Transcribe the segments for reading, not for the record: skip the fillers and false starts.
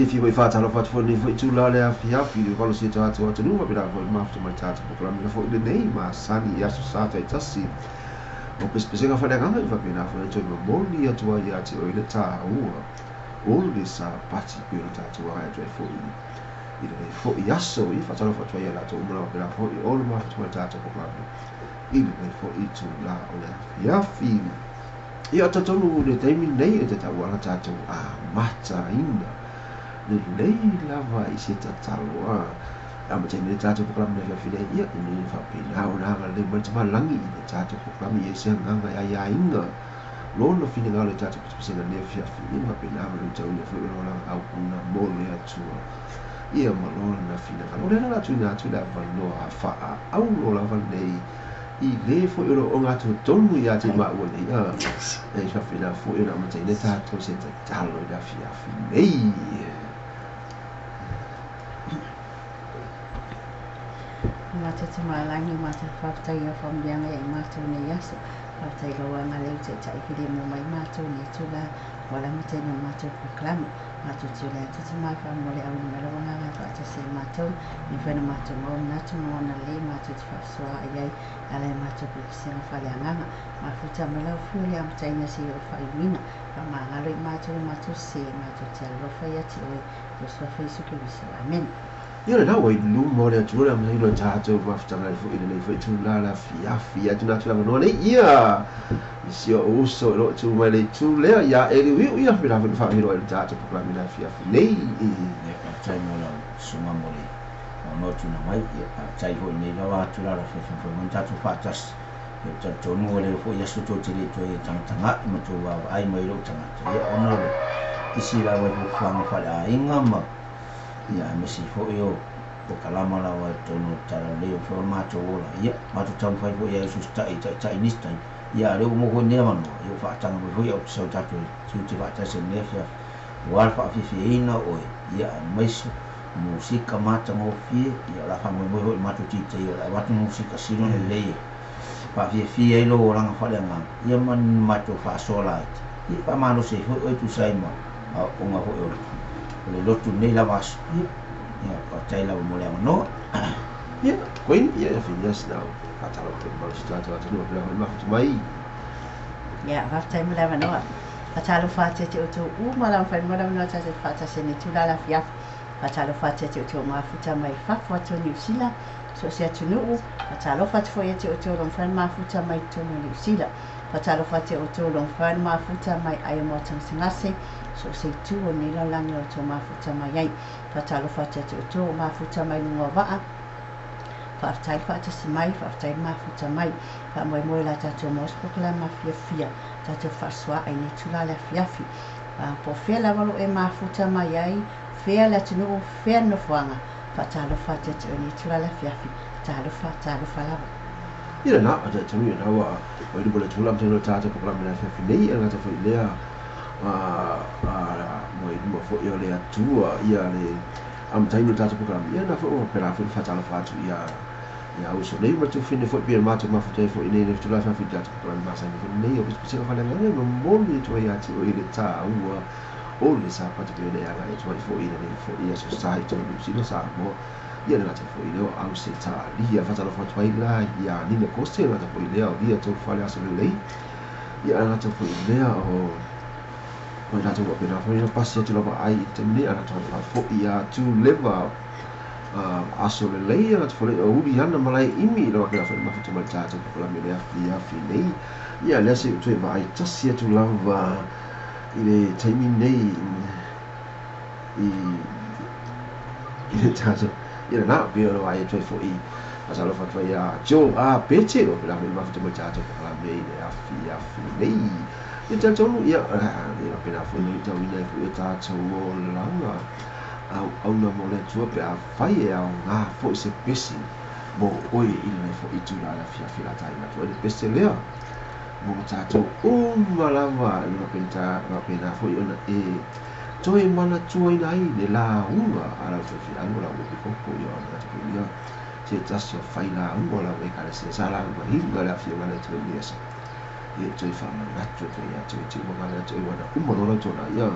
Fi mai fata lo fatu ni foi tula le afia fi quando si tratta o tenu per avere il mafto mai tata programma la foi de nei ma sani ya society tassi o pespesenga fa le ganga fa pena fa to no boni ya tua ya ti o ile ta o le sa pati per ta tua ya tre foi ile foi yaso I fa tala fa tua ya la to mo per la foi o le mafto mai tata programma ile foi tula o le ya fi io tatonu le temi nei e ta wa ta to a mata inda lei lava I si tatalo a ma tene tato programma la fine ia ni fa pena ona le ma langi le tato programma ia se nganga ya inga lo no fine ngale tato se na ne fia fine ma pena lo tau le fo lo au kuna mole atua ia ma lo na fine ngale la tuna tu la va no fa au lo la va nei I le fo lo onga tu tonu ya te ma wole ia e fa fina fo ina ma tene tato se tatalo da fia fine mata malangi mata fakta ya fambianga ya mata ne yaso fakta ya wanga leo teta ikide mo mai mata ne tula wala mate no mata proclam mata tula tata ma fa mo le au mala wanga fakta se mata ni fa mata mo na tumo na le mata fa swa ai ala mata ko se fa le nganga ma futa mala fu ya mata ina se fa wina fa ma ngalo mata se mata tala fa ya ti o so fa su ke bisa amen Io la wai lu mo le tula ma ilo tato ma fa tanga fu ile foi tula la fia tuna tula no le ia si o so lo tu ma le tu le ya e wi ia fa fa ilo le tato programma la fia nei ne fa tai mo la suma mo le no tu na mai ia tai ho nei la tula la fa mo tato fa tas ta tonu le fo ya su to tele to e tanga mo to wa ai mai lo tanga ia ono isi la wa fa la inga ma ia mesi fo io o kalama la wa tono tara leo fo mato ola ia mato tam fai fo ia su sta Chinese time ia leo mo ko ne mano io fa tanga fo ia so tato su ti va ta se ne fia Wal whaafifiina o ia maiso musika mata ngofie ia la whamoe hoi matu tite ia watu musika sino ne leia whaafifia ilo o ranga whalenga ia man matu whaasola ia whamano se hoi tu saima o ngā hoi o le lotu nei la wasu ia whataila o mole ama noa ia koini ia whinias nao whatalo ke mau situatu atu nua pila hoi mafutu mai ia whaftaima le ama noa Patalo whaatete o tō umalam whai maram noa tate whaatase ne tūlala whiafu. Patalo whaatete o tō mafuta mai whafu ato New Zealand. So se atu nuu, patalo whaatete o tō long whan mafuta mai tōno New Zealand. Patalo whaatete o tō long whan mafuta mai Ayamotang Singase. So se tū o nila langi o tō mafuta mai ai. Patalo whaatete o tō mafuta mai lunga waa. Whaatai whaatase mai, whaatai mafuta mai. Whaamoi moe la tato mospokala mafia fia. Tato whaasua ai ne tūlala whiafi. Po whea la walo e mafuta mai ai, whea la tunu, whea no whanga. Whaatalo whaatete o ne tūlala whiafi. Talo whaalawa. Ira na, a tanu ia nawa, o idu bole tūlam tēnō tātou pokalami la whiafi nei, a ngata whai lea, mo idu ma whoi o lea tua, ia le, tainu tātou pokalami, ia na whoi o pera whoi whaatalo whaatu ia, ia uso nei matu fine foi pia matu mafuta foi nei tu la fa fita tu plan masa ni nei o spesial fa lenga no moni tu ia tu ile ta ua o le sa patu pia nei ala tu foi nei foi ia society no si no sa mo ia na tu foi no au se ta ia fa talo fa tu ia ia ni ne coste na tu foi ia ia tu fa le aso lei ia na tu foi ia o o na tu ko pena foi no passe tu lo ai te ni ana tu fa foi ia tu leva aso le leia at fole o uri ana malai imi lo ka fa mafuta mai tata ko la mele afi nei ia le se tu vai tasi tu lava ile taimi nei i tata ia na be o ai tu foi asalo fa tu ia jo a peche lo la mele mafuta mai tata ko la mele afi nei ia tata ia ia pena foi nei tau ina ku tata o langa au na mole tua pe a fai e au ngā fo i se pesi mo oe i nei fo i tūra la fia la tai na fo i pesi lea mo tātou umalawa i ma pena fo i ona e toi mana tua i nai le la unga ala fo fi anu la upi koko i ona te pia te tasio fai la unga la wei kare se sa la unga hinga la fia ngana tu i esa e toi whama ngatu toi a toi ti mo ngana toi wana umanora tona ia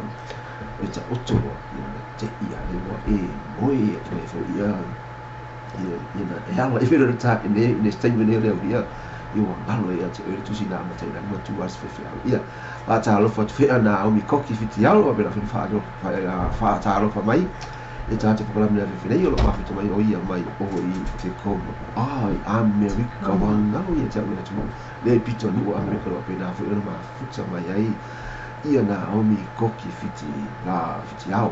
e ta oto ia te ia le wa e moi e te fo ia na e ala e vero ta ne stai vene le ia io ngalo ia te e tu sina ma te na ma tu as fe ia a ta lo fo fe na o mi koki fiti alo a bela fa do fa ta lo fa mai e ta te problema le fe io lo fa fiti mai o ia mai o i te ko ai America wanga o ia te me tu le pito ni o America lo pe na fo io ma futa mai ai ia na omi koki fiti au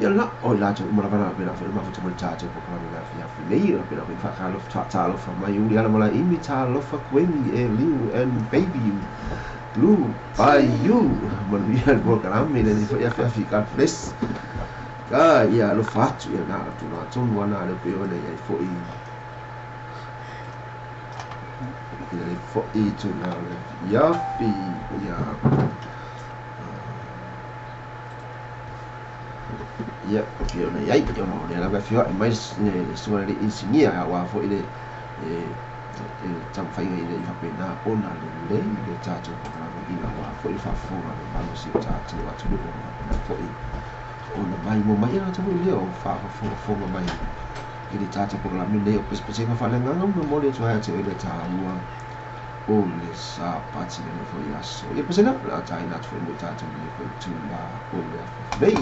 ia la o la tu mara bana bena fa ma futa mai tata ko kala la fia fi nei la bena fa kala ta lo fa mai uri ala mala imi ta lo fa kwemi e liu and baby you blue by you man ia ko kala me le fa ia fa fi ka fres ka ia lo fa tu ia na tu na tu wana le pe ona ia fo i ia fo i tu na ia fi ia ia pio na ai pio no le la fio mais ne suona le insignia wa fo ile tam fai ile fa pena ona le tato na ina wa fo ile fa fo na ma si tato wa tu na fo ona mai mo mai na tu le o fa fo mai ile tato por la mile o pes fa le ngam no mo le tu ha te ile ta wa o le sa pati le fo ia so e pes na la ta ina tu le tato le fo tu la o le bei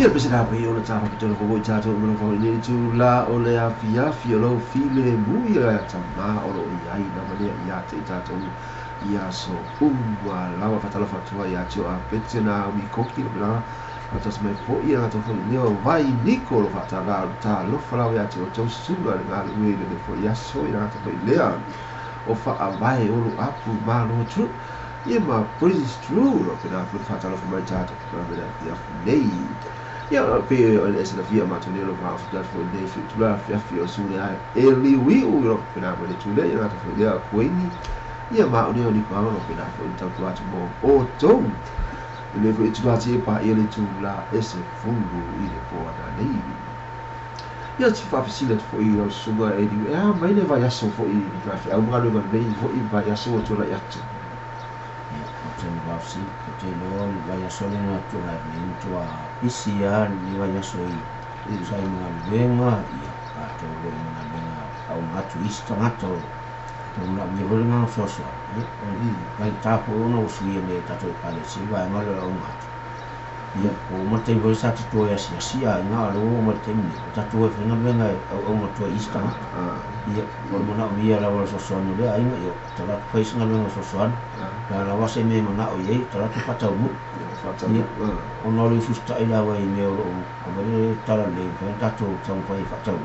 Ia pesina pe o le tama pe tolo ko cha to mo ko ni tu la o le afia fi lo file mu ia tama o lo ia na ma ia te ta to ia so umwa la wa fatala fatua ia cho a petsena mi koki la atas mai po ia to fo ni o vai Nicolo fatala ta lo fala ia cho to suga na le le fo ia so ia to pe lea o fa vai o lo apu ma no tru ia ma praise true lo pe na fatala fo mai cha to pe ia nei ia pe ese la via matonelo va after for day fit la fia su ia eli wi u lo pe na le tu le ia to fo ia kuini ia ma o ni pa lo pe na fo ta kwa mo o to le fo tu ati pa ele tu la ese fungo i le po na nei ia ti fa facile fo i lo su ga e di mai le vai aso fo i la fia o ma le va nei fo i vai aso tu la ia va si te lo vai solo na tu la mintua isia ni vai solo i sai na venga ia to venga na au matu isto mato to na mi volna so so vai ta po no sui me ta to pale si vai ma lo matu ia o mo te voi sa to ya sia na lo mo te mi ta to venga venga o mo to isto ia por mo na mi la so so no le ai io to la fais na lo so so la wase me mana o ye tara tu patau mu o no le fusta ila wa i me o le tara le fa ta tu tong pai patau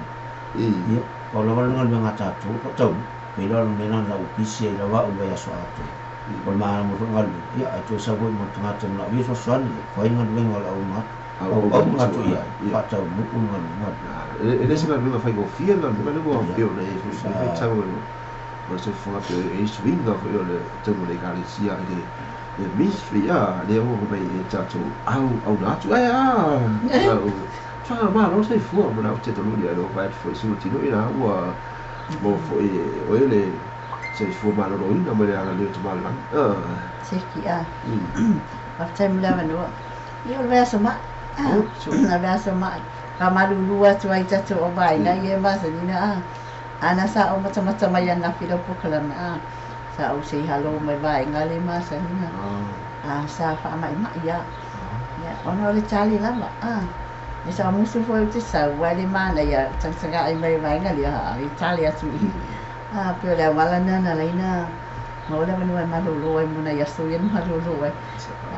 ia o la wala ngal nga ta tu patau me la me na la upisi la wa o ya so atu o ma mo ngal ya to sa bo mo tanga tanga vi so swan ko ngal wen wala o ma o ma tu ya pa ta mo ngal ma e le singa nunga fai go fia na nunga nunga fio na e so e tau ma so fonga pe e swinga fo yo le tamo le galesia e mystery le o mai e tato au na tu fa ma lo sei fu mo na te tolu le lo vai fo su ti no ina wa mo fo e o le sei fu ma lo ina mo le ala le tu mal seki after me la no io le sama na le sama kamalulua tu ai tatu o vai na ye masa ni na ana sa o mata mai na filo pukala na sa o sei halo mai vai ngale masa ni na sa fa mai ya ono le chali lama ni sa musu fo te sa wale mana ya tanga ai mai vai ngale Italia tu pe le wala na na leina mo le manu mai malulu ai muna ya so yen malulu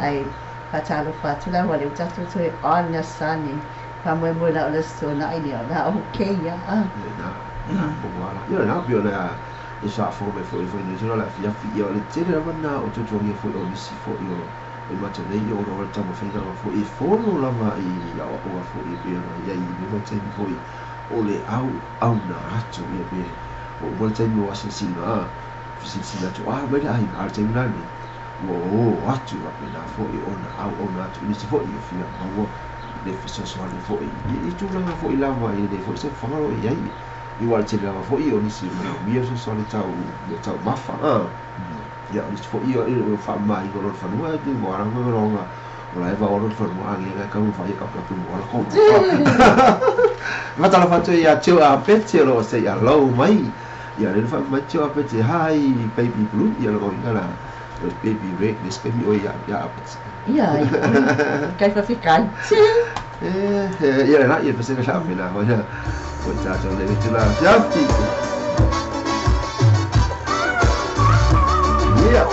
ai patalo patula wale tatu tu on na sani kamu mo na ole so na ai na okay ya na wala yo na bio na isa fo me fo ni so la fia yo le tele na o tu ngi fo o si fo yo e mate nei yo ro ta mo finga fo e fo no la ma i ya o fo e be ya i me te fo o le au na atu e be o mo te no asin si na tu me ai ar te na ni o atu va na fo e ona au na atu ni fo i fia ma le fiso soal fo i tu la fo i la va i le fo se fa lo i ai i wal te la fo i o ni si mi so soal tau mafa ya ni fo i o fa mai ko lo fa no ai mo ara mo ro nga o la eva o lo fa mo angi ga ka mo fa i ka ka mo ala ko ma ta la fa tu ya tu a pete lo se ya lo mai ya le fa ma tu a pete hai baby blue ya lo ngala baby red this baby o ya apet كيف في كان يا لا يا بس انا شايف لا هو كنت عشان اللي قلت له شافتي يا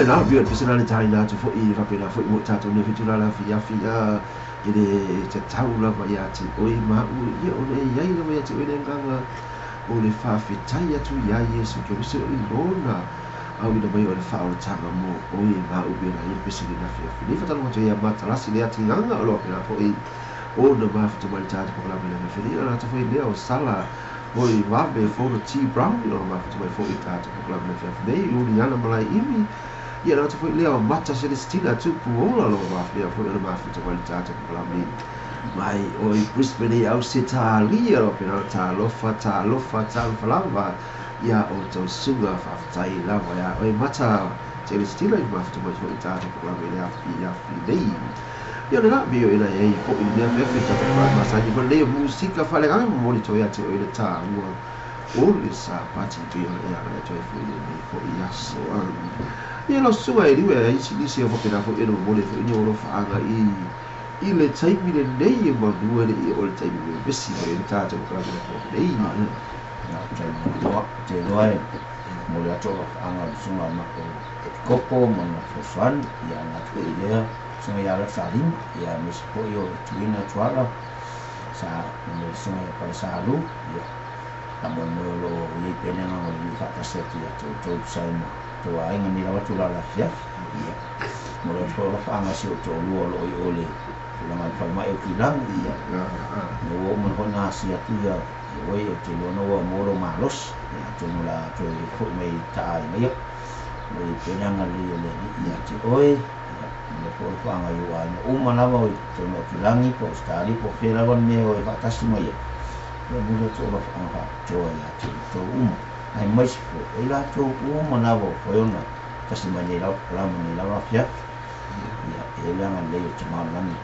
le na bio personal China tu fo I fa pena fo mo tato ne fitula la fia ile te taula va ya ti oi ma u ye o le ia ile va ya ti ile nganga o le fa fitai atu ya Yesu ke se o lona au ile mai o le fa o tanga mo oi ma u be na ile pesili na fia ni fa talo ya mata la sile ati nganga o lo pena fo I o na ma fa mal tato ko la me le fili na ta fo ile o sala oi va be fo ti brown o ma fa mai fo I tato ko la me fia nei o ni ana malai imi ia na foi leo mata Celestina tu puola lo va fia foi le ma fita quali tata la mi mai oi Brisbane au Italia lo pena ta lo fa lava ia o to suga fa tai lava ia oi mata Celestina ma fita quali foi tata la mi ia fi dei ia na bio ina ei po ia me fita ta ma sa di con le musica fa le gambe monitor ia te oi le ta o le sa pati bio ia le to foi le po ia so ia lo sua e liwe ai si disi fo pena fo e no mole fo ni o lo fa anga I le taimi le nei e manua le I o le taimi le besi le tata o kala fo nei na te loa mo le ato anga sunga ma kopo mo na fo san ia na tu ile sunga ia la salim ia mis po yo tuina tuala sa mo sunga pa sa lu ia tamo mo lo I pena no I fa ta se ti to sai mo to ai ngani la tu la fia ia mo le fo anga si o to lu lo I ole la mai fa mai o kilang ia no mo ho na si atu ia oi o te no mo lo malos ia to no la to fo mai ta ai mai mo I pena ngali le ia ti oi le fo anga yo ai o mana mo to no kilangi po stari po fera con me o fa ta si mai ia mo le to anga to ia ti to ai mais fo e la to mana vo foi ona kasi manila la manila va fia ia e la ngale te malani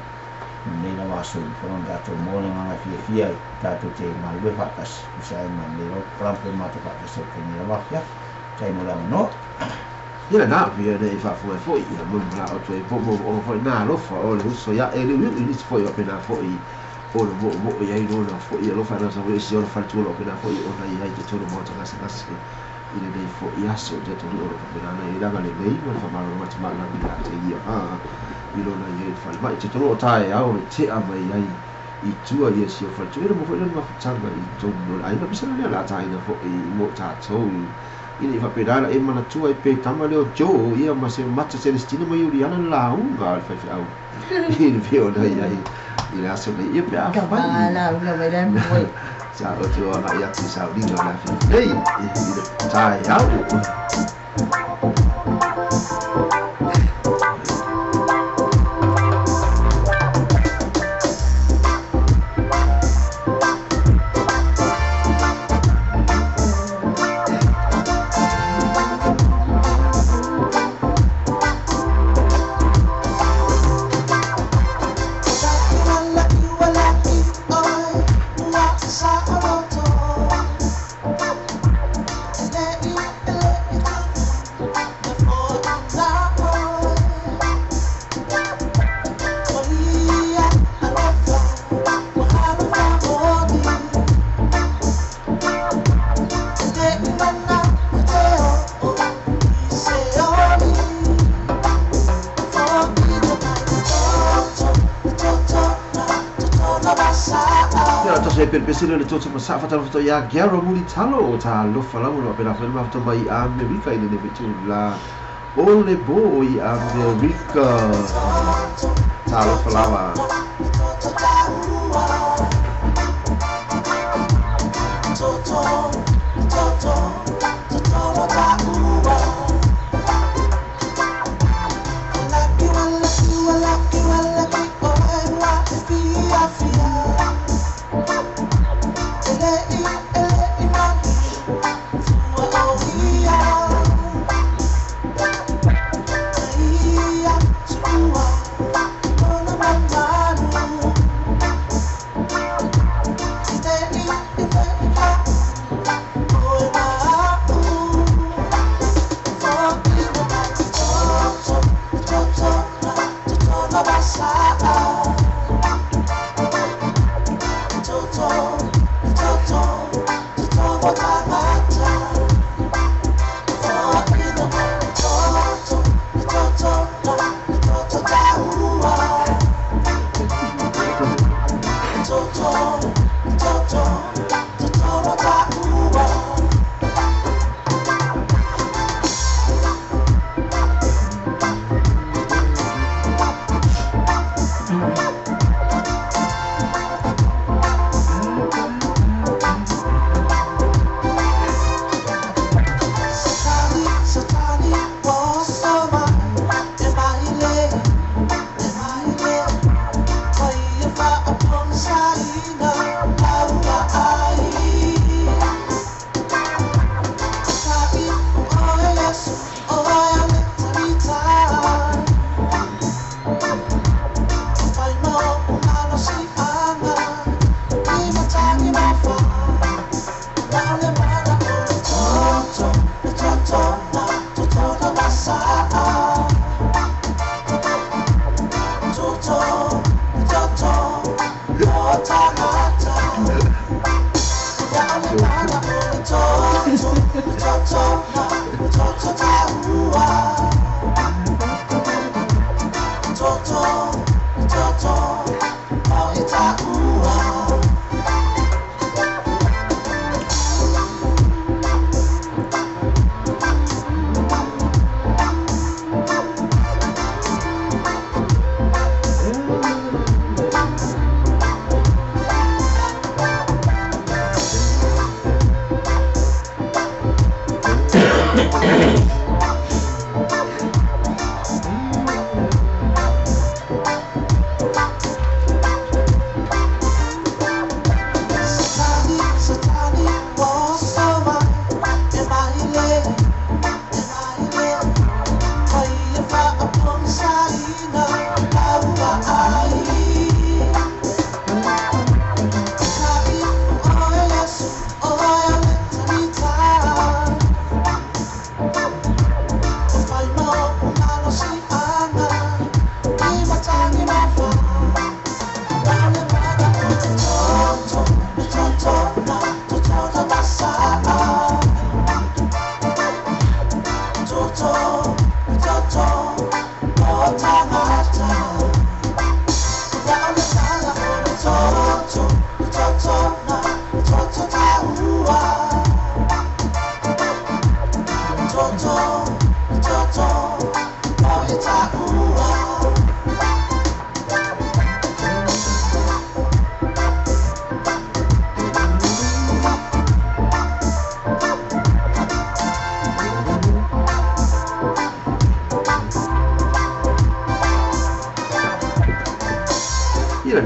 nei la vaso fo onda to mo le ngana fia ta to te malwe fatas sai manila proprio mata fatas ke ni la fia sai mo la no ia na via dei fa fo ia mo la o to mo fo na lo fo o le uso ia e le ni fo ia pena fo I o mo ia I no fo ia lo fa na sa si o fa tu lo pena fo I ona ia te to mo ta ngas ile dei fo ia so te to lo pena na ira ga le dei mo fa ma lo ma na ia te ia I lo na ia fa mai te to lo tai au te a mai ai I tua ia si o fa tu mo fo le ma fa tanga I to no ai na bisa le la tai na fo I mo ta to ile fa pedala e mana tua I pe tama le o jo ia ma se mata Celestina mo yuri ana la unga fa au ile vio na ia ile aso le ia pe a fa la unga mai le mo sa o tu ana ia ti sa di na fi nei ile tai au Pesile le toto sa fa talo foto ya Garo muli talo ta lo fa la mo pela fa ma foto mai America ile ne bitu la o le boy America ta lo fa la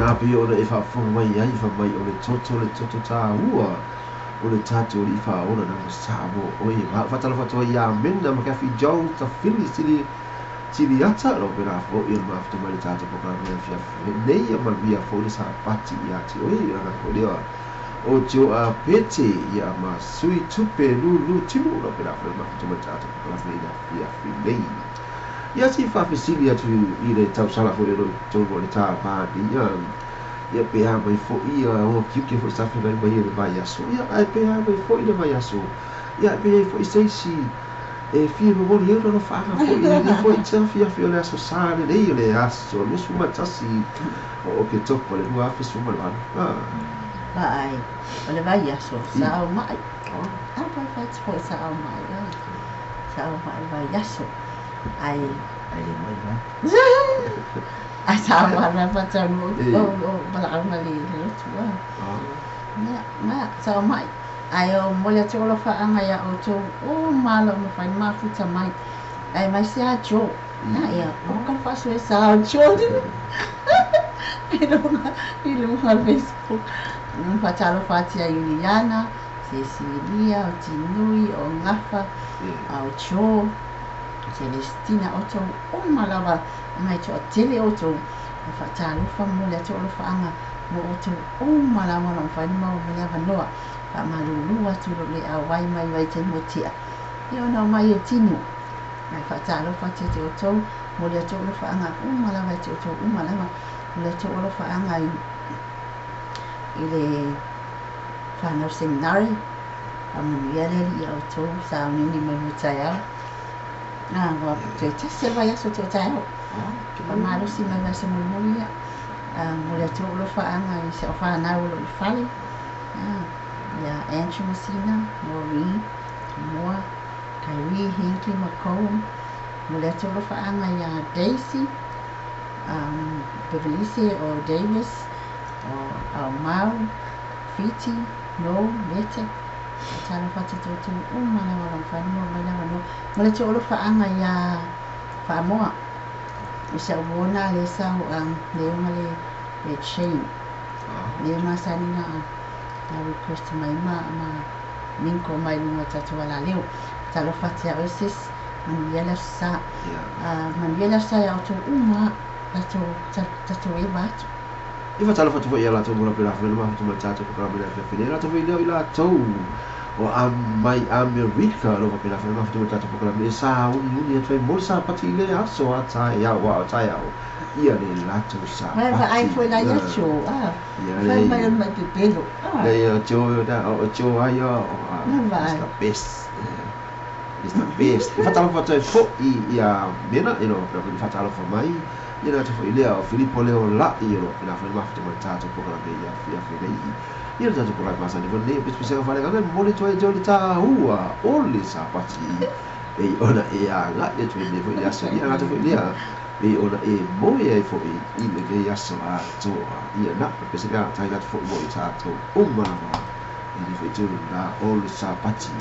Napi o le fa fo mai ai fa mai o le toto ta ua o le tatu o le fa ona na sabo o i va fa tala fa to ia menda ma ka fi John ta fili sili ata lo pera fo i ma fa mai tatu po ka me fia nei ma via fo le sa pati ia ti o i ana ko le o jo a pete ia ma sui tupe lu timu lo pera fo ma fa mai tatu po ka me ia fi nei ia si fa fisili atu i le tau sala fo le jo le ta pa di ia pe a mai fo ia o ki fo sa fe mai le vai aso ia ai pe a mai fo le vai aso ia pe ai fo sei si e fi mo le euro no fa fo ia fo i tsa fi le aso sa le aso mo su ma tasi o ke topo le ua fe su ma la ai o le vai aso sa o mai a pa fo sa o mai sa o mai vai aso ai mai ba ai sa ma pa mo o bala ma li tua na sa mai ai o mo le tolo fa anga ya o to o malo mo fa ma futa mai ai mai sia jo na ia o ka fa so sa jo ilo ma Facebook un pa talo fa tia Juliana Cecilia o Tinui o Ngafa o Cho Celestina oto o malava mai to tele oto fa talo fa mo le to fa anga mo oto o malava no fa ni mo me lava noa fa malulu atu le awai mai vai te motia io no mai e tinu mai fa talo fa te oto mo le to fa anga o malava te oto o malava le to fa anga ile fa no seminari amuniele ia oto sa ni mai mutaya wa te se vai aso te tau pa malo si mai vai se mo le to fa anga i se fa na o le fale ya Andrew Messina Maureen Moa Kyrie Hinkley McComb mo le to fa anga ya Daisy Beverly o Davis o Mau Fiti no Mete tala fatu tu mana orang fani mo mana mo le to fa anga ya fa moa isa bona le sa le male le chain le masani na request mai ma minko mai no tatu wala leo tala fatu ya osis maniela sa ya to uma tatu e bat ifa tala fatu fo ia la to mo la pela fo ma to ma tatu ko la fine la to video ila to o mai America lo pela fo ma to ma tatu ko la me sa uni e mo sa pati le aso ata ya wa ata ya ia le la to sa ma ai foi la ya show ia mai ma te pelo le jo da o jo ayo is the best ifa tala fatu fo ia mena ino ifa tala fo mai ina te foi lea o Filippo leo la io ina foi mafte mo tato po la bella fia fedei io tato po la masa ni vonne pe spesa fare ga mo le toi joli ta hua o le sa pati e ona e a la e tu ne foi aso ina te foi lea e ona e mo e foi i me ge aso a to ia na pe se ga tai na foi mo i tato o mana e ni foi tu na o le sa pati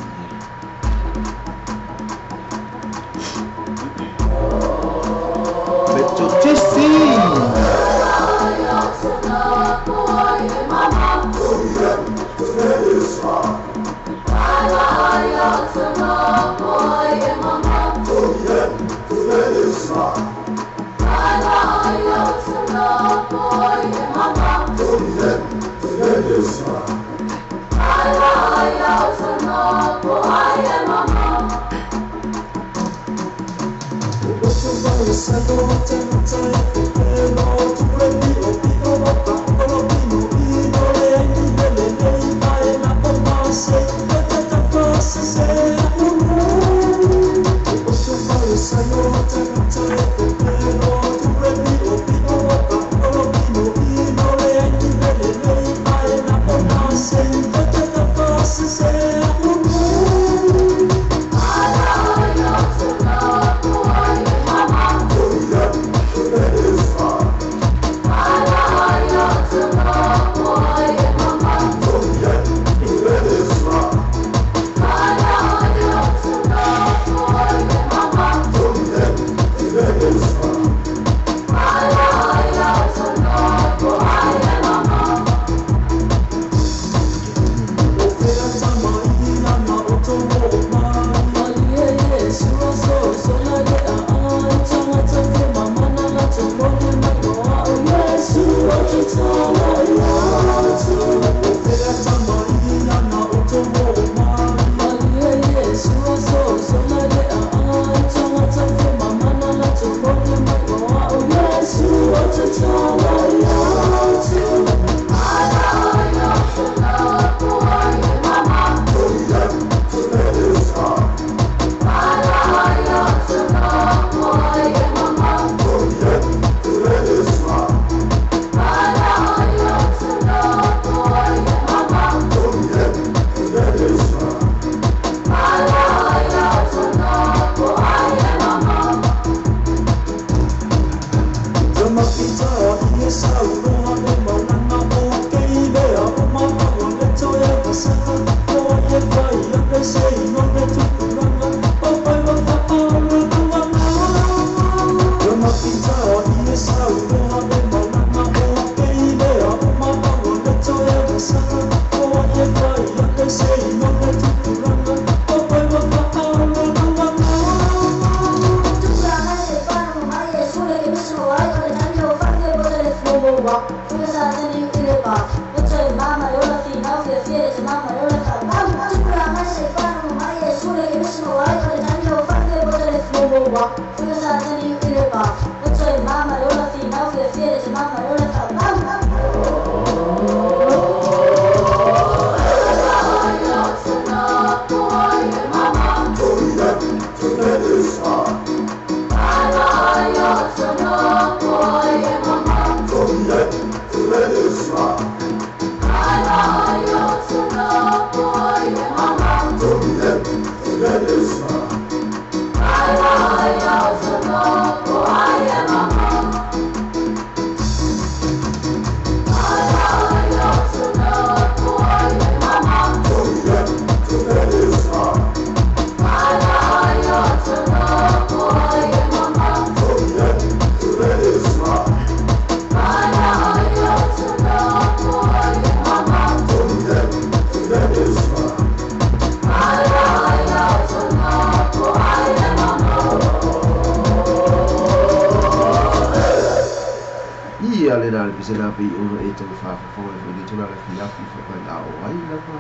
Sinabi uno ito whakawhonga whene tuna la whiawhi whakai a o ai lama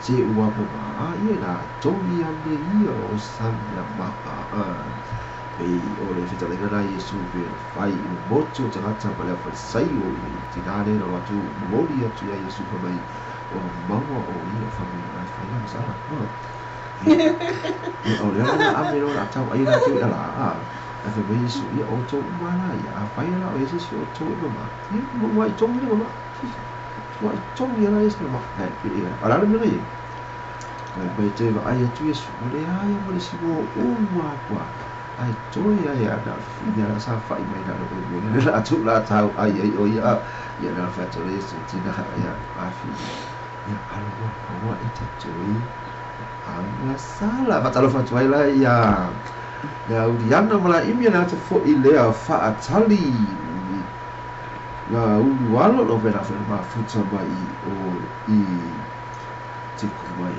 se ua papa a ia na tongi ane ia o sanya maka pei o le whitalenga na Yesu pe whai i motu o tangata pa lea whaisai o i tinane na watu mori atu ia Yesu pa mai o maua o ia whamu na whaina masara o lea na ame no na tau ai na tu ia la a fe mai Yesu ia o tau umana ia a whai ala o Yesu o tau ima ia mua i tongi ni ma mua i tongi ala Yesu ma ala mina ia mai te wa ai atu Yesu o le aia mo le sigo uma kua ai toi ai ana fina la sa whai mai na lo le la atu la tau ai o ia ia na whata le Yesu tina ia a fina ia ala mua i te toi anga sala matalo whatu ai la ia na uriana mala imia na te fo i lea whaatali na uru walo no vena whena maa futa mai o i tiku mai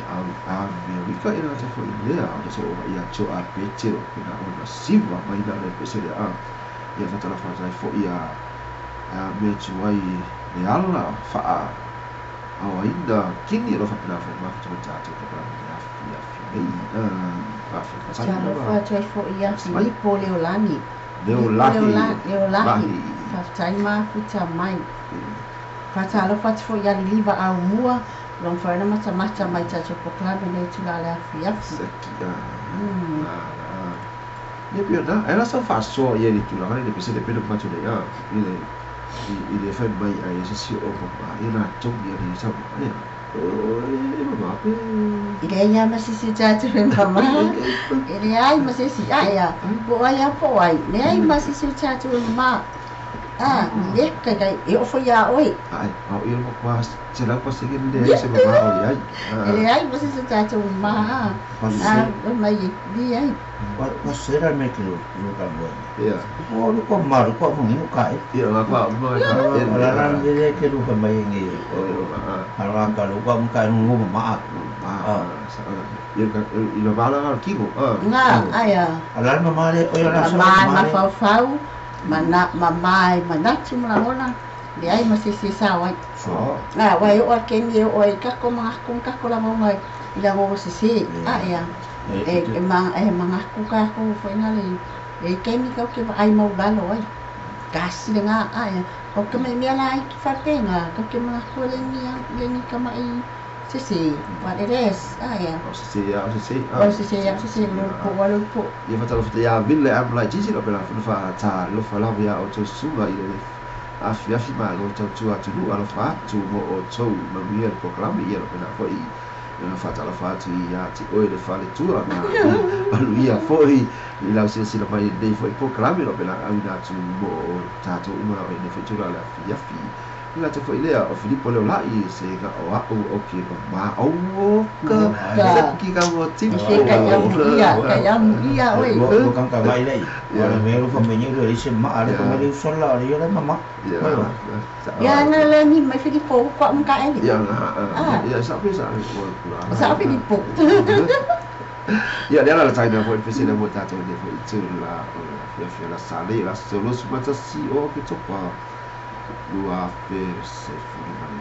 Amerika ina te foi lea o so ia cho a pete o pina ona siva mai na le pese le a ia fatala fatai fo ia me tu ai le ala fa a ainda kini lo fa pina fa ma fa tata ko pa ia fi fa fa Chalo fa chai fo ia ni Leolani fa ma futa mai fa chalo fa fo ia liva a mua long fa na mata mai tato proklame nei tulale afia ne pio na era sa fa so ia ni tulale ne pese de pedo macho de ya ile fa mai ai se o pa ina tok dia ni sa ya ile ya masisi tato mama ile ai masisi ya bo ya po ai ne ai masisi tato mama le kai eu foi a oi au eu pas será conseguir de esse babao ai ai você se trata uma mas dia What será me que no cabo ya o no comar ko mo ni kai ya ngapa ala de que no mai ngi ala ka lu ko mo kai no ma ilo bala kilo nga aya ala no mare o ya ma fau mana mamai manatu mlangona le ai masisi sawa wai o ken ye o ka ko la mo ngai ila mo sisi ya mga ku foi na le ken ka ke ai mo balo ai kasi nga ya o ke me la ki fatenga ka ke mga ku le ni ka mai sisi what it is ya sisi lo po ia fatalo fete ia vile amla tisi lo pela fa ta lo fa la via o to suga ile afi ma lo to tu atu lo fa tu mo o to ma via proklame ia lo pela foi ia fatalo fa tu ia ti o ile fa le tu na alu ia foi ila se la mai dei foi proklame lo pela ana tu mo ta to uma o ile futura la fi ila te foi lea o Filippo Leolai se ga o ke ma o ka ki ka mo ti ka ya muia oi o kan ka mai lei ora me lo fa menyo le se ma ale ko me so la ri le mama ya na le ni me Filippo ko am ka ele ya sa Filippo ya dia la taina foi pese le mota to de foi tu la la sale la solo su mata si o ke topa Dua verse fuori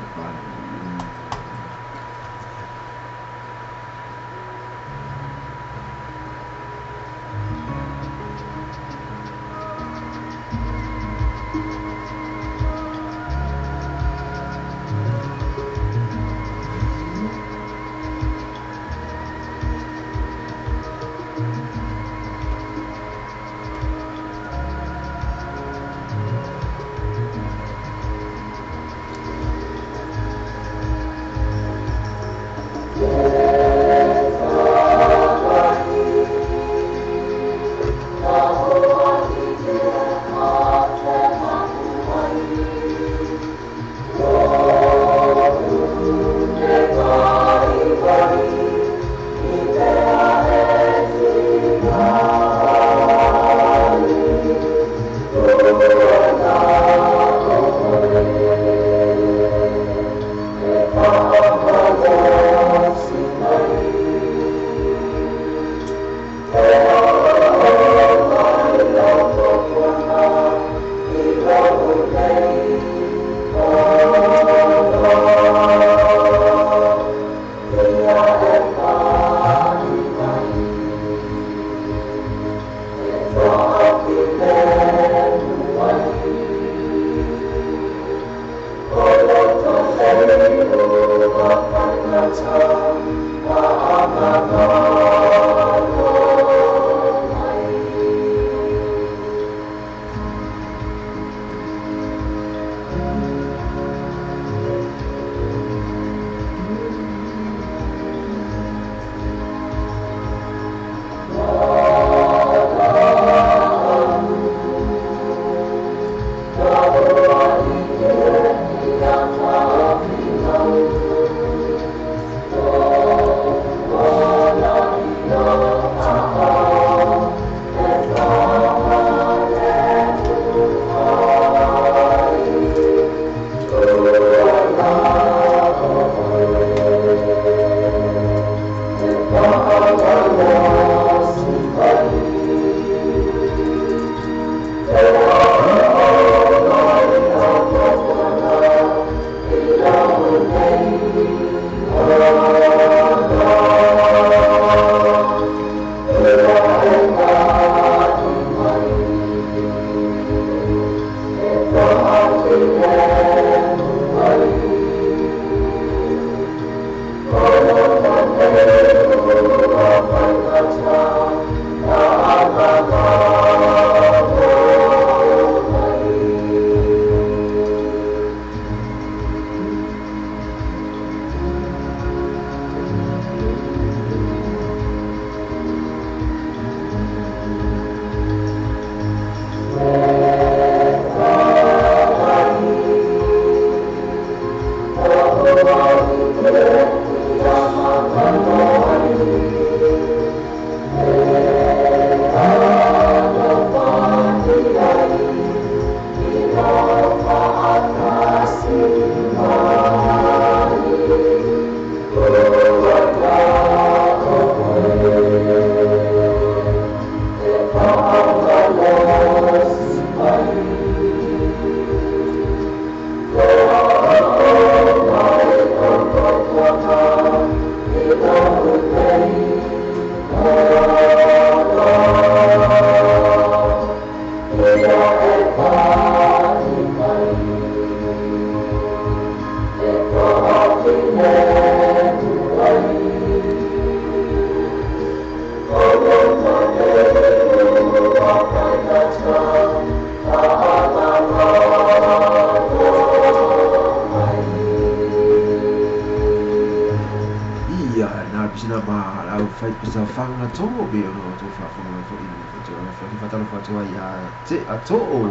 whanga tongo be ono to whanga fo i te ona whaki whatalo whatua i a te atoo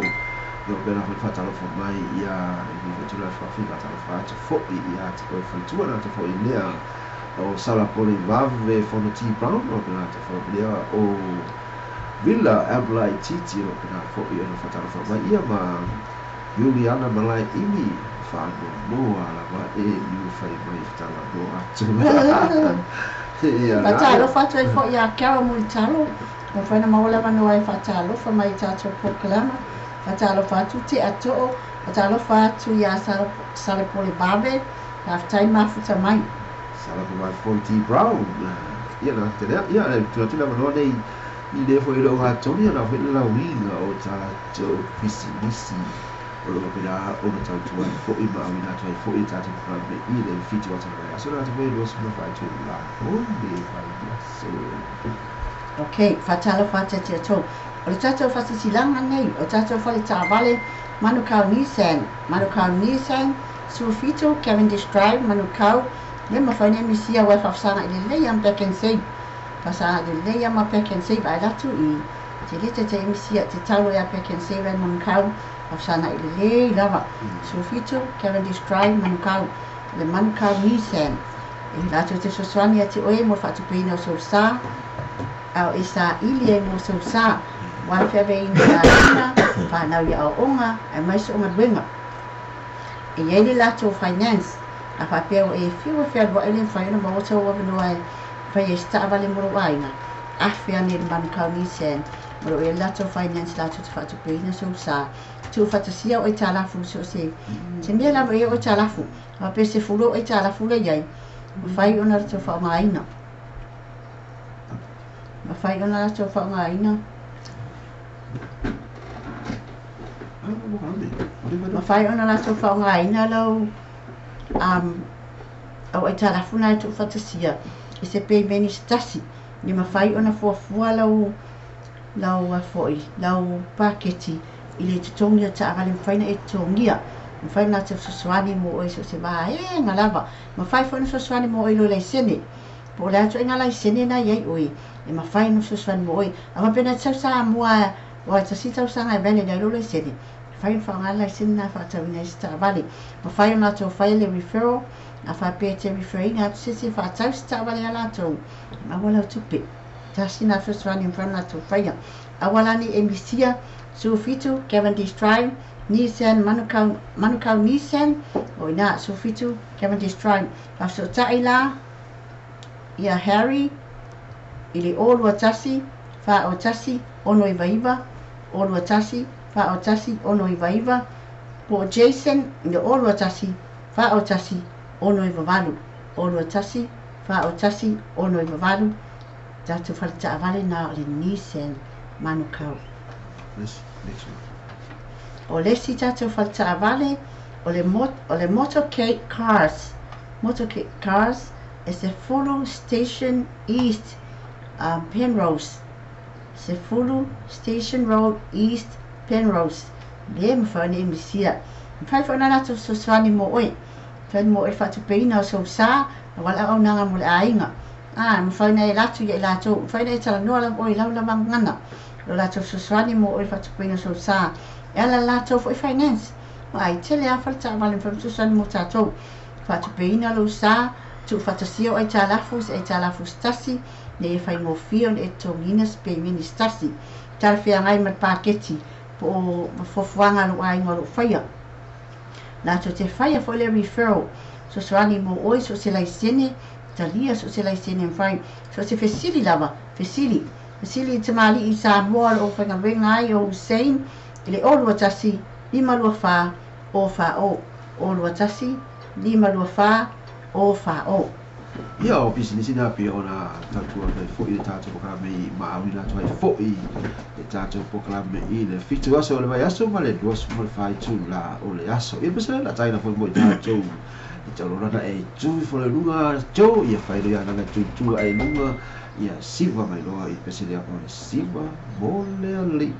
yo bena hui whatalo fo mai i a i te tula whawhi whatalo whatu fo i a te koe whaitua na te fo i lea o sala pole vave fono T Brown o bena te fo lea o Villa Ablai Titi o bena fo i ono whatalo fo mai ia ma Juliana Malai Imi whanua noa la wa e iu whai mai whatala noa atu Fatalo fatua i fo ia kia mui talo. Mo whaina maola wanoa i fatalo fa mai tātou proklama. Fatalo fatu te atoo. Fatalo fatu ia sale pole babe. Haftai mafuta mai. Sala po mai Fon T Brown. Ia na te rea. Ia tuna manoa nei i le fo i lo hatoni na whena la winga o tātou pisi. O lo pena ona tātou ai fo i maui na tai fo i tātou proklama i le fiti wata mai. Aso na te mei lo suma whai tu la. Onde whai so. Okay, fatalo fata te ato. O le tātou fata silanga nei. O tātou fale tāwale Manukau Nissan, Sufito, Cavendish Drive, Manukau. Le mawhaine misia wai whafsanga i le leia am Back and Save. Whasanga i le leia ma Back and Save ai latu i. Te rita te misia te taulo ia Back and Save ai Manukau. Whafsanga i le leia lava. Sufito, Cavendish Drive, Manukau. Le Manukau Nissan. E latu te soswani ati oe mo whatupina o Sousa. Au isa ili e mo Sousa. Wala whiawe i nga ina. Whanau ia o onga. Ai maiso onga duenga. E iei latu o finance. A whapea o e whiua whiarua ele whaina ma ota o wawanua e whai e sta avale moro waina. A whia ni Manukau Nissan. Moro e latu o finance latu te whatupina Sousa. Tu whatasia o e tālafu so se. Te mea lama e o e tālafu. A pe se furo o e tālafu le iai. Whai ona rato whaongaina. Whai ona rato whaongaina. Whai ona rato whaongaina lau. Au e tālafu nai tu whatasia. I se pei meni stasi. Ni mawhai ona fuafua lau foi. Lau paketi. I le tutongia ta avale mwhaina e tutongia. Mwhaina te suswani mo oi so se waa e ngalava. Mawhai whaina suswani mo oi lo lai sene. Po le atu e ngalai sene na iei oi. E mawhai suswani mo oi. A mapena tau saa mua wa tasi tau saa ngai vene lai lo lai sene. Mawhai wha ngalai sene na whaatawina i sta avale. Mawhai ona tau whai le referral. A whapea te referring atu sisi whaatau sta avale ala tau. Awala tupe. Tasi na suswani mwhaina tau whaia. Awalani e misia. Sufito, Cavendish Drive, Nissan, Manukau Nissan, o ina Sufito, Cavendish Drive. After taila, ia Harry, ili olua tasi, fa o tasi, ono iwaiwa, olua tasi, fa o tasi, ono iwaiwa. Po Jason, ili olua tasi, fa o tasi, ono iwavalu, olua tasi, fa o tasi, ono iwavalu. Tatu falta avale na le Nissan, Manukau. O lesi tātou whalta avale o le motorcade cars. Motorcade cars e se Fulu Station East Penrose. Se Fulu Station Road East Penrose. Le mwhane misia. Mwhai whana nato so swani mo oi. Whane mo oi whatu peina o so sa. Wala au nanga mo le ainga. Mwhane e latu i e lato. Mwhane e tala noa lam oi lau lamang ngana. Lo lato suswani mo oi whatupinga so sa. E ala lato fo i finance. O ai tele a whalta awale mwham suswani mo tātou. Whatupinga lo sa. Tu whatasio ai tālafus e tālafus tasi. Ne e whai mo fio ne e tonginas pe mini stasi. Tarwhia ngai mat paketi. Po fofuanga lo ai ngoro whaia. Lato te whaia fo le referral. Suswani mo oi so se lai sene. Talia so se lai sene mwhai. So se fesili lava. Fesili. Sili te mali i Samoa o whangawenga ai o Hussein. Ile olua tasi, 5 lua wha o wha o. Olua tasi, 5 lua wha o wha o. Ia o business ina pia ona tatua kai fo i tātou pokalame i maawina tuai fo i tātou pokalame i le fitu aso o le vai aso ma le duasu ma le whai tū la o le aso. Ia pesa la taina fo i mo i tātou. I tau rana e tū i fo le lunga tō ia whairo ia nanga tū ai lunga. Ia siva mai loa i pese lea o le siva mo lea lii.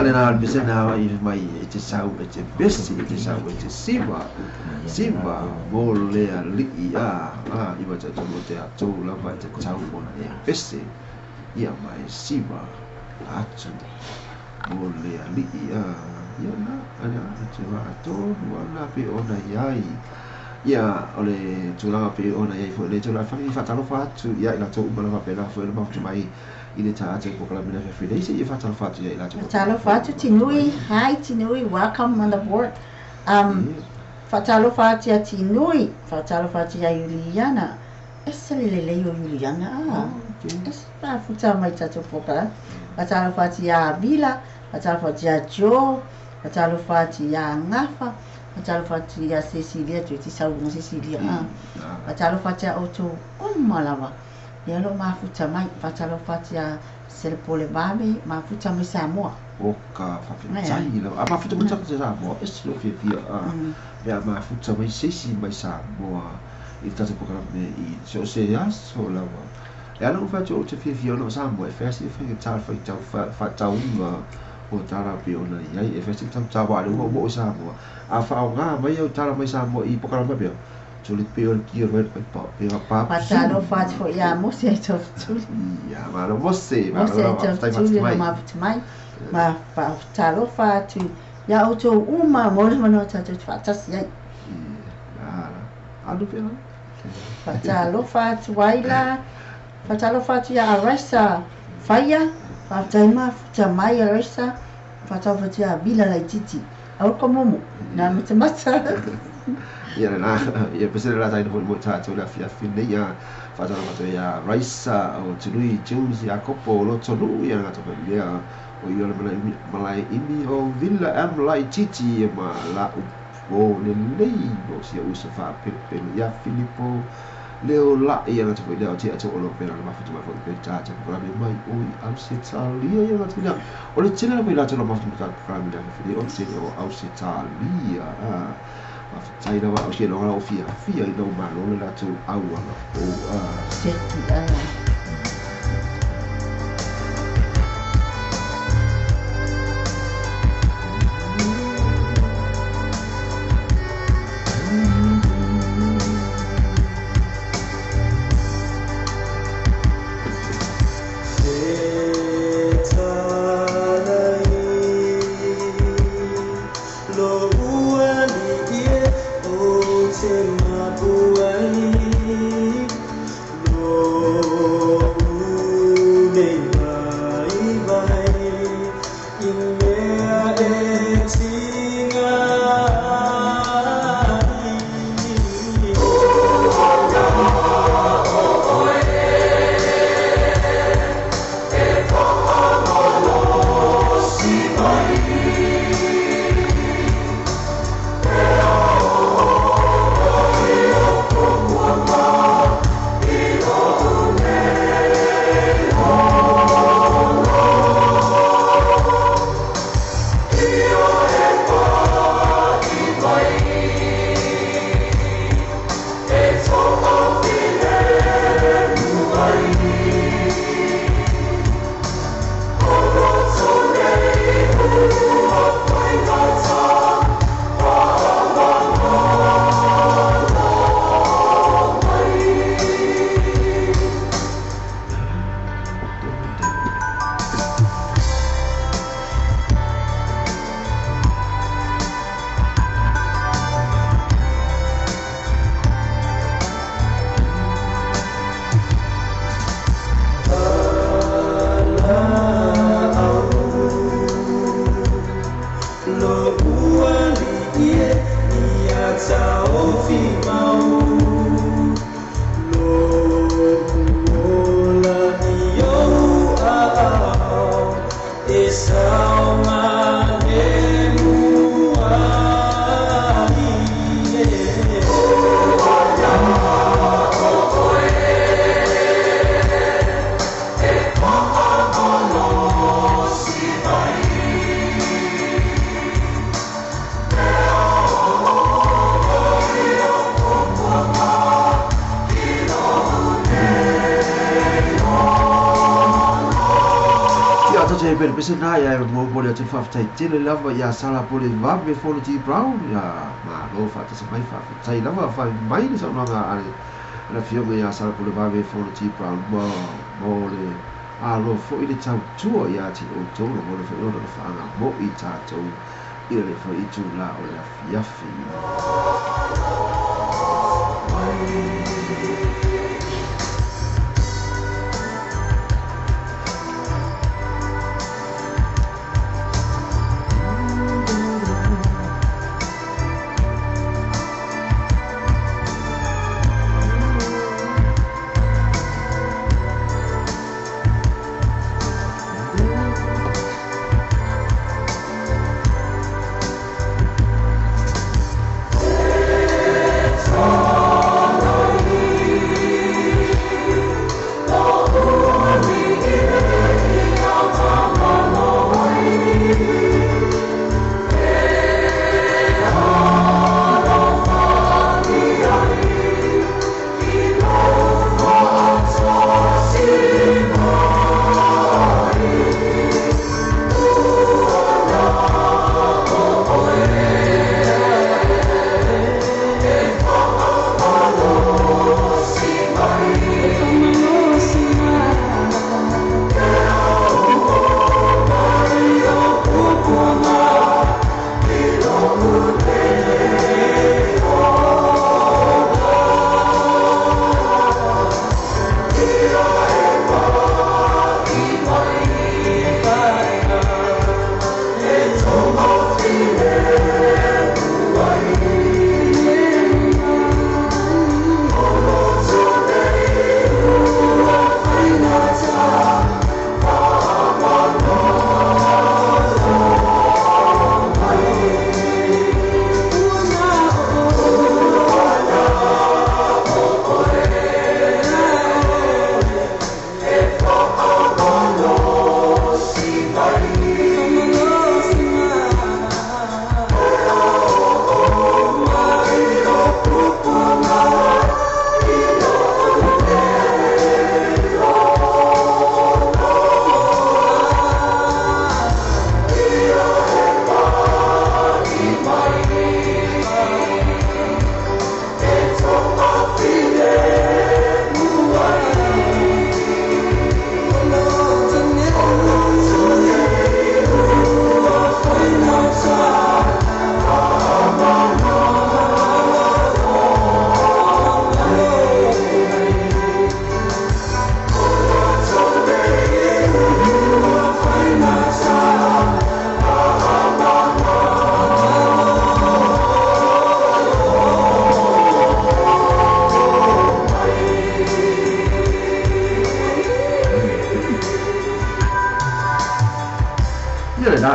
le na bisena I mai te sau te besi te sau te Simba mo le li ia I wa te mo te atu la vai te sau mo e besi ia mai Simba atu mo le li ia na ana te wa to na pe ona iai ia ole tula pe ona iai fo le tula fa talo fa tu ia la to mo la pe la fo le mo mai I le tātou ko kala mina whewhine se I whatalo whatu ia I lātou. Whatalo whatu, tinui, hi tinui, welcome on the board. Whatalo whatu ia tinui, whatalo whatu ia Juliana. Esa le leo Juliana, esa whuta mai tātou pokala. Whatalo whatu ia Bila, whatalo whatu ia Jo, whatalo whatu ia Ngafa, whatalo whatu ia Cecilia, tu ti saunga Cecilia. Whatalo whatu ia Oto Omalawa. Ia lo mafuta mai fatalo fatia Serpole Babe mafuta mai Samoa. Oka fafitai lo mafuta mai Samoa eslo fia ya mafuta mai sesi mai Samoa I tata pokala me I so se ya so la wa. Ya lo fato te fia no Samoa e festi fe tal fa tau o tara pe ona ia e festi tau wa lo mo Samoa. A fa nga mai o tara mai Samoa I pokala me Tuli peo ki red pa pa. Patalo fat fo ya mose to tuli. Ya malo mose mai. Ma patalo fat ya auto uma mo no tato fatas ya. Adu pela. Patalo fat waila. Patalo fat ya aresa. Faya. Fataima futamai aresa. Patalo fat ya bila la titi. Au como na mitamata. Ia na ia pese la tai no mo tātou la fia fine ia whatalo mato ia Raisa o Tului James ia kopo lo tonu ia ngato pa ia o ia malai imi o Villa Amlai Titi ma la o le lei o sia usa fa pepe ia Filippo leo la ia ngato pa ia o tia to lo pera ma futu ma futu pe tātou pa me mai o Ausitalia ia ngato ia o le tira me la to ma futu pa me da fili o tia o Ausitalia Tai na wa o ke no o fia I no ma no la tu au o seti per pese na ya mo le te whaftai tele lava ia sala po le vave Fona T. Brown ia ma lo whata se mai whaftai lava whai mai le sa unanga are na fionga ia sala po le vave Fona T. Brown mo le lo fo i le tau tua ia ti o tolo mo le whaona le whaanga mo i tātou i le wha i tu la o le afiafi.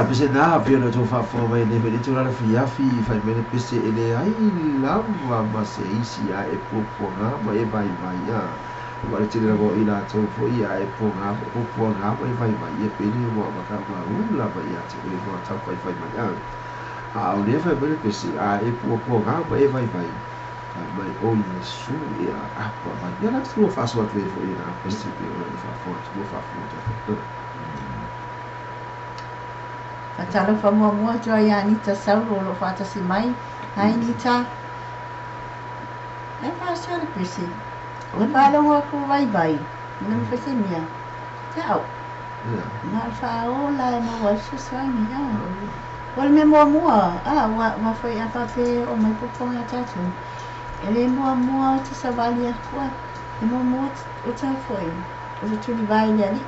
Pese na pia na tofa fo mai ne me tu la fiafi fai me pese ele ai lava ma se isi a e popo na ma e vai vai ya ma le tira go ina to fo ia e popo na ma e vai vai e pe ni mo ma ka ma la vai ya te e mo ta fai fai mai ya a o ne fai me pese a e popo na ma e vai vai mai o ia su ia a ma ya na tu fa so tu e fo ina pese pe o fa fo Atalo fa mua joa ia Anita Sauro lo fata si mai. Hai Anita. E fa sore pesi. O palo ho ku vai vai. Não me fez minha. Tchau. Não fa ola no wa su swani ya. Wal me mua. Wa foi a fa fe o mai po nga tatu. Ele mua te savalia kwa. E mua o ta foi. O tu vai ali.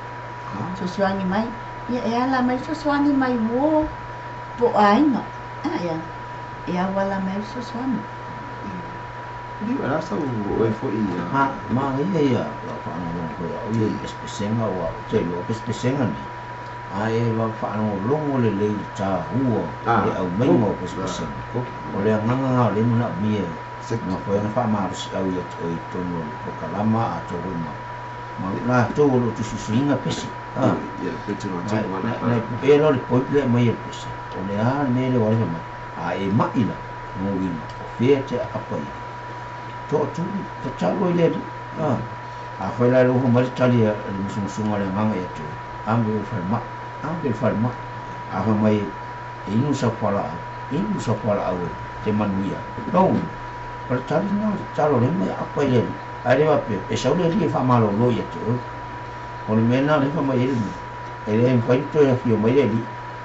Tu swani mai. Ia e ala mai soani mai wo po ainga. Ia. Ia wala mai soani. Ni wala sa o fo ia. Ma ia la fa no ko ia. O ia espesenga wa te lo espesenga ni. Ai wa fa no longo le ta huo. Le au mai mo espesenga. O le nganga le na mie. Na ko na fa ma au ia o tono ko kalama a to ruma. Ma na to lo tu suinga pesi. Ya, betul macam mana. Pero le poi le mai pesi. O le ne le wala mai. A e mai la. Mo wi. Fiete apa i. To tu chalo le. A foi la lo mo tali musunga le nganga ya tu. Ambe fa ma. ke farma a mai inu sa pala au te manuia no per tali no talo le mai apa ile ale va pe sa le li fa malo lo ya tu on mena le fa mai ele en faito ya fio mai le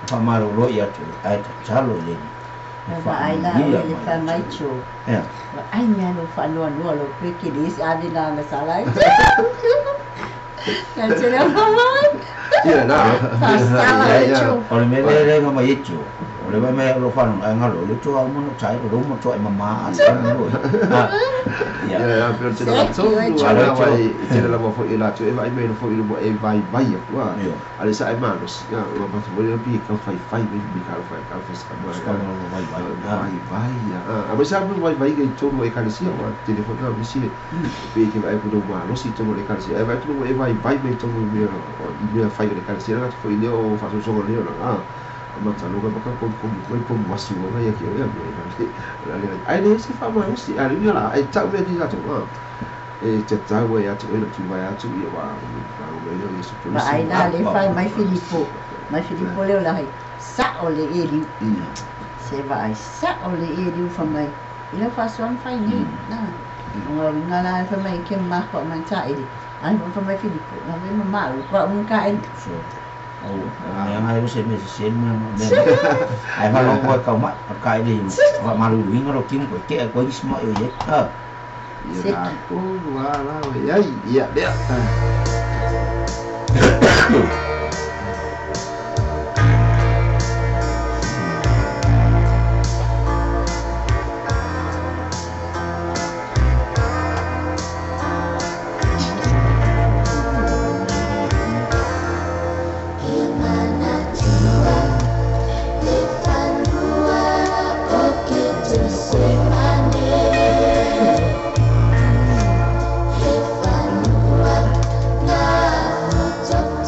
fa malo lo ya tu ai talo le fa ai la le fa mai chu ya ai me no fa no lo pe ki dis adi na na salai kan cera mai ya na on mena le fa mai chu le ba me lo fa no ngalo le chu mo no chai lo mo choi mama asa no ya pero te la so ala vai te la mo fo ila tu e vai me no fo ilo e vai vai wa ale sa e manos ya lo ma fo le bi ka fai bi ka fa ska ma vai ya a me sa mo vai ke to mo e ka si wa telefone na mi si pe ke vai ko ma no si to mo e ka si e vai to mo e vai me to mo mi fai le ka si na fo ile o fa so le na mata lo ka ko masu wa ya ki ya ai ne si fa ma si ai ni la ai ta ve di sa to e te ta wa ya to e tu va ya tu ya wa le ni su ma ai na le fa mai Filippo le la sa o le eli se va ai sa o le eli fa mai ila fa son fa ni na nga la fa mai ke ma ko man ta ili ai fa mai Filippo na ve ma ko un ka en yang ai se me se ma ai fa lo ko ka ma ka ile wa ma lu wi ngaro kim ko ke ko isma yo ye ya ko wa la ya ya dia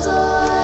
Joy.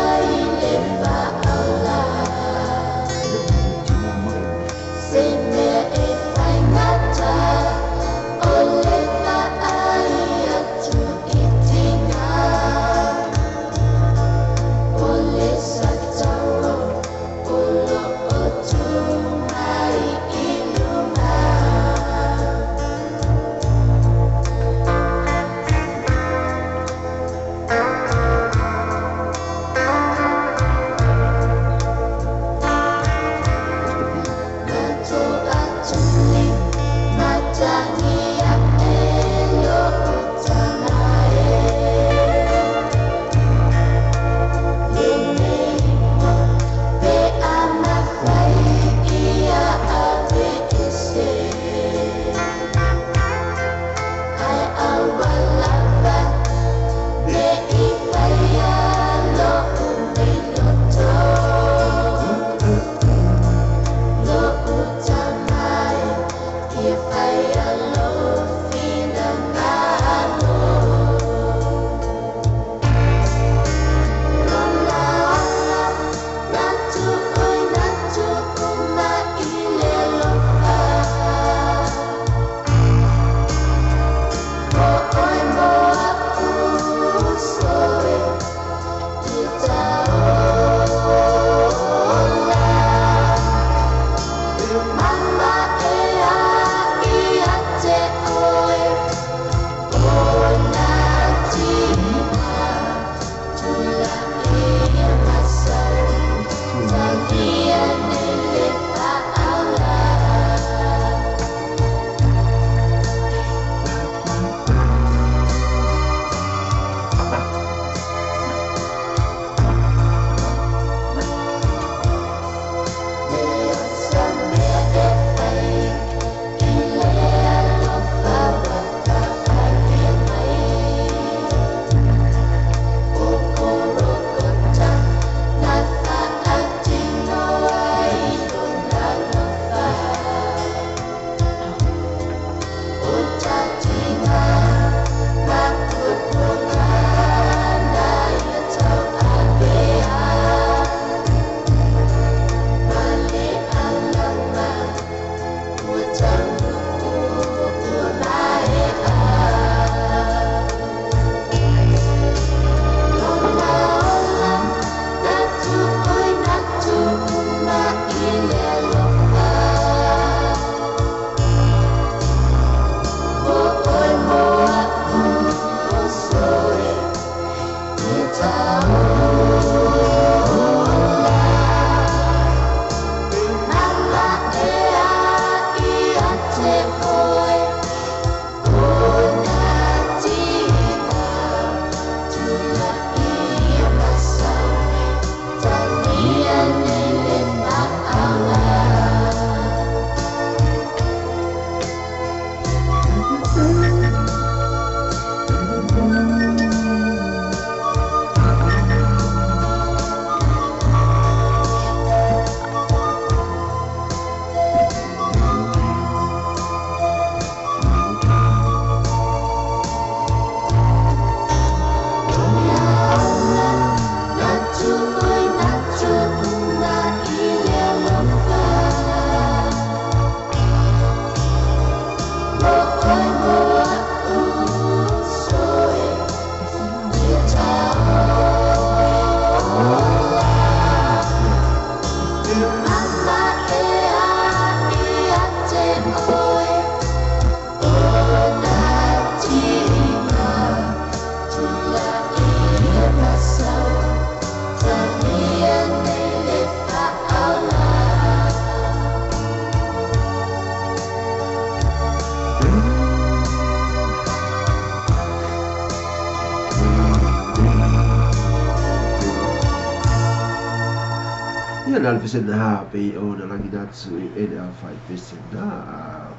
na pesen ha pe o na langi na tsu e le fai pesen na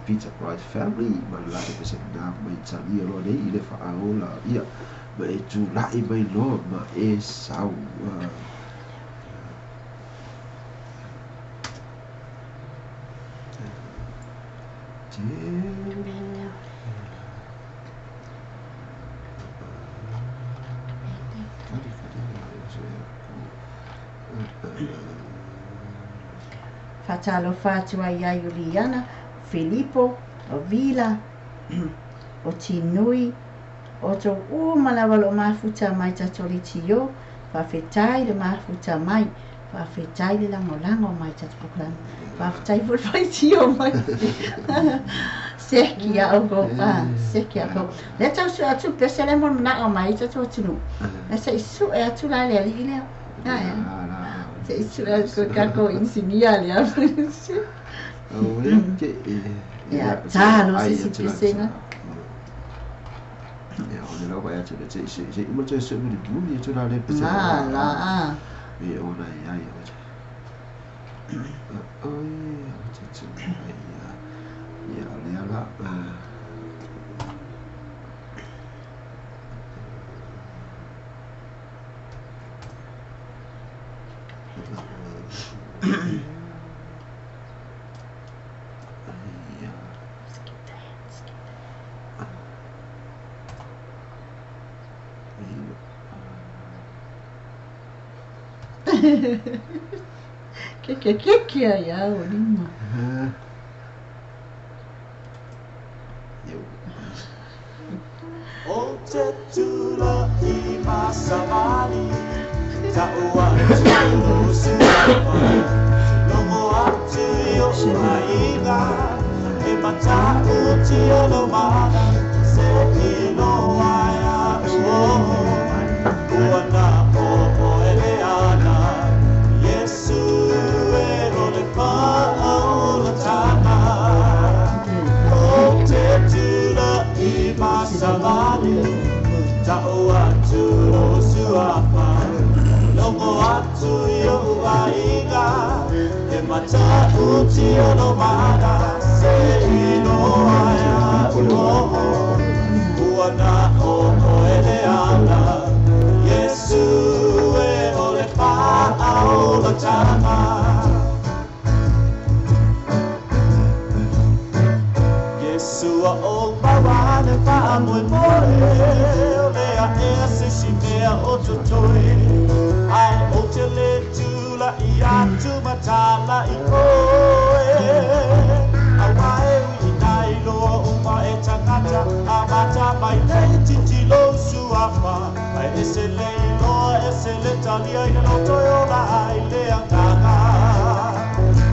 Peter Bright family ma la pesen na mai tsali lo nei ile fa aola ia ma e tu la e mai lo ma e sau Fatalo fatua ia Juliana, Filippo, o Vila, o Tinui, o to malawalo mafuta mai tatoli tio, whawhetai le mafuta mai, whawhetai le lango mai tatpoklan, whawhetai fwai tio mai. Seki a ogo pa, seki a ogo. Le tau su atu pesele mon na o mai tato tunu. Le sa isu e atu la le li leo. Se isu e ko kako insignia le a. Ya, talo si pesenga. Ya, o le lau vai atu le te se ima te se uri buni atu la le pese. La. E ona ai o te. Ai, o te tunu ai. Ya, le ala. Que ya olima. O te tula I masamani Ta'ua tulu suama Lomo atu yo mainga E matau tia lo mana Se ilo aia uoho Uana o eleana Yesu e lo le paa o la tana O te tula I masamani Ta'u atu o suapa Lomo atu yo aiga E matau tia lo mana Se ilo aia uoho Uana o eleana Yesu e o le paa o la tama Yesu a o mawane paa moe moe O lea ea se si mea o totoi Ai o te le tula I atu matala I koe A wae ui nai loa uma e tangata A mata mai nei titi lo suafa Ai ese le loa ese le talia I no toyo la ai le anganga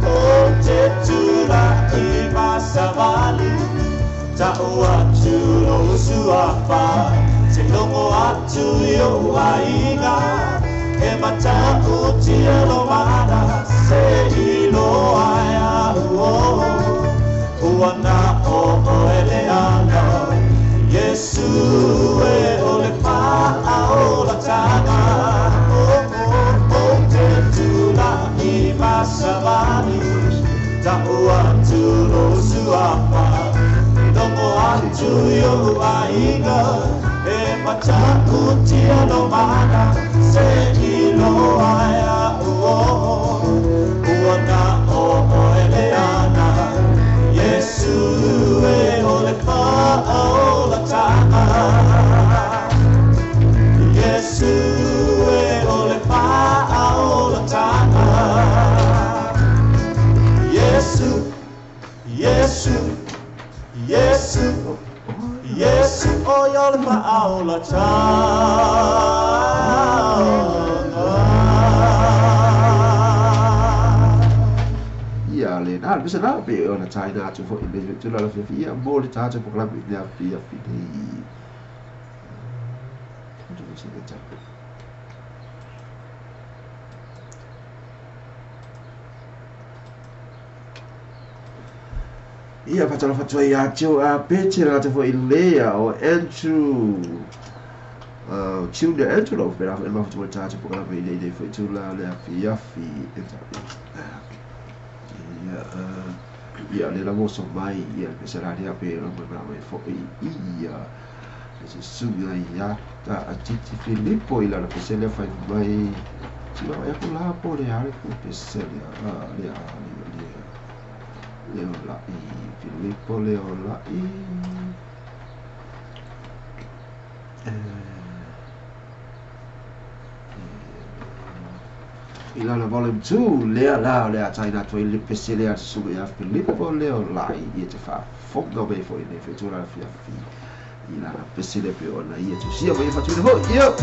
O te tula I masavali Ta'u atu lo suafa Se longo atu yo aiga E matau tia lo mana Se ilo aia uoho Uana o eleana Yesu e o le paa o la tana O te tula I masavani Ta'u atu lo suapa Nomo atu yo aiga E matau tia lo mana Se ilo aia uoho Uana o eleana Yesu e o le paa o la tana Yesu e o le paa o la tana Yesu, Yesu, Yesu, Yesu o yo le paa o la tana Ia le na pesen na pe ona tai na tu fo I le tu la fia mo le tata po klapi ne fia fini Ia fatala fatua ia tio a pete la te fo I lea o Andrew chiu de entro per avere ma fatto il programma dei fetula le affi ia le lavo so mai ia che sarà di apere un programma ia se suga ia ta a titi Filippo ila la pesele fa mai ci va a quella pole ale con pesele Leo la Filippo Leo la ila la volume 2 lea China to il pesele su ya Filippo Leo la ia te fa fondo be foi ne fetura la fia ila la pesele pe ona ia tu sia vai faccio di voi io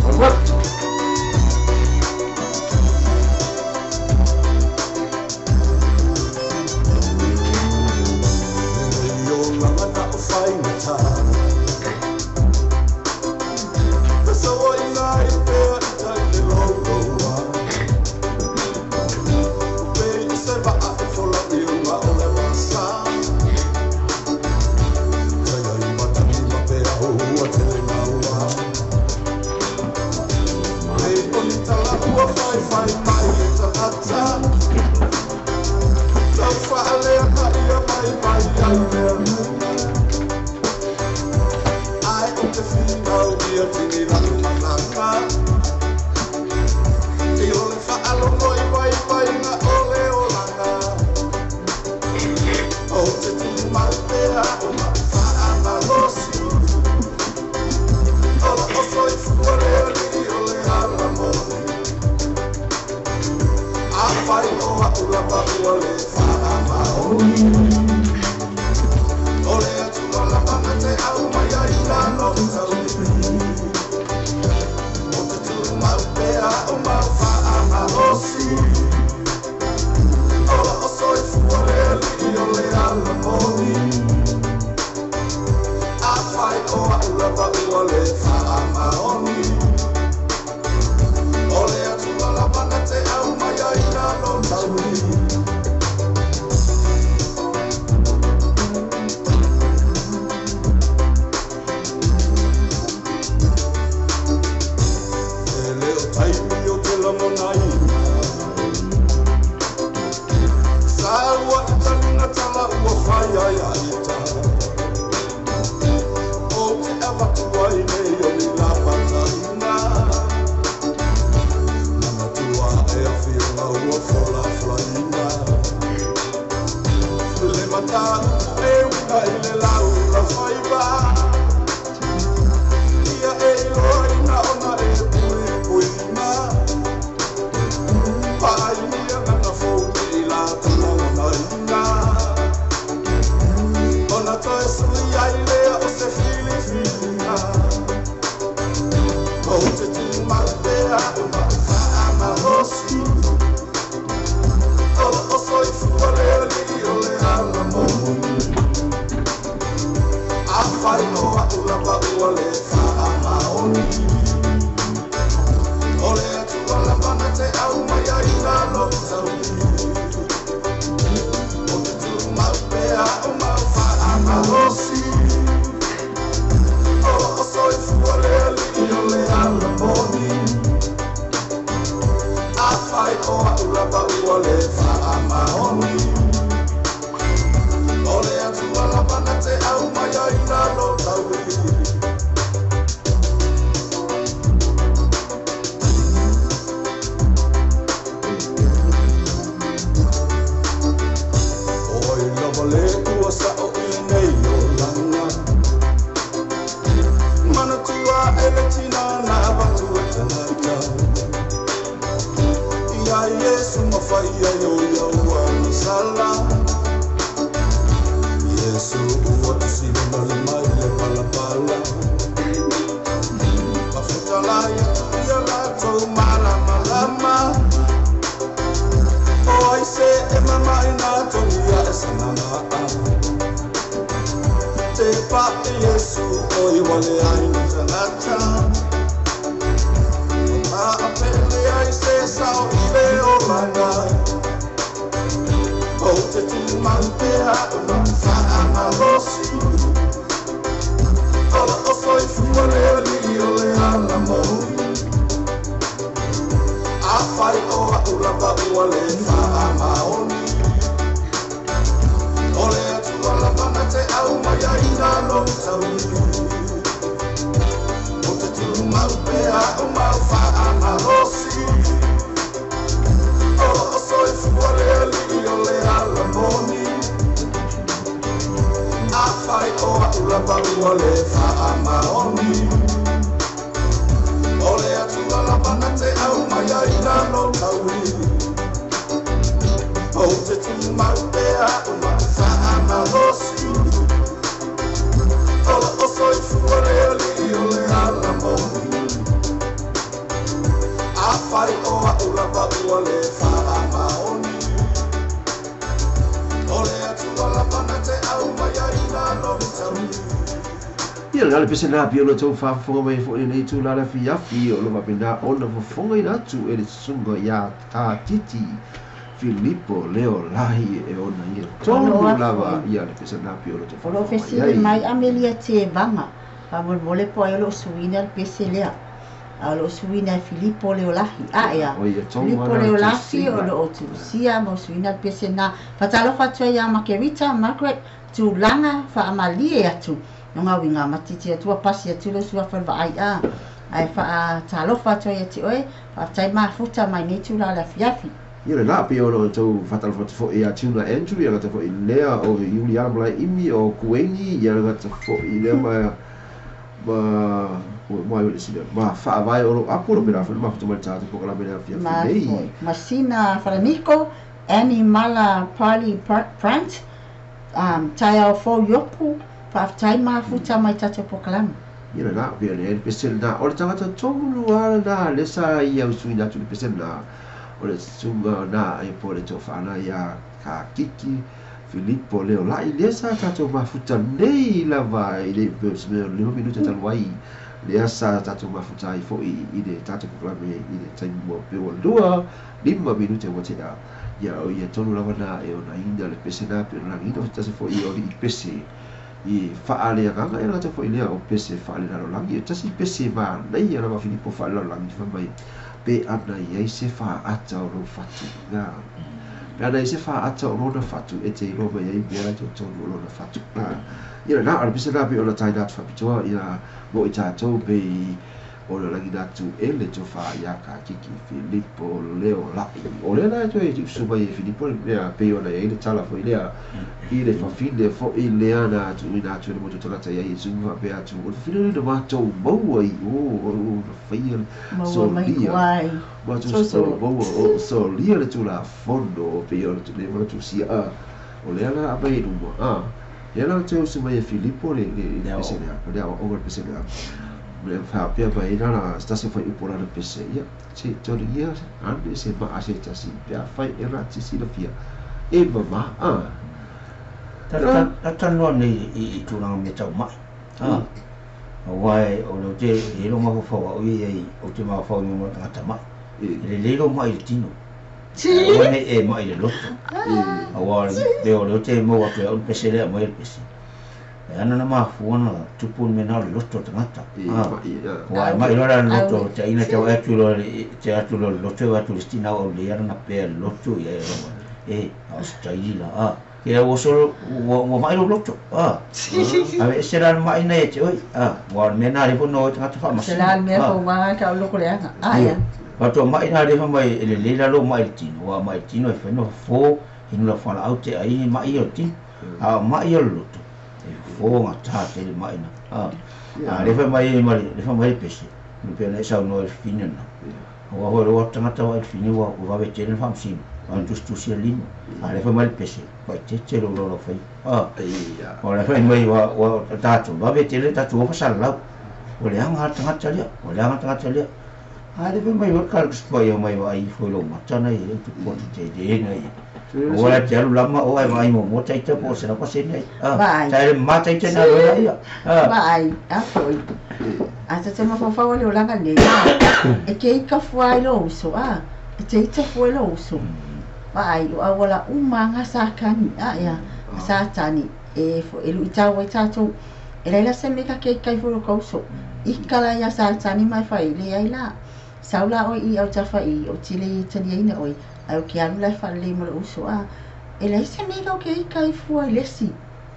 Ole sauri o te tū mau pēa o mau wha a rosi o soi fuare ali o le ala moni a whai o a ula baru o le wha a maoni o le atua la pana te au mai a ina no taui o te tū mau pēa o mau wha a rosi o soi fuare ali o le ala moni a whai o a ula baru o le wha a maoni o le atua la pana te au mai a ina no taui Ia ngale pese na pio lo tau whaafonga mai fo nei tu la fi afi o lo mapena ona fofonga ina tu e le sunga ia tā titi Filippo Leo Lahi e ona ia tonu lava ia le pese na pio lo tau Olo fesi mai Amelia te vanga pa mo vole po ai lo suina le pese lea a lo suina Filippo Leo Lahi ia Filippo Leo Lahi o lo tu sia mo suina le pese na fatalo fatua ia Makewita Margaret tu langa fa amalie atu Nonga winga matiti atua pasi atu lo sua falva ai ai fa talo fatua ia ti oe fa tai mafuta mai nei tu la la fiafi Ia le lapi o lo tau fatal fo ia tuna Andrew ia ngata fo i lea o Juliana Blai Imi o Kuengi ia ngata fo i lea ma le sina ma fa vai o lo apu lo pera fa ma futa mai tatu po kala mena fia nei Masina Francisco Annie Mala Pali Prant tai au fo yopu fa tai mafuta mai tatu po kala Ia na pia le pesel na o le tangata tonu ala na le sa ia usuina tu le pesel na o le sunga na ai po le tofana ia ka kiki Filippo Leo Lai le sa tato mafuta nei lava i le personnel 5 minuta talwai le sa tato mafuta i fo i le tato programe i le time mo pe o 5 minuta wa tea ia o ia tonu lava na e ona ina le pesena pe na ina tasi fo i o i pese i faale anga era te fo i le o pese faale na langi tasi pese ma nei era ma Filippo faale langi fa mai pe ana ia se fa ata o fatu na pe ana se fa ata o na fatu e te ro mai ia to to o na fatu na ia na ar pese na pe o na tai dat fa pitoa ia mo i tato pe o le lagi datu e le to fa ia ka kiki Filippo Leo Lai o le na to e su mai Filippo ia pe o na ia le tala fo ia i le fa fine fo i le ana tu ina tu le mo to la tai ia su va pe atu o fine de ma to mo ai o fa ia so lia ma tu so lia le tu la fondo pe o tu le mo tu sia o le ana apa i mo ia la tu su mai Filippo le pese le o pese le fa pia ba ina na stasi fa ipora le pese ia se to ia ande se ba ase tasi pia fa era tisi le pia e mama ta no nei i tu na me tau mai wai o lo te e lo ma fa o i o te ma fa no ta mai le lo mai tino o ne e mai le lotto wa de o lo te mo wa pe o pese le mai pese ana na mafuana tupun mena le lotto tangata wa mai lora lotto te ina te atu lo lotto atu stina o le ana pe lotto ia e australia ke o so wa mai lotto ave será mai nei te oi wa mena le pono tangata fa mas será me ko ma ka lo ko le ia wa to mai na le mai le la lo mai tino wa mai tino e fa no fo inu la fala au te ai mai o tin mai o lotto o ta te mai na le fa mai pese le pena sa no el fino na o ho tanga ta el fino o va vete nel famsin an tu sia lino le fa mai pese vai te lo fai o le fa mai wa ta tu va vete le ta tu fa sa la o le anga tanga talia o le anga tanga talia le fa mai o ka spai mai vai fo lo ma tana e tu po te de na Ora te alu lama o ai mai mo tai te po se na pa se nei tai ma tai te na ro ia vai foi a te ma fa o le langa nei e ke ka fuai lo so e te fuai lo so vai o wala umanga sa kan ia sa tani e fo e lu ita wa ita to e la se me ka ke kai fo ko so ikala ya sa tani mai fai le ai la saula o i au ta fai o tile tani ina oi ai o ke alu la fa le mo uso e le se me ka ke kai fu ai lesi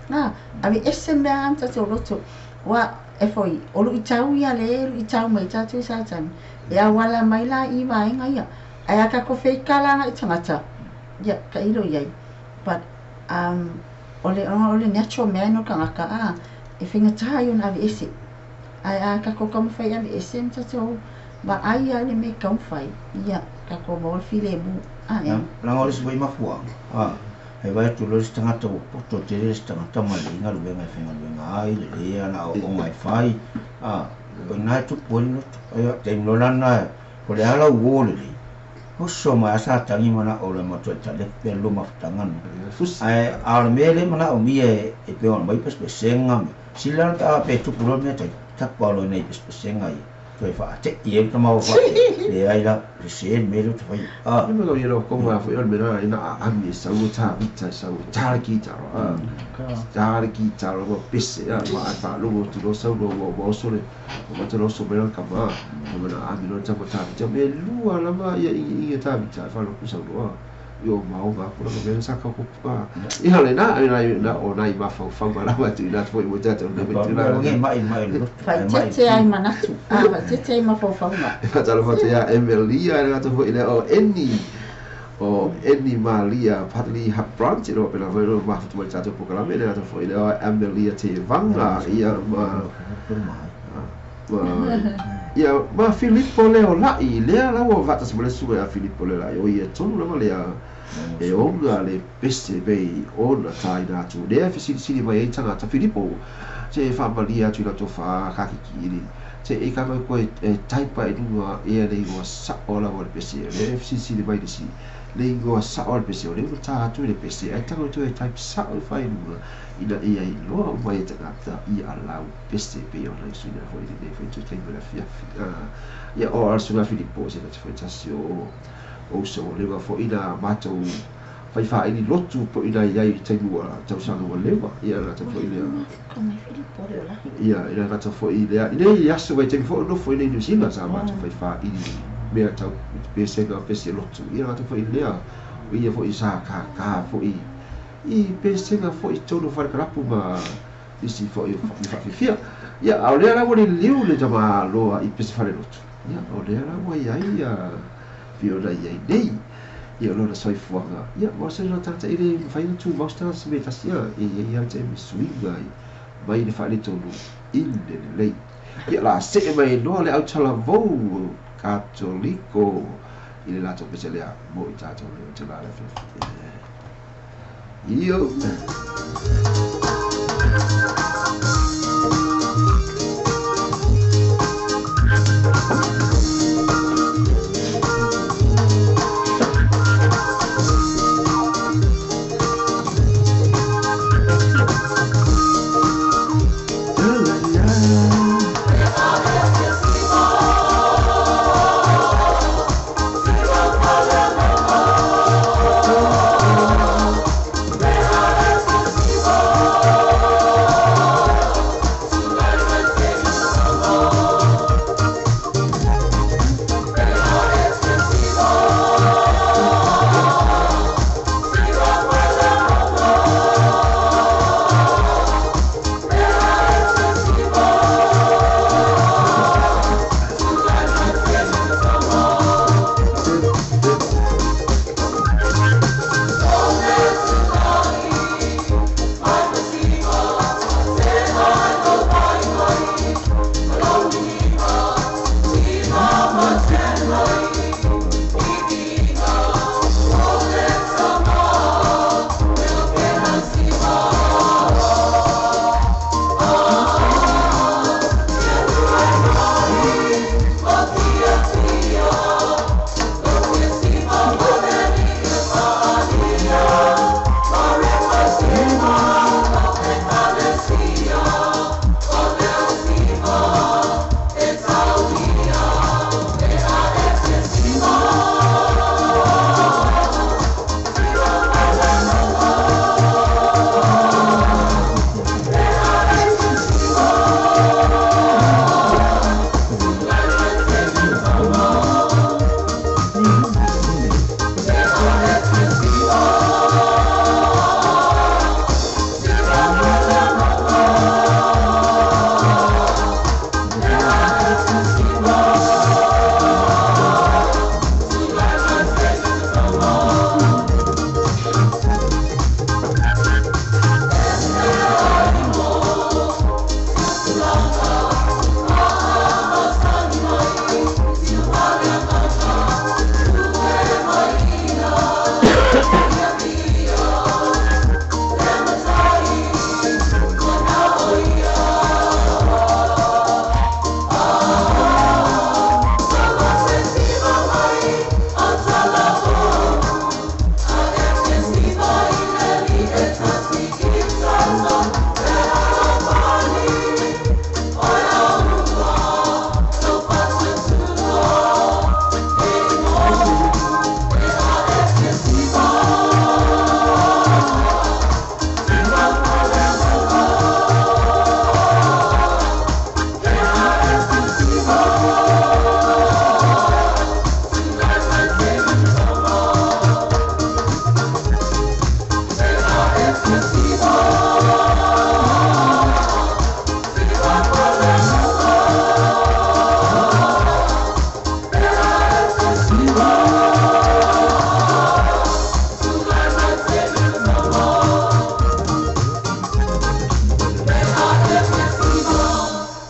na avi ese me am tatou loto wa e foi o lu itau ia le lu itau mai tatou sa tan ia wala mai la I vaenga ia ai ka ko fei kala i tangata ia ka ilo ia but ole natural man no kangaka e finga tai on avi ese ai ka ko kam fai avi ese tatou ba ai ale me kam fai ia ka ko bol file bu ya lang ole sebai mafua ai vai tu lo stanga to poto tere stanga tamali ngalu benga finga benga ai le ana o mai fai o na tu pon ai te no lana ko le ala wole o so ma sa tangi mana o le mato tale pe lo maftangan ai al mele mana o mie e pe on mai pes senga sila ta pe tu pulo me te ta palo nei pes senga ai tu fa te ie to ma fa le ai la se mele tu fai me lo yelo ko ma fo me na ina ami sa u ta vita sa u ta ki ta ro pes ma fa lo tu lo sa lo so le ma te lo so me ka ma me na ami lo ta ta me lu ala ma ia ta vita fa lo sa lo yo mau ga ko me sa ka ko I hale na o na I ma fa ma la ma tu na foi mo ta me tu na mai fai te ai manatu te ai ma fa ma ta lo te ya Emelia na to foi le o Eni Maria Patli Habran te ro pe la vero ma tu ta to ko la me na to foi le o Emelia te vanga ia ma Filippo leo lai lea la o vata se su a Filippo le lai o ia tonu la lea e onga le peste bei ona tai na tu le fisi mai tanga ta Filippo se fa Maria tu la to fa ka ki se e ka ko e tai pa e no e le go sa ola o le peste le fisi mai disi le go sa o le peste le ta tu le peste e tanga tu e tai sa o fa no ina ia I loa mai tangata I alau peste pe ona suna foi de foi tu tem la fia ia o arsuna Filippo se ta foi tasio o so le va fo ina mato fai fa ini lotu po ina ia te lua tau sanga o lewa ia la ta foi le come Filippo le la ia ina la ta foi le ina ia so vai te fo no foi nei New Zealand sa mato fai fa ini me tau pe se ga peste lotu ia la ta foi le ia fo isa ka fo I pensenga fo I tonu fare karapu ma isi fo I fa fia ia o le ala wole liu le tama loa I pese fare lotu ia o le ala wa ia fiona ia nei ia lo na soifuanga ia mo se no tata ile fai tu mostra se me tasia ia te mi swinga mai le fare tonu in le lei ia la se mai no le au tala vo katoliko ile la to pese le mo I tato le te la le Yo. Oh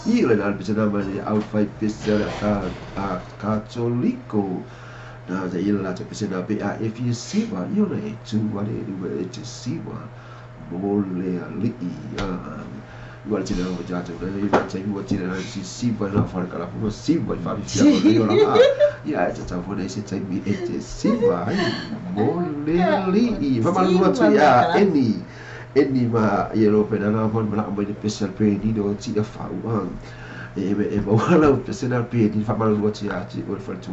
Ia le alpe sana mai au fai pese a Katoliko. Na te ila la te pese na pe a efi siwa. Ia na e tu wale e te siwa. Mole a lii. Igual tina o jato na te ua tina na si siwa na fara kala puno siwa i fafi fia o leo la. Ia e te tau fona se tai mi e te siwa. Mole a lii. Famalua tu ia eni ma yelo pena na pon mala mo de special pedi do ti da fa e mo wala special pedi fa mal lo ti ati o fa tu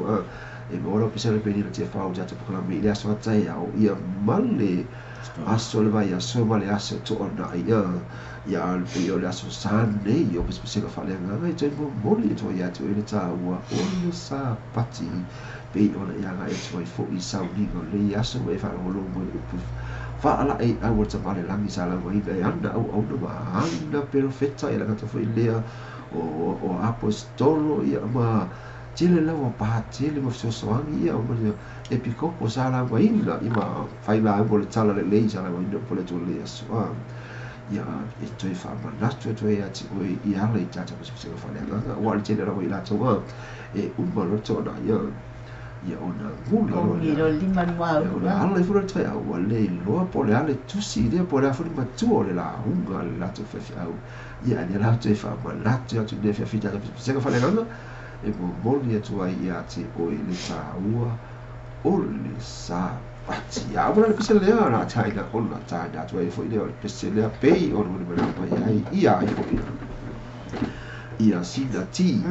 e mo wala special pedi do ti fa o ja to kala mi le so tai au ia malle aso le vai aso male aso to ona ia al yo le aso sane yo special fa le nga e te mo le to ia to e ta wa o le sa pati pe ona ia ga e to i fo i sa ni go le aso e fa o lo mo fa ala e au ta male la mi sala mo i anda au no ma anda perfetta e la gato foi lea o apostolo ia ma tile la wa pa tile mo so so ia o e pico po sala mo ina i ma fai la mo le tala le sala mo ina po le to le so ia e toi fa ma na to ia ti o i ala i tata po se fa le nga wa le tile la mo ila to e un mo to na ia ona mula Iro lima mua ora ala fura tai au le loa po le ale tusi le po le afuri matu o le la unga le lato fefi au ia ni la te fa ma la te atu de fefi ta se ka fale ngana e mo moli atu ai ia te o le ta ua o le sa pati ia ora le pese le ana tai na ona tai da tu ai foi le pese le pei o le mena pa ia ai foi ia sina ti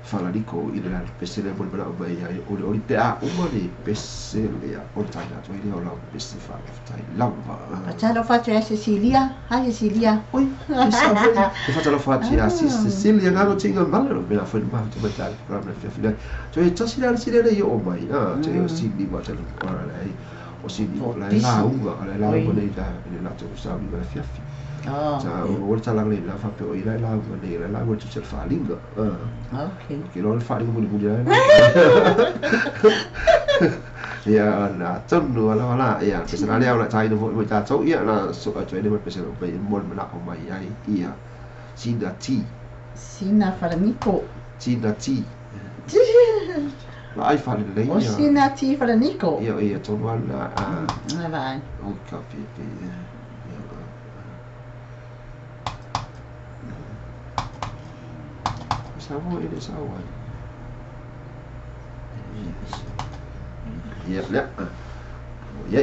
falariko i le pese le mona o mai ai o le pea uma le pese le o tai na tu ile o la pese fa tai lava Patalo faccio a Cecilia. Hi Cecilia. oi e fa lo facci a Cecilia na no tinga malo me la foi ma tu metal para me fia tu e tosi la Cecilia io o mai tu e si di ma tele ora lei o si di la unga la nei da la tu sa mi la fia Sa o ta la le la fa pe o ila la o le la o tu se fa linga. Okay. Che lo fa linga mu dia. Ya na tonu ala ala ya se na le ala tai no mo ta tau ia na so a tue de me pese pe mo me na o mai ai ia. Sina ti. Sina Faranico. Sina ti. La ai fa le O Sina ti Faranico. Ia tonu ala Vai. o capi pe. Sama ini sawan. Iya, ya. Ya.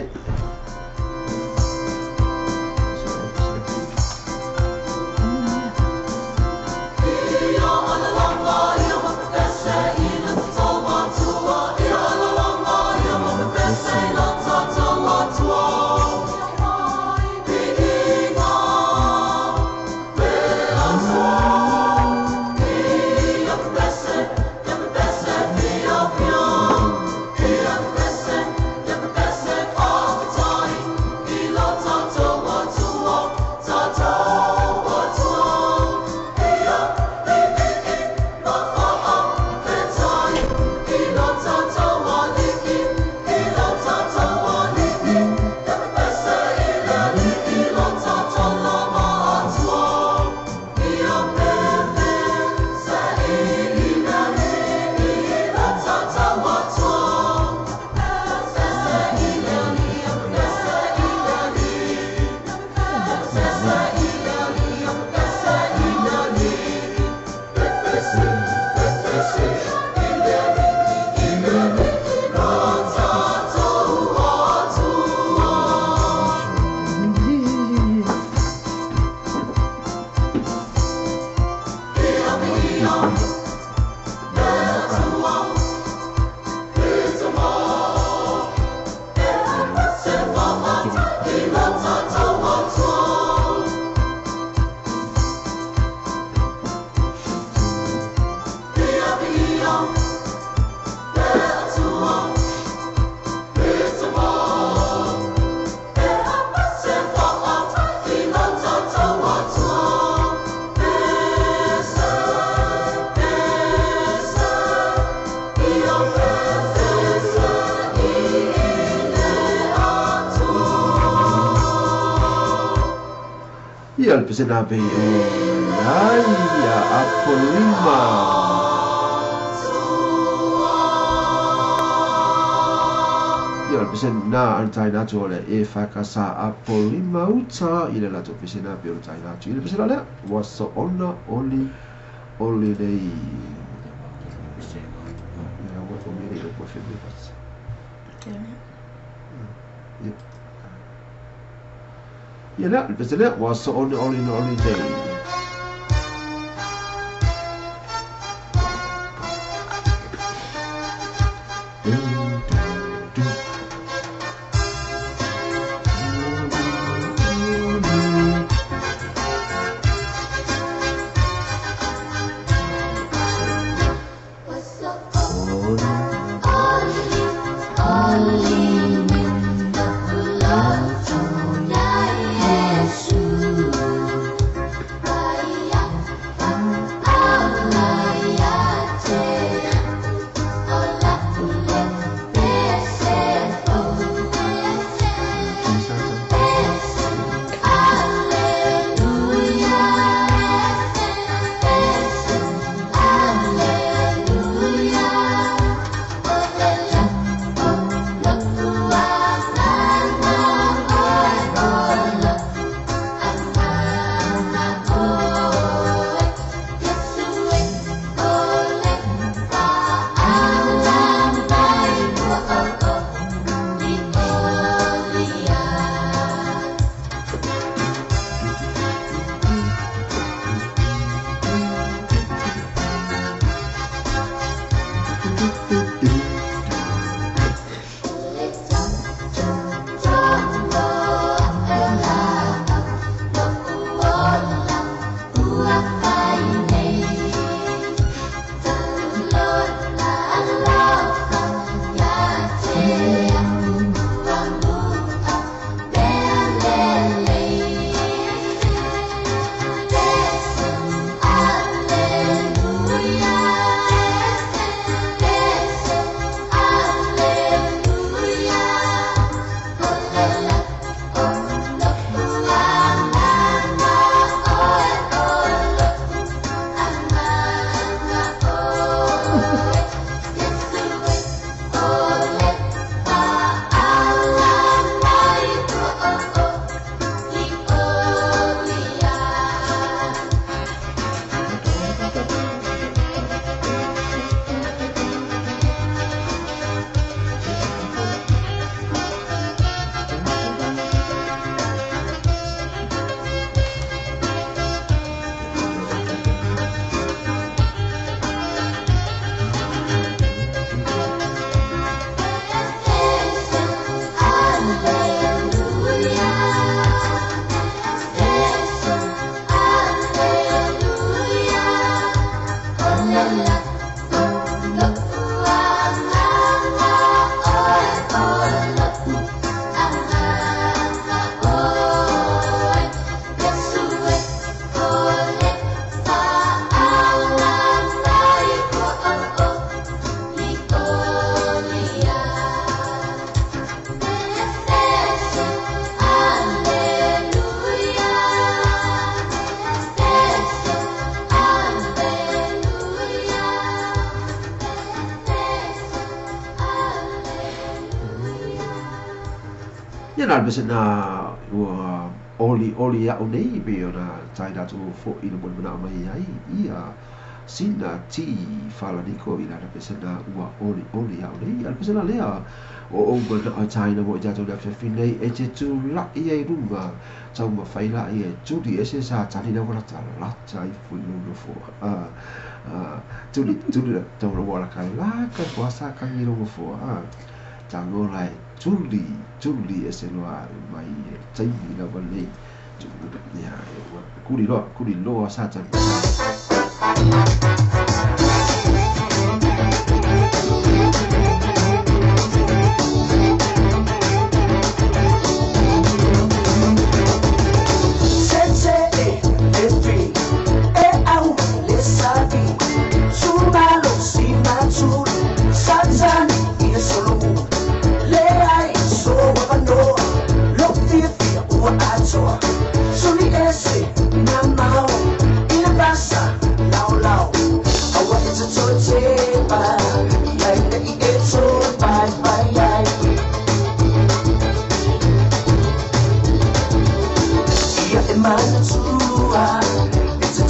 Ia le pesena pe ai a Apolima. Ia le pesena antai na tu le e fakasa Apolima uta ile la tu pesena pe antai na tu. Ile pesena le was ona oli dei. Ya wa ko mi le po fe be pas. Ja, la, le pesena was oli dei. Ia na besena ua oli a nei be ona taina tu fo ina mon mana mai ai ia sina ti fala niko ina na besena ua oli a nei al besena lea o bona a taina mo ja tu na fine e te tu la ia runga tau ma faila ia tu di ese sa tani na wala ta la tai fu no fo tu tu wala kai la ka wasa ka ni no fo tango lai Julie ese loa mai taimi na wale ya kuri loa sata Suni ese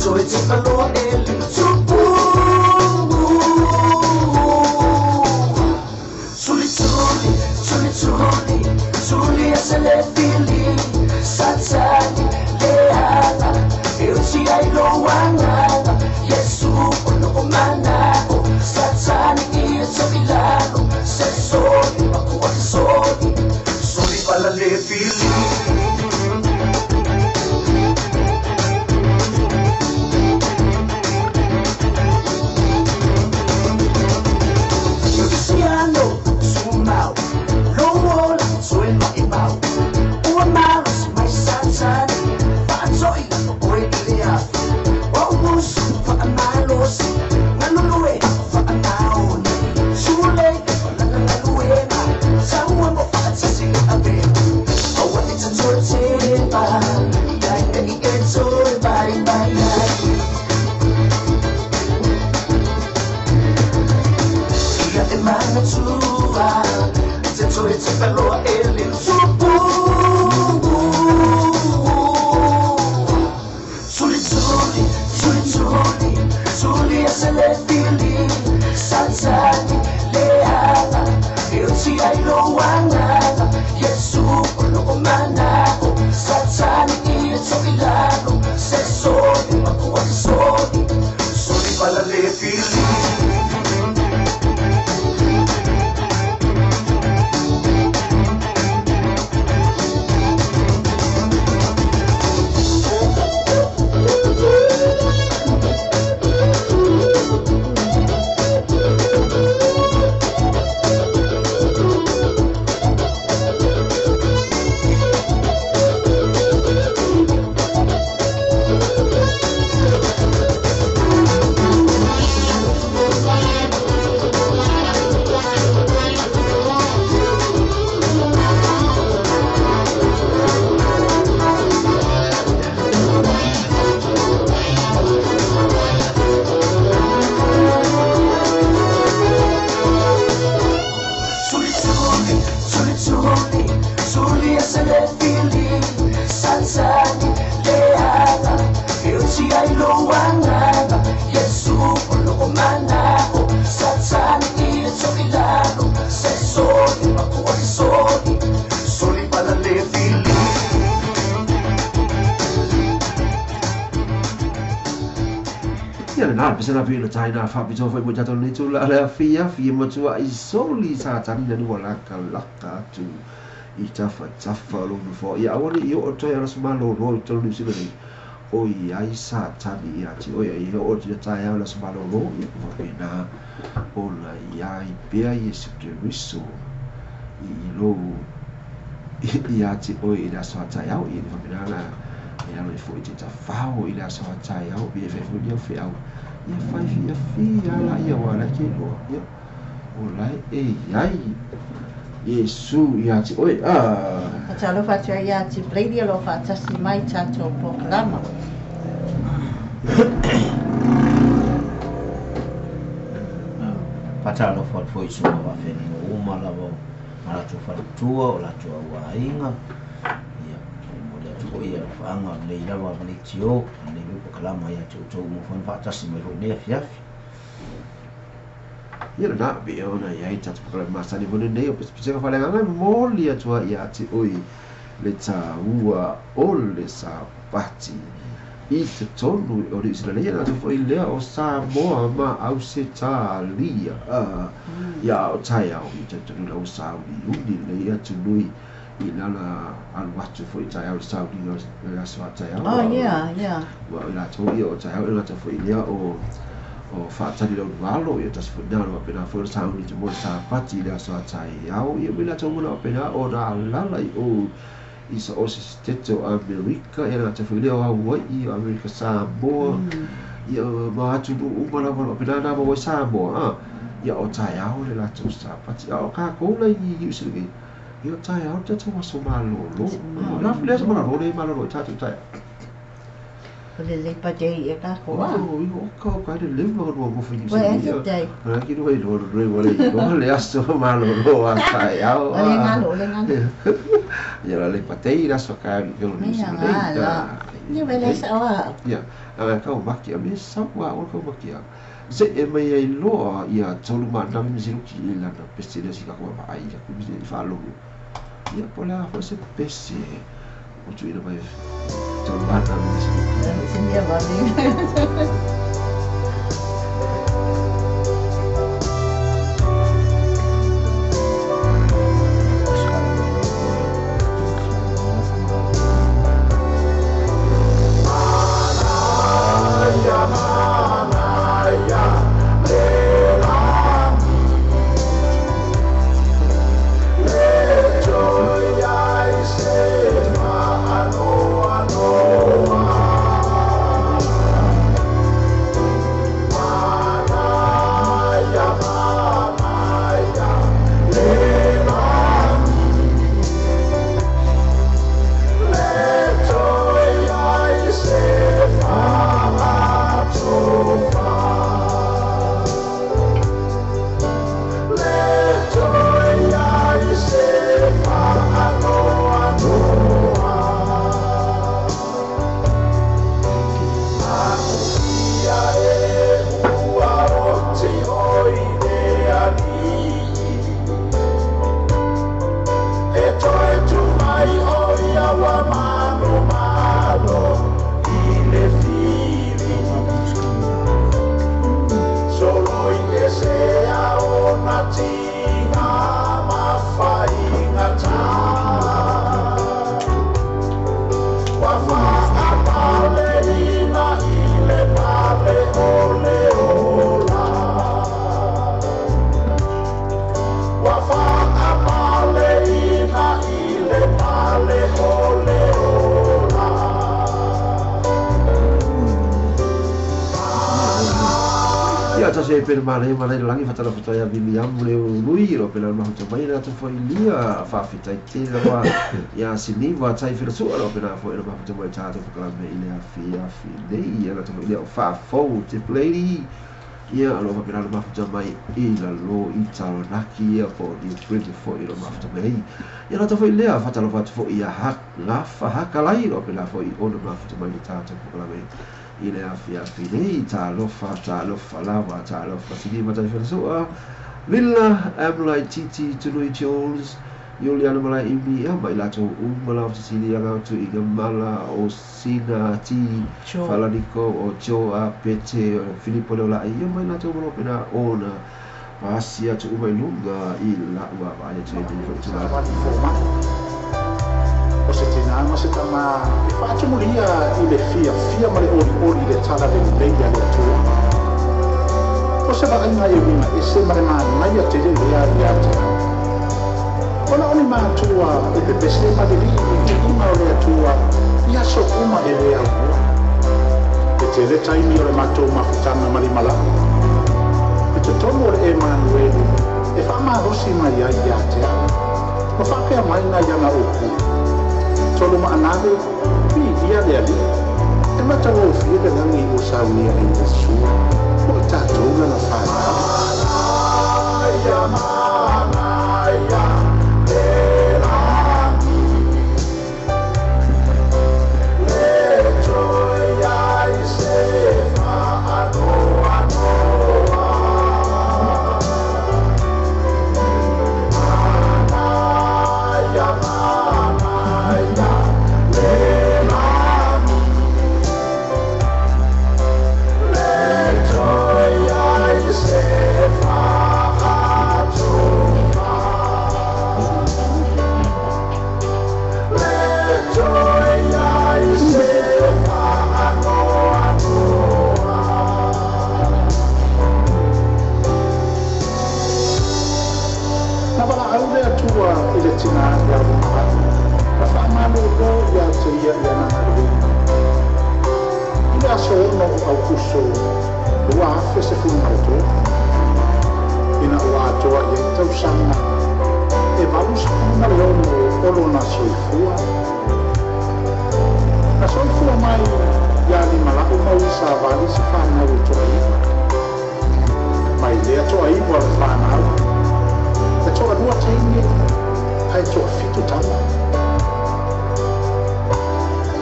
so it's a lo el supu suli asale fili satsani leana eusi ai lo wanga Yesu ono manako satsani ia sobilano sesoni makuwa soli pala le fili Sana vile taina fa bito foi moja ton itu la la fia mo tua I soli sa tani na nuwa laka tu I tafa lo no fo ya woni yo o to ya rasma lo ro to ni sibeni o I sa tani ya ti o ya o ti ta ya rasma lo ro ya ko na o la ya I pia Yesu Kristo I lo ya ti o I la sa ta ya o I fa na la ya lo fo ti ta fa o I la sa ta ya o bi fe fu dia fe au ia fai fia la ia wala ke lo ia olai ai Yesu ia ti oi Talo fa tia ia ti play lo fa tasi mai tato programa Patalo fa foi so va feni uma la vo mara tu fa tua o la tua wa inga ia mo le tu ia fa anga le ila va le tio le ko kalama ia tu mo fa fa tasi mai ro ne fiafi ia na be ona ia I tatu programa sani mo ne o pese fa le ngana mo lia tua ia ti oi le ta ua o le sa pati I te tonu o le Israelia na tu foi lea o Samoa ma au se ta lia ia o tai au I te tonu o Saudi uni le ia tu nui I lana anu watu foi tai au Saudi o la swa tai au yeah wa ila to ia o tai au ila tu foi lea o fatali lo valo ia tas foi nalo pena foi Saudi te mo sa pati le swa tai au ia bila to mo pena o na lala o isa o se teto Amerika ia te foi leo Hawaii Amerika Samoa ia ma atu umala wala pena na mo Samoa ia o tai au le la tu sa pati au ka ko le I usually ia tai au te to so malo lo la fle so malo le malo lo tatu tai le le pa je ia ka ko o ka le le mo mo fini Well, it's a day. Ra ki no lo wale le aso malo lo a tai au le ngalo ia la le patei la so ka lo ni Mira, ala. Ni wele sawa. Ya, kau maki a me sawa o kau maki a. Se e mai ai loa ia tolu mana misiruki i lana pestile si kakua ai ia kumisi i whaalongu. Ia pola fa se pese o tu ina mai tolu mana misiruki. Sindia bali. Se per male langi fatala fotoia William le lui ro pela ma mai na to foi lia fa fita te la ya sini va tai fer su ro pela foi ma foto mai tato per me ile a fi dei ya to ile fa fo te play ya lo va pela ma foto mai ila lo italo naki ya po di 24 ro ma foto mai ya na to foi lia fatala fa fo ya ha la fa ha kalai ro pela foi o ma foto mai tato per me ile a fi nei talofa lava talofa sidi mata fersoa villa amlai titi tului Jones Juliana malai ibi mai lato mala sidi yang tu iga mala o sina ti falaniko o joa pete Filippo la io mai lato mo pena ona pasia tu mai lunga illa wa vai tu o se tinama se tama e faccio moria i le fia ma le ori le tala le beia le tu o se va in ai mina e se mare ma io te le ya ona oni ma tua e te pese ma de i ma le tua ia so uma e le e te le tai mi le mato ma futana mali mala e te tomo le Emanuele e fa ma rosi ma ia te ma fa che mai na ia na oku solo ma anave dia le ali e ma tavo fie de nangi o sauni in su o ta toga la fa ya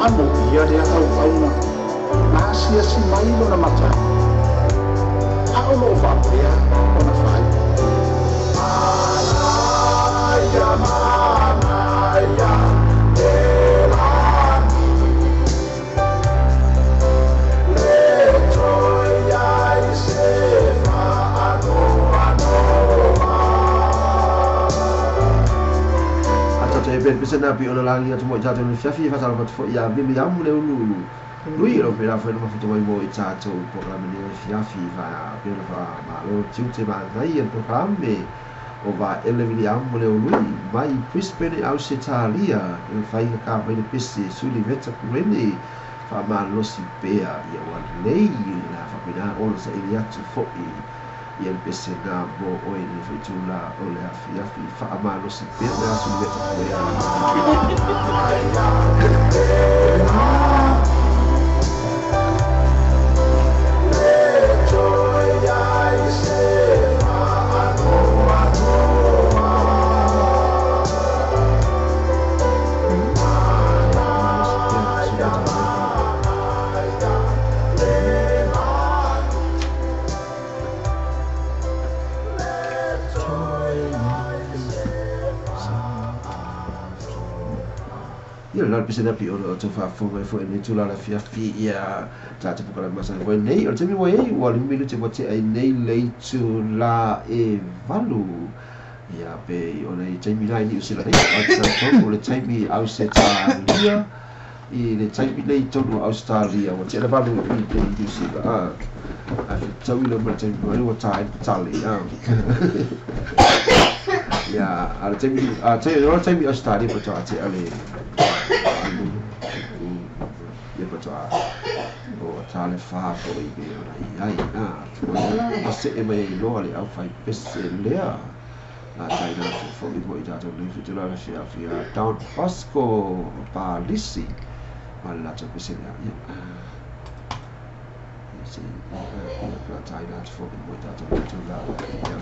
amo ia rea au nasi si mai lona mata Aolo whapea o na whai Anaya manaya e lani Le toi ai se whaano Ata ben pesena pi ona langi atu mo jato ni fiafi fa tala pat fo ya bimi ya mule ulu lui lo pela fo no fa mo i tato programa ni fiafi va pela fa ma lo tutte ma dai il programma o va ele vi ya mule lui vai Brisbane au Italia e fai ka vai le pesi suli veta kureni fa ma lo si pea ya wa lei la fa pina o sa ili atu fo i el pesena bo o ele fitula o le fiafi fa ma lo si pea na suli veta Ia la pesena pi o to fa fo ni tula la fiafi ia ta te puka masa ko nei o te mi wai o le mi te bote ai nei le tula e valu ia pe o le taimi lai ni usila nei o le taimi au se talia i le taimi nei tonu Australia o te le valu i te usila a tawi le mo taimi mai o tai tali ia a le taimi Australia po te ale ia patoa o tale fa po i be ai na se e mai lo ale au fai pese lea a tai na fo i mo i tato le fitula la fia down Pasco Palisi ma la to pese lea ia se la tai na fo i mo i tato le fitula ia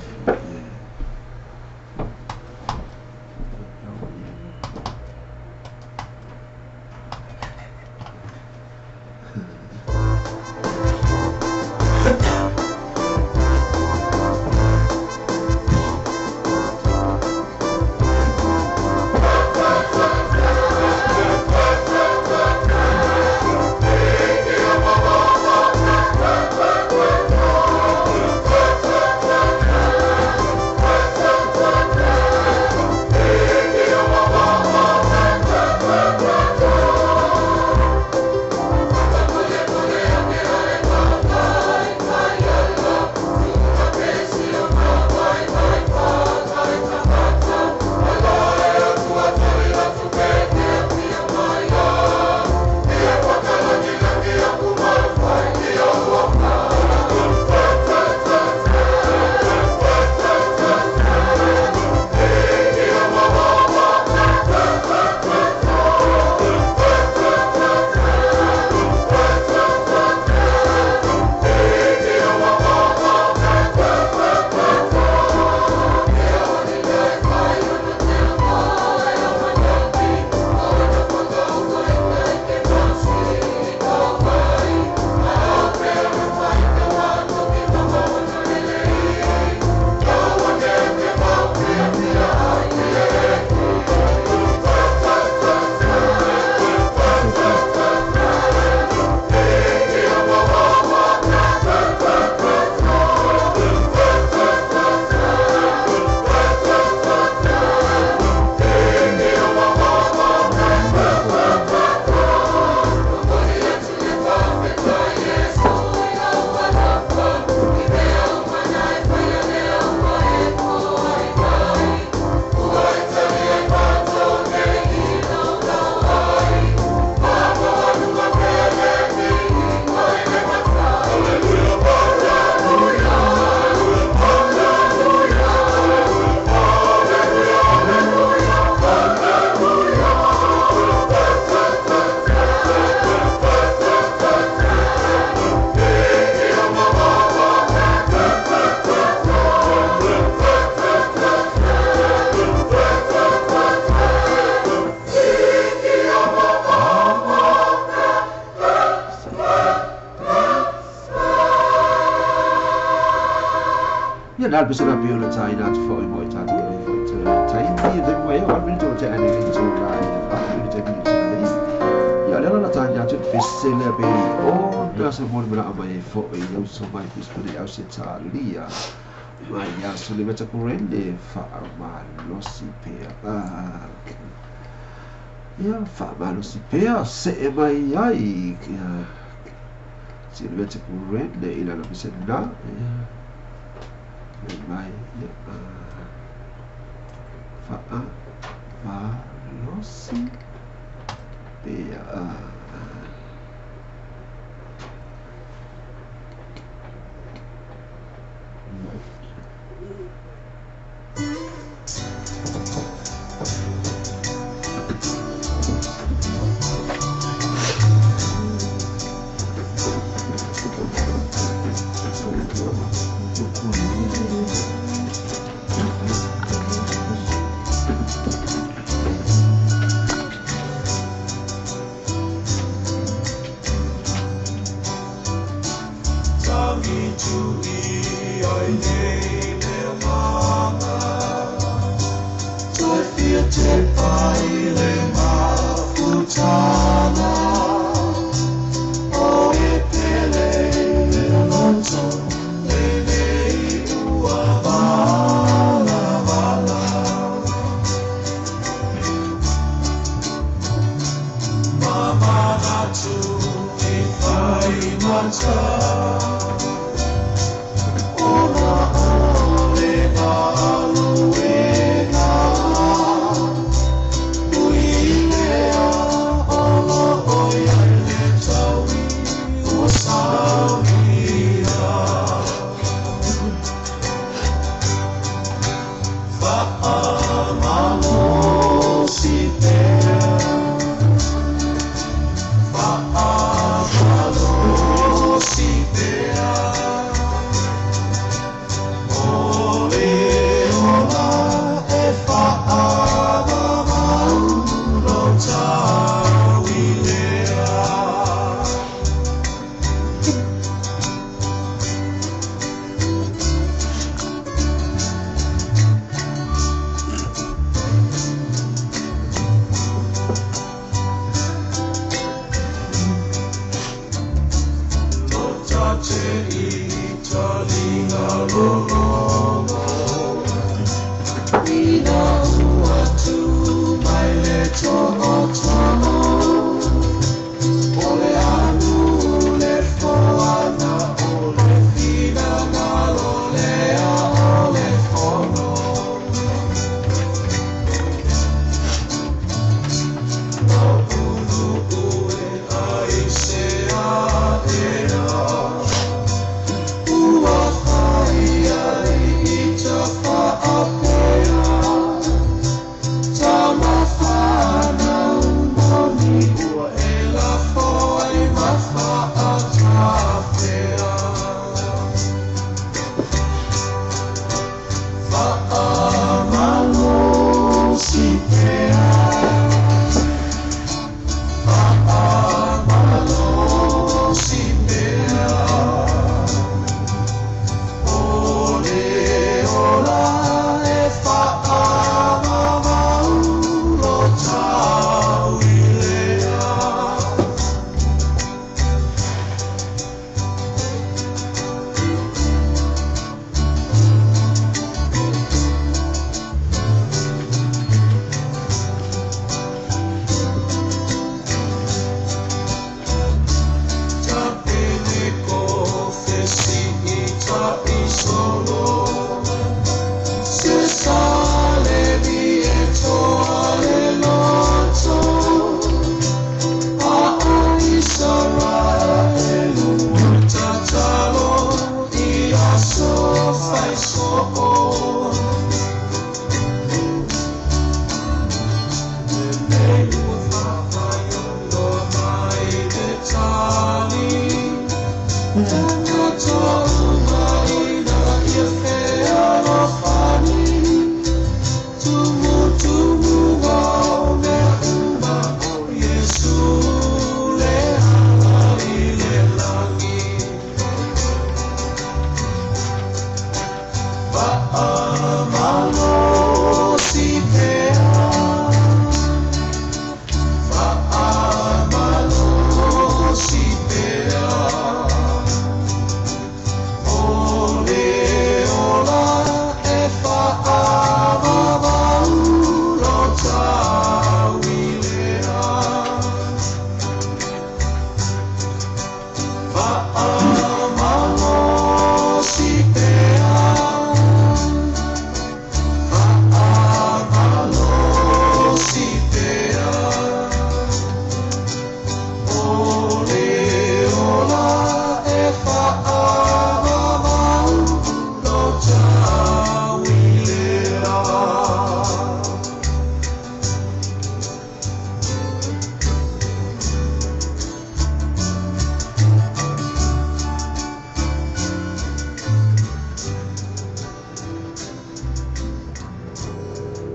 ia na pesa na pio le tai na tu foi mo ta tu foi tai ni de mo ia mi to te ani ni so la ni te ni ia le na tai na tu pesa le be o da se mo bra ba e foi eu so mai pis por au se ta lia mai ia so le meta corrende fa ma lo si pe ia fa ma lo si pe se e mai ai si le meta corrende ila na pesa na mai fa ma lo si pe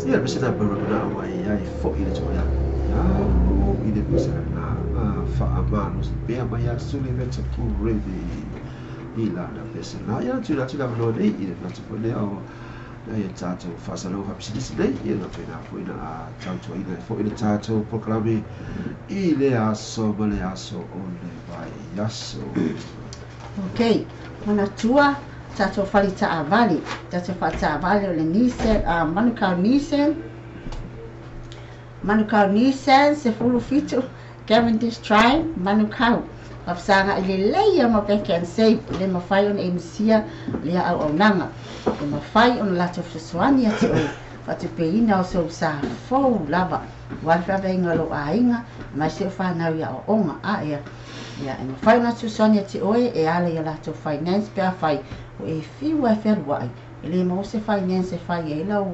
Ia bisa na berguna mai ai fo ile joya. Ya, ile bisa na fa amano pe mai asuli vete kurebe. Ila na pesa na ya tula no dei ile na tpo le o ia tato fasalo hapsisi dei ia na pena foi na tato ile fo ile tato proclame ile aso bale aso onde vai yaso. Okay, mana tua tato falita avali, tato falita avali ole nisen, manukau nisen se fulu fitu Cavendish Drive manukau. Afsanga ile leia ma peke and safe le mafai on emsia le au nanga. Le mafai on lato fswani ati o fatu peina o so sa fo lava. Wa fa venga lo ainga ma se fa na ya onga a ya. Ya e mafai na fswani ati o e ale ya lato finance pe fai o e fi wa fer wai. Ile mo se finance fai e lo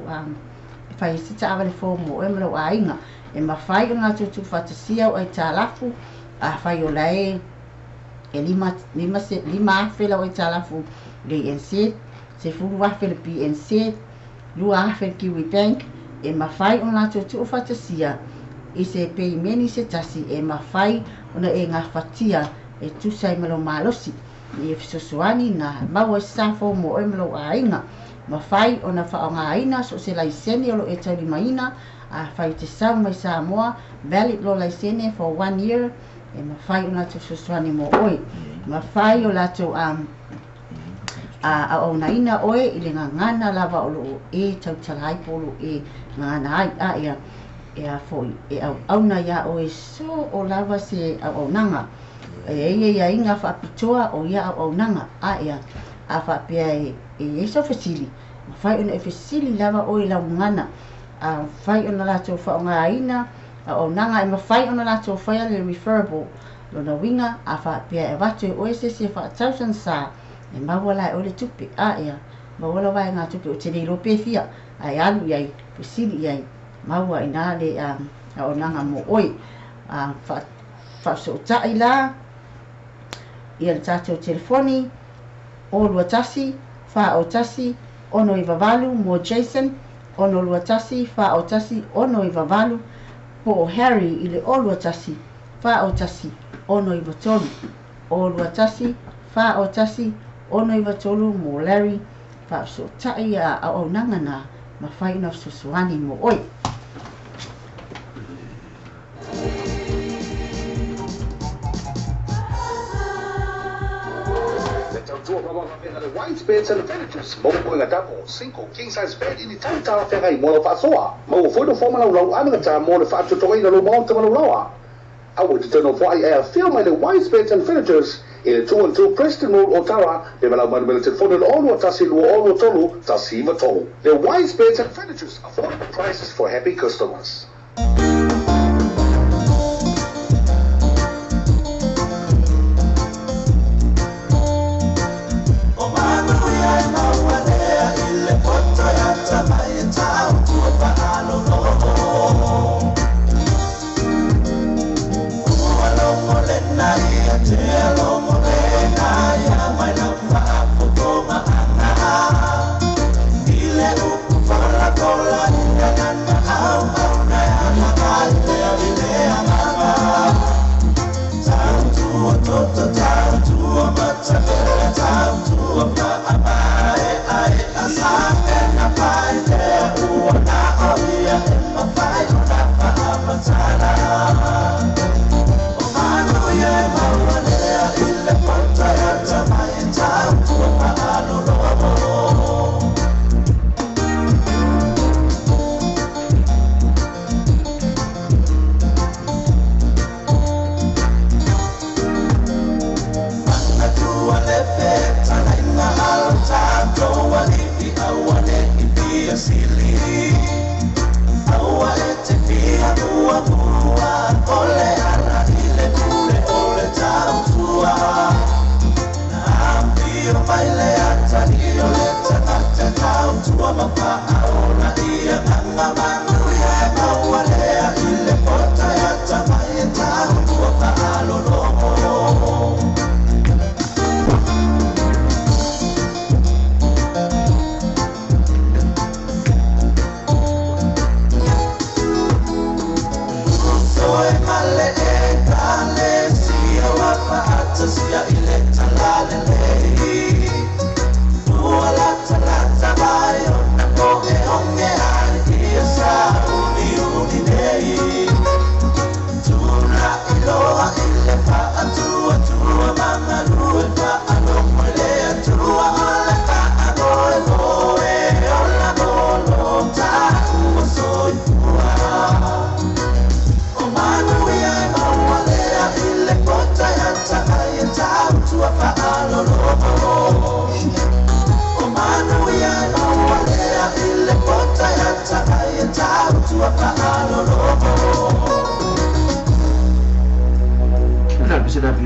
fai sita avale fo mo e lo ainga. E mafai on lato tu fatasia o e talafu a fai o lai e lima fela o talafu le NC se fulu wa fela PNC lua fela Kiwi Bank e mafai ona tu fatasia i se pei meni se tasi e mafai ona e nga fatia e tu sai malo malosi e fisosuani na maua safo mo e malo ainga mafai ona fa nga aina so se laiseni o e tali maina a fai te sau mai Samoa valid lo laiseni for 1 year e mafai ona tu fisosuani mo oi mafai o lato a ona ina oe ile ngana lava o e tautalai polo e ngana ai a ia e a foi e au na ya oe so o lava se au nanga e ia inga fa pitoa o ia au nanga a ia a fa pia e so fasili mafai ona e fasili lava oe la ngana a fai ona lato fa nga ina o nanga e mafai ona lato fa le referable lona winga a fa pia e watu o se fa 1000 sa e mawala o le tupi a ia mawala vai nga tupi o te lo pe fia ai alu yai pusili yai mawa ina le o nanga mo oi a fa so tai la ia tato telefoni o lua tasi fa o tasi ono i vavalu mo Jason ono lua tasi fa o tasi ono i vavalu po Harry ile o lua tasi fa o tasi ono i vatolu o lua tasi fa o tasi ono i vatolu mo Larry fa so tai a o nanga na mafai na susuani mo oi The white beds and the villages. Mo ko nga double, single, king size bed in the town town fa ngai mo fa soa. Mo fo do forma lo ana ta mo le fa to to ina lo mo te mo lo. I would turn off why I film my the white beds and villages in the 212 Preston Road Ottawa. They will have military for all what tasi lo all tolu tasi vatolu. The white beds and villages affordable prices for happy customers.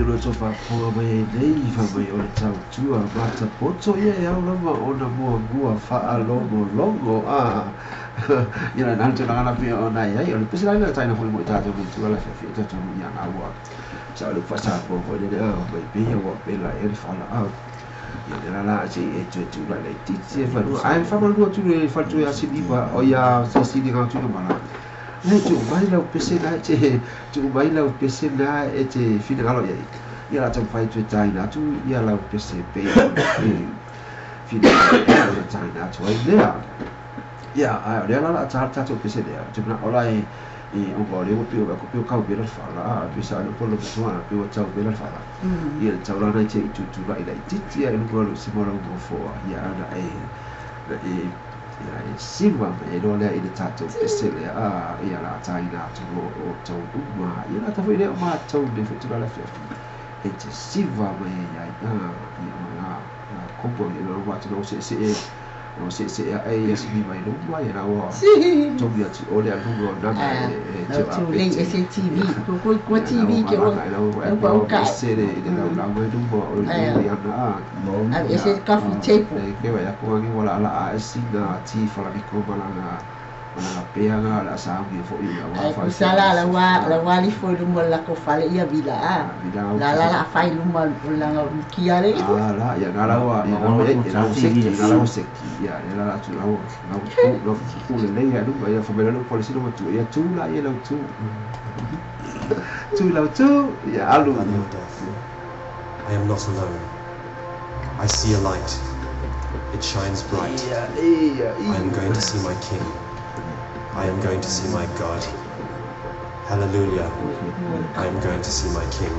lo so fa po mai nei fa mai o le tau tua mata poto ye au lama ona mua fa longo ia na te ngana pe ona ia o le pesa la taina foi mo tata mo tu la fe tata mo ia na wa sa le fa sa po le mai pe o pe la e fa la ia la se e tu la le titi fa no ai fa ma lu tu le fa tu ya si di ba o ya si di ga tu no mala nei tu mai la pesa na tu mai la pesa na e te fina galo ia la tu fai tu taina tu ia la pesa pe fina la taina tu ai lea ia ai la ta tu pesa lea tu na ola e o ko le ko pio ka be la fala bisa no polo so na pio tau be la fala ia tau la na te tu la ila titi ia no ko si mo lo fo ia na ia silva e lo le ida tato pesele ia la taina tu o tau uma ia la tau ile ma tau de fitu la fe e te silva me ia ia ko po ia lo wa tu no se o se ai si mai no mai era o to bia ti ole a lungo na tu le ese TV ko TV ke o ko ka se de la mai no o ia na ese coffee table ke vai ko ngi wala ala si na ti fala ni ko bala na pea nga la sa ngi fo ia wa fa sala la wa li fo lu mo la ko fale ia bila la fai lu mo la ki ale la ya na la wa ya na se ya la tu la tu le ya lu ya fa bela lu polisi lu tu ya tu la ya lu tu ya alu I am not alone. I see a light. It shines bright. I am going to see my King. I am going to see my God. Hallelujah. I am going to see my King.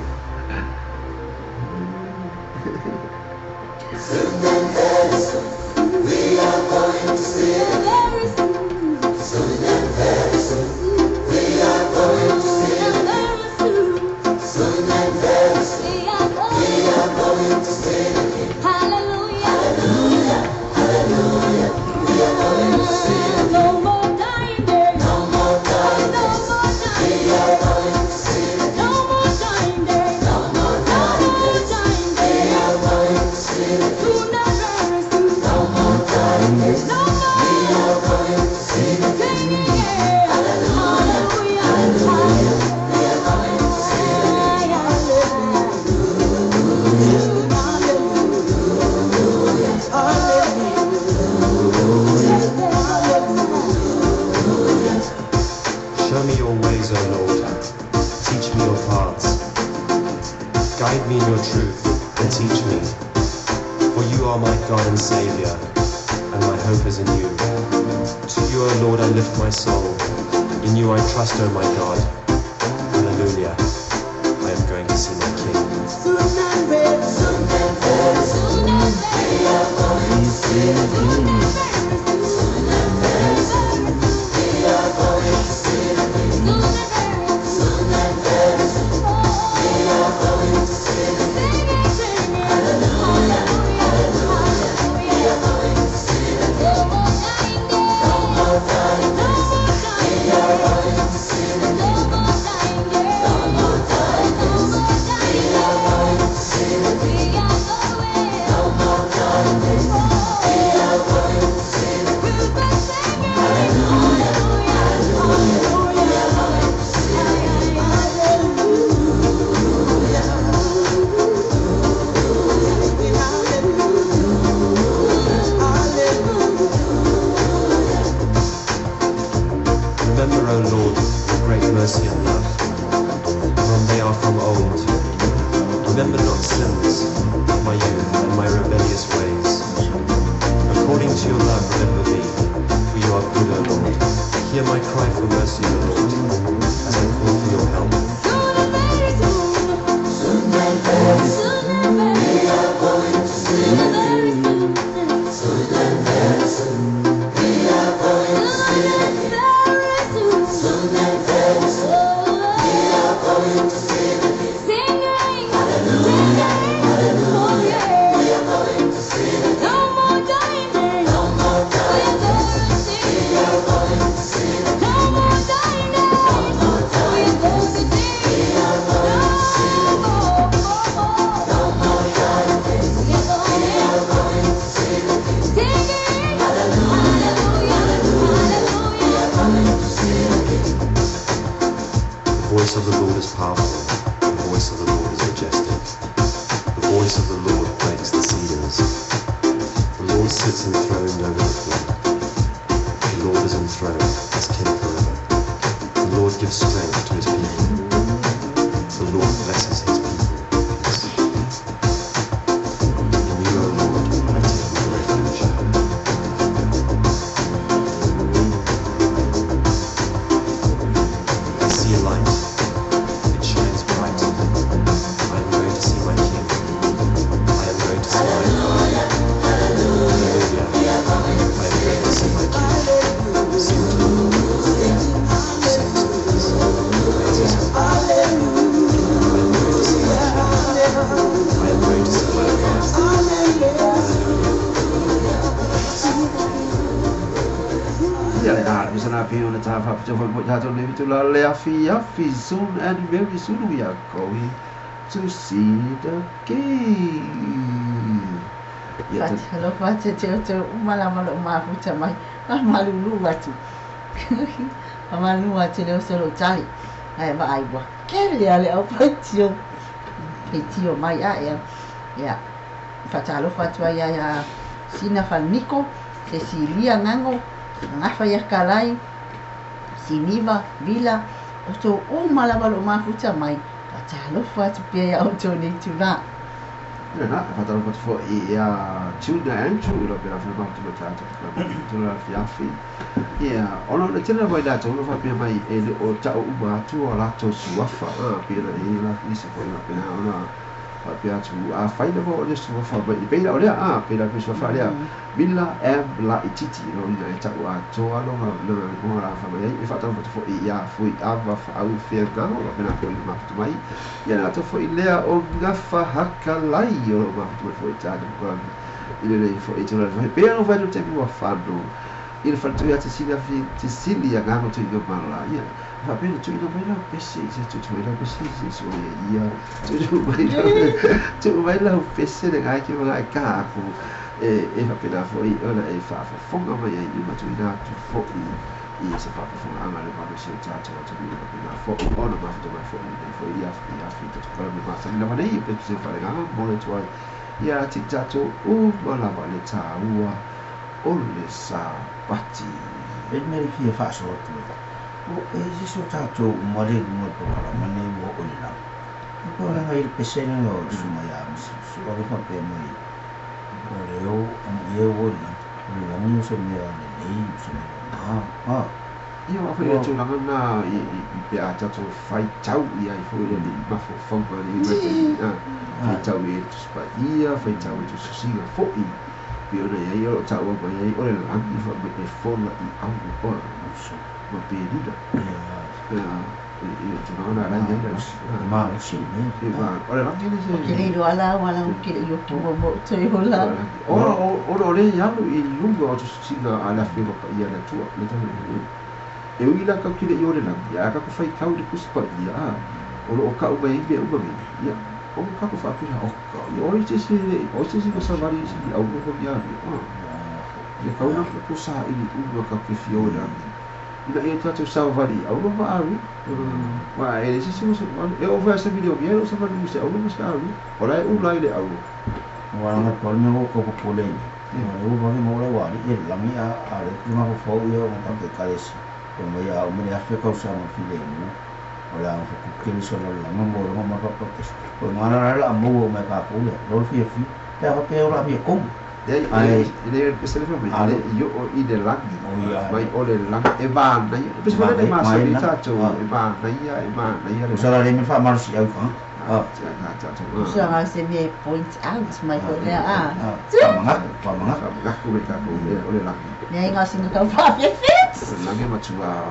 We are going to see him very soon. Soon and very soon. We are going to see him very soon. Soon and very soon. We are going to see the King. Hallelujah. Hallelujah. Hallelujah. We are going to see him. No more dying days. No more dying days. We are going to see the King. No more dying days. No more dying days. We are going to see the King. Soon and very soon. No more dying days. No more. We are going to see the King. Hallelujah. Hallelujah. We are going to see the King. Show me your ways, O Lord. Teach me your paths. Guide me in your truth and teach me. For you are my God and Saviour, and my hope is in you. To you, O Lord, I lift my soul. In you I trust, O my God. Hallelujah. I am going to see my King. Soon and very soon. Soon and very soon. We are going to see the King. Soon and very soon. We are going to see the King. Soon and very soon. We are going to see the King. Hallelujah. Hallelujah. We are going to see the King. No more dying days. We are going to see the King. No more dying days. No more dying days. We are going to see the King. is enthroned over the king. The Lord is enthroned as king forever. The Lord gives strength to his people. The Lord blesses his people. In you, O Lord, I take my refuge. I see a light. It shines bright. I am going to see my king. I am going to see my God. Hallelujah. I am going to see my king. Sing to the Lord. Sing to the Lord. Praise his name. I am going to see my king. I am going to see my God. Ia le nā misa nā pēo na tā whapita whai mo tātou nevi tu la le afi soon and very soon we are going to see the king. Ia te Hello, whate te o te umalamalo mafuta mai. Malulu atu. Malulu atu leo solo tali. Ai wa aiwa. Kere ale au paitio. Paitio mai a ea. Ia. Whatalo whatua ia sina whaniko. Se silia ngango. Ngafa ia kalai. Siniva, vila. O tō umalamalo mafuta mai. Whatalo whatu pia ia o tō ni tūnā. Ia nā, whataro patu fo i tuna Andrew ilo pera whai mautu mo tātou. Tuna whiawhi. Ia, ono na tēnā mai rātou, ono whapea mai e le o tau umatu o rātou suafa. Pēra e la nisi po ina pēna ona whapea atu a whaina mo o le suafa mai. I pēra o lea, pēra pēra suafa lea. Mila la i titi no ina e tau a toa longa na konga rā whamai. E whataro patu fo i fui awa whaau whea ngao o pēna po i mafutu mai. Ia nā tau fo i lea o ngafa haka lai o mafutu mai fo i tātou kōrami. Ina nei fo i tūra fo i pēra o whaino te mua whāno. Ina whanatui a te sili a ngāma tu i ngā mara. Ia, whapena tu i ngā maila pese, se tu tu maila pese, se so ia. Tu maila pese ne ngai ki mga e kā aku. E whapena fo i ona e whaafonga mai e i matu i nā tu fo i se whaafonga anga le wano se tātou atu i whapena fo i ona mafutu mai fo i afi te tukara me mātani lama nei i petu se whare ngā mole tuai. Ia ti tātou o malawa le tā ua o le sā pati. E meri fia whaaso atu. O e jiso tātou umare mua tōkara mane mo o ni nā. Ko nga i pesena o suma ia misi. Sua le whapea mai. O reo, o o na. O le amu se mea le nei, se mea. Ia wa whai atu langa nā i pia tātou whai tau ia i fwoi ni mafo whangpa ni mati. Whai tau e tu spa ia, whai tau e tu susinga fwoi. Pia ona ia i o tau a mai ai o le langi wha me e whona i au o ma pērina. Ia tu nāna rai ai rai. Mā usi, ne? O le langi ne se. Ke reiru ala wala o kire i o tumo mo tui hola. Ora o le iamu i lunga o tu susinga a la whiwa pa ia le tua. Le tau e uila ka kile i ore langi. Ia ka whai kau le kuspa ia. O ka umai me umami. Ia. O ka ko whapira oka. Ia oi te se ko savari si au ko ia. Ia kauna ko sa i unga ka ke fiora. Ina e tātou savari au no maawi. Wa e se se e o vai se video bien o savari se au no sa awi. Ora e ulai le au. Wa nga tolme o ko pole. O va mo la wa i langi a le kuma ko fo ia o ka ke kalesi. O mai a o me a fe ka usa no file no. Ola ko kiri so la mo ma ka protest. O mana la mo me ka pole. Lo fi ta ko pe ora mi kom. Ai ele precisa levar mais eu o ide langi vai ole langi e va na precisa levar mais ali tátou e va na ia usala le me fa mal si au fa Usa nga se me point out mai ko le pa manga ko me ka ko ole langi ne nga singa ka fa ye fit langi matua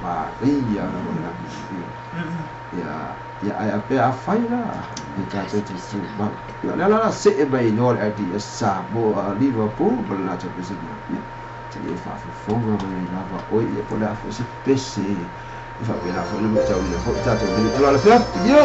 va ia na ole langi ia ai pe a faila e tātou te su ma la se e mai no e di sa mo Liverpool per la Champions League te e fa fonga mai lava oi e po la fo se pese e fa bene fo le tau le fo tātou le la fa yo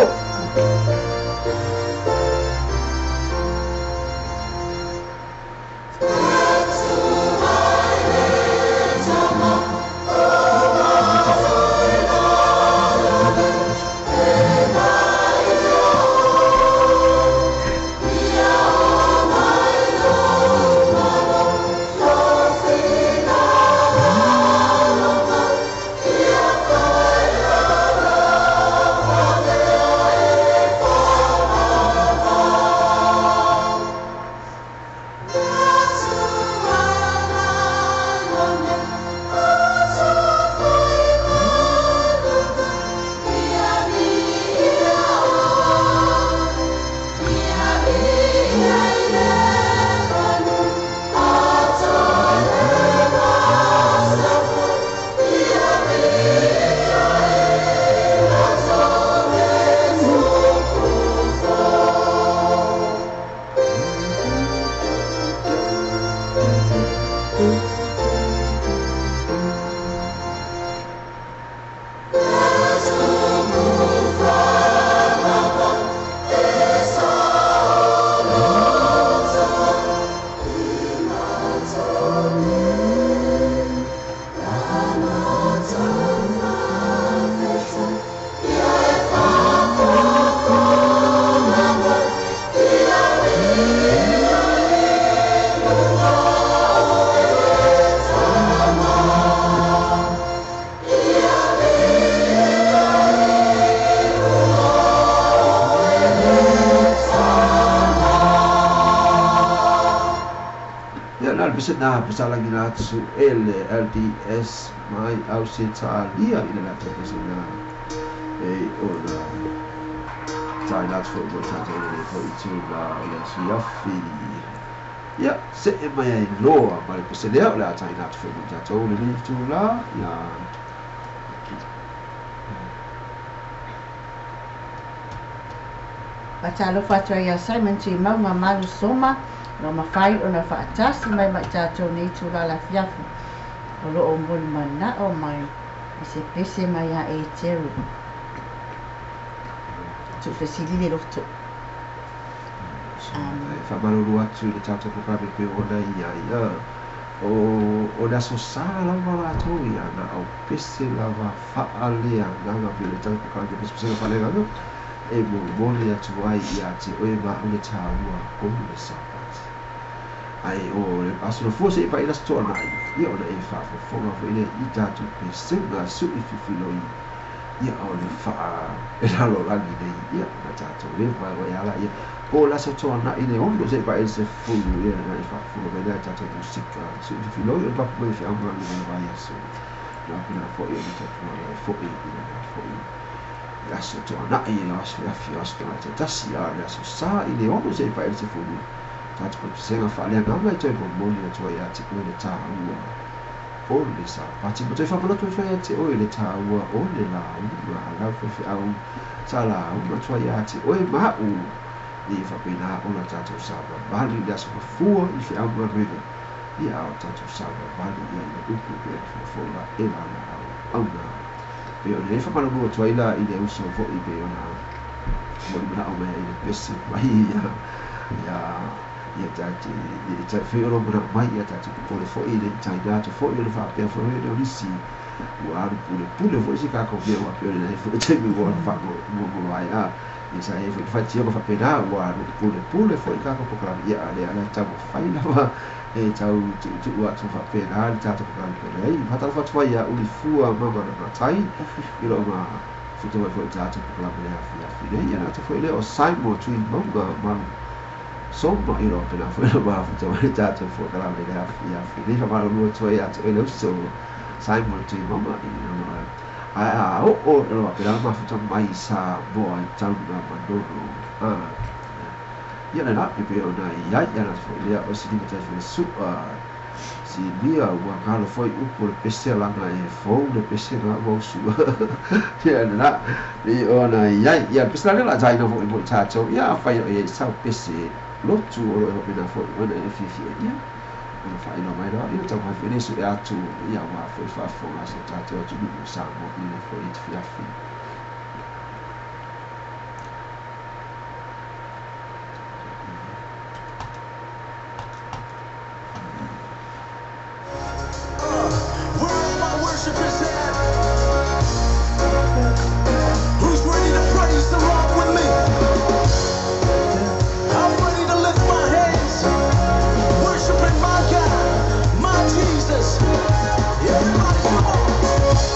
na bisna pasala gina su LDS mai au se talia ina na bisna ona tai na fo mo tata ni fo itu la ya si afi ya se mai loa mai bisna la tai na fo mo tata ni tu la ya Patalo fatua ia Simon ti mau malu soma no mafai ona faatasi mai tātou nei tula la fiafu o lo o mol mana o mai se pese mai a e teru tu fesili lo tu fa malu atu le tātou ko prabe pe ona ia o da so sala wala to ia na o pese lava fa alia nga pe le tātou ko prabe pese fa le nga e mo le atu ai ia te o e ma le tāua o le sa ai o le aso forse e vai la storia io ona e fa fo ile i tatu pe senga su i filoi ia o le fa e la lo la ni ia na tatu le va o ya la ia o la so tona ile on do se pa ese fulu ia na fa fulu be la tatu musica su i filoi o pa po fi amra ni va ia so la pina fo ia ni tatu ma fo i fo i la so tona ia so la fi asto la tasi ia la so sa ile on do se pa ese fulu tatu ko senga fa le ngama i toi mo ni to ya ti ko le ta ua o le sa pati mo toi fa mo to ya ti o le ta ua o le la ua la fo fi au sala o mo to ya ti o ma u ni fa pina o la tatu sa ba li da so fu i fi au ma re ni au tatu sa ba li ya le u ku fo la e la au na e o le fa mo to ila i le uso fo i be ona mo ni na o me i pesi mai ya ia tati ia whero muna mai ia tati pole fo i le taina to fo i le whapea fo i le orisi ua aru pule fo isi kako mea ua peo le nei fo i teimi ua whako mua ai a i sa e fo i whaitia ma whapena ua aru pule fo i kako pokarami ia ale ala tau whaina wa e tau tu ua tu whapena ali tata pokarami pere ei hatara whatua ia uli fua mama na tai i lo ma futu mai fo i tata pokarami le hafi nei ia nata fo i le o Simon tui maunga malu somma i rope na foi ba futa mai tato fo kala me da ia fili fa malo no to ia to ele so Simon ti mama i no o no pero ma futa mai sa boy tan na mandono ia na pe ona ia na foi ia o si di ta su si dia wa kalo foi upo le pese langa e fo le pese na wo su ia na i ona ia pese la tai no fo tato ia fa ia sa pese lotu o pena foi ona e fifi ia ona fa ino mai ro ia tau fa fini su ia tu ia wa foi fa fo ma se tato tu no sa mo ni foi it fiafi Oh,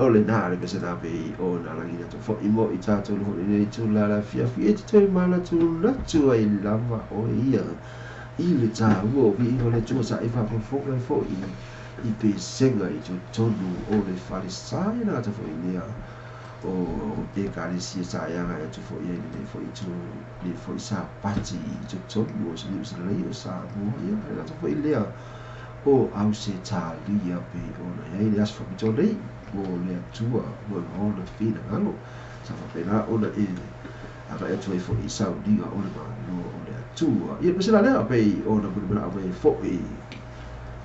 o le na le pese na pe o na la ngina to fo imo I tatou lo le tu la la fia fia te te mala tu na tu ai lava o ia I le ta wo vi o le tu sa I fa fo le fo I pe senga I tu tonu o le farisai na ta fo ia o pe kari si sa ia na tu fo ia le fo tu le fo sa pati tu tonu o si le sa mo ia na ta fo ia o au se ta lia pe o na ia as fo to le o le tua o na fina ngalo sa fa pena o na ava e tu fo I sa dinga o na no o le tua ia pese la le pe o na bu na ave fo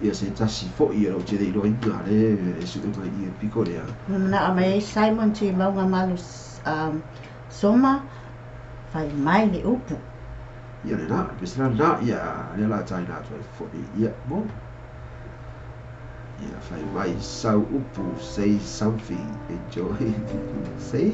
ia se tasi fo ia o te dei lo inga le su ko I piko le na mai Simon ti maunga malu soma fai mai le upu ia le na pese na ia le la tai na tu fo ia mo yeah, fai mai sau upu say something enjoy say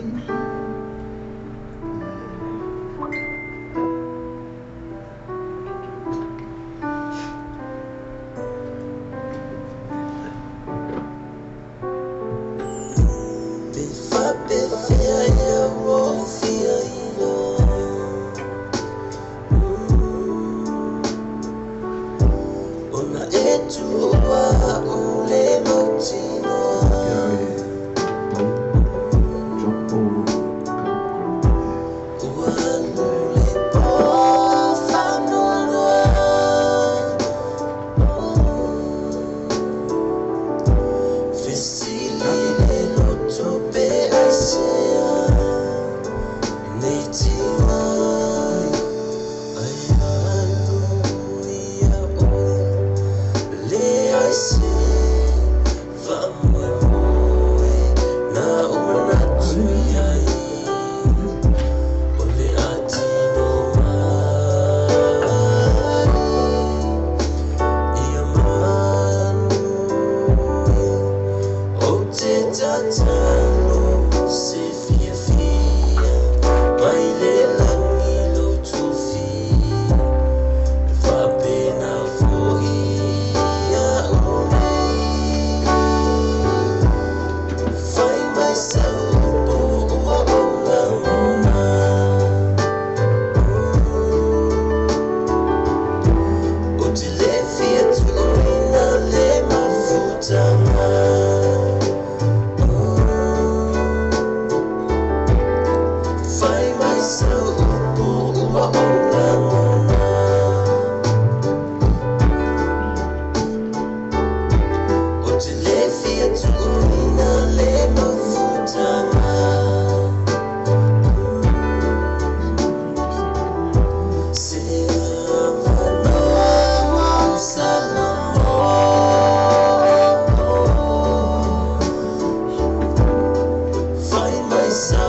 Myself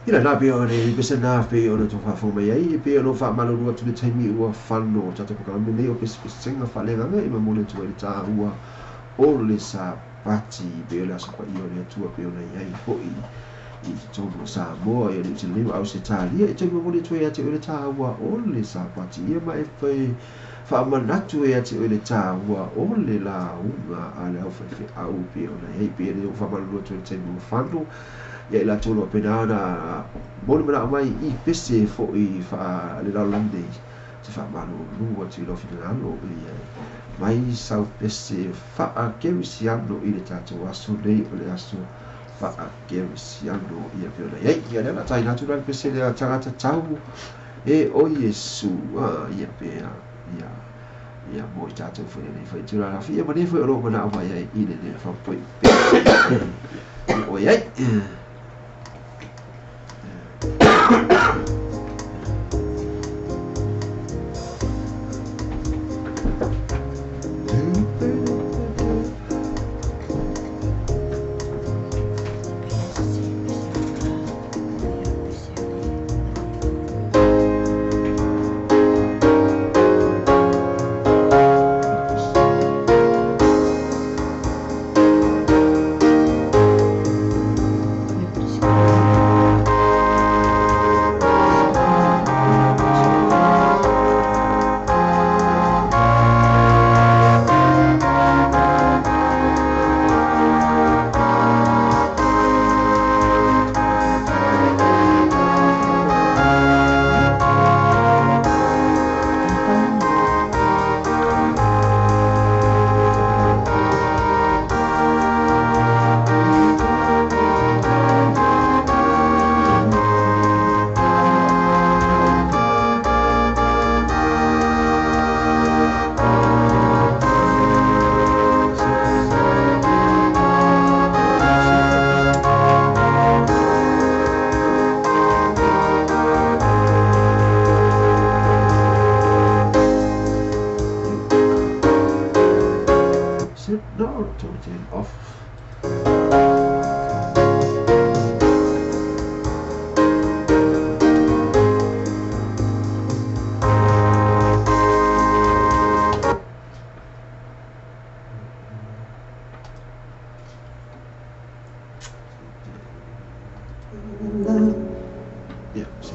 ila na pe ona pese na pe ona to fa fo mai ai pe ona fa malo ua tu le taimi ua fano tata ko kala mene o pese senga fa le nga i ma mole tu le ta ua o le sa pati pe ona sa pa i ona tu pe ona ai fo i tono sa mo e le tele au se talia e te mo le tu e te le ta ua o le sa pati ia ma e fai fa manatu e te le ta ua o le la unga ale au fa au pe ona ai pe le fa malo tu le taimi fano ia la tolo pena na mole mana mai I pese fo I fa le la lande se fa malo lu wa ti lo finalo ia mai sau pese fa a kerisiano I le tato aso nei o le aso fa a kerisiano ia pena ia le tai natural pese le tangata tau e o Yesu ia pena ia mo tato fo nei fa tu la fia ma nei fo lo mana mai ai I le fa poi o ia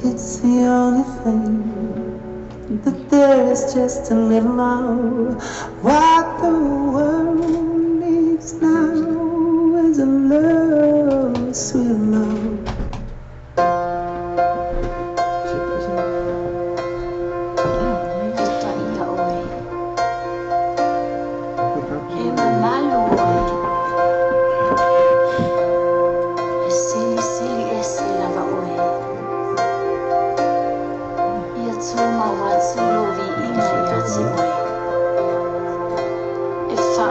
It's the only thing that there is just to live out. What the world needs now is a love, sweet love. If I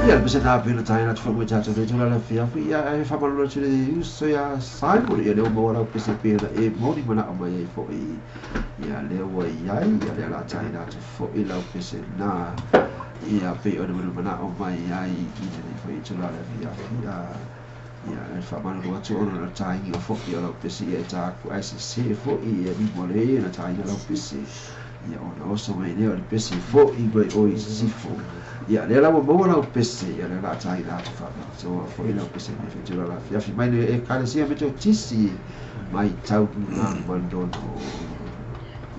Ia bisa na pila taina tu fo cha tu tu la fia ia ai fa malo tu so ya sai mo ia le mo la pese pila e mo di mana ama ia fo ia le wa ia ia la taina tu fo ila pese na ia pe o de mana o mai ia i le fo tu la fia ia fa malo tu ona la taina fo ia la pese ia ta ku ai se fo ia di mo le na taina la pese ia ona o so mai le o pese fo i go o i sifo ia le la mo la pese ia le la tai la fa so fo ila pese me fe tula la fia fi mai e kale sia me to tisi mai tau na mandono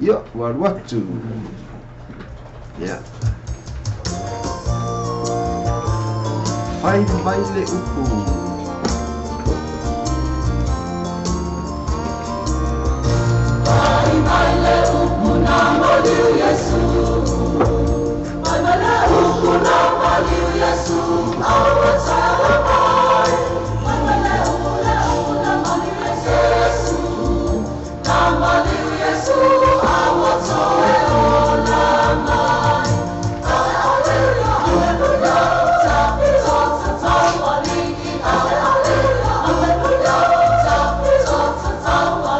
ia what to ia fai mai le upu mai le upu na mali Yesu mai le upu na mali Yesu awatala mai le upu na mali Yesu na mali Yesu awatala mai hallelujah hallelujah tapi zota tawali hallelujah hallelujah tapi zota tawali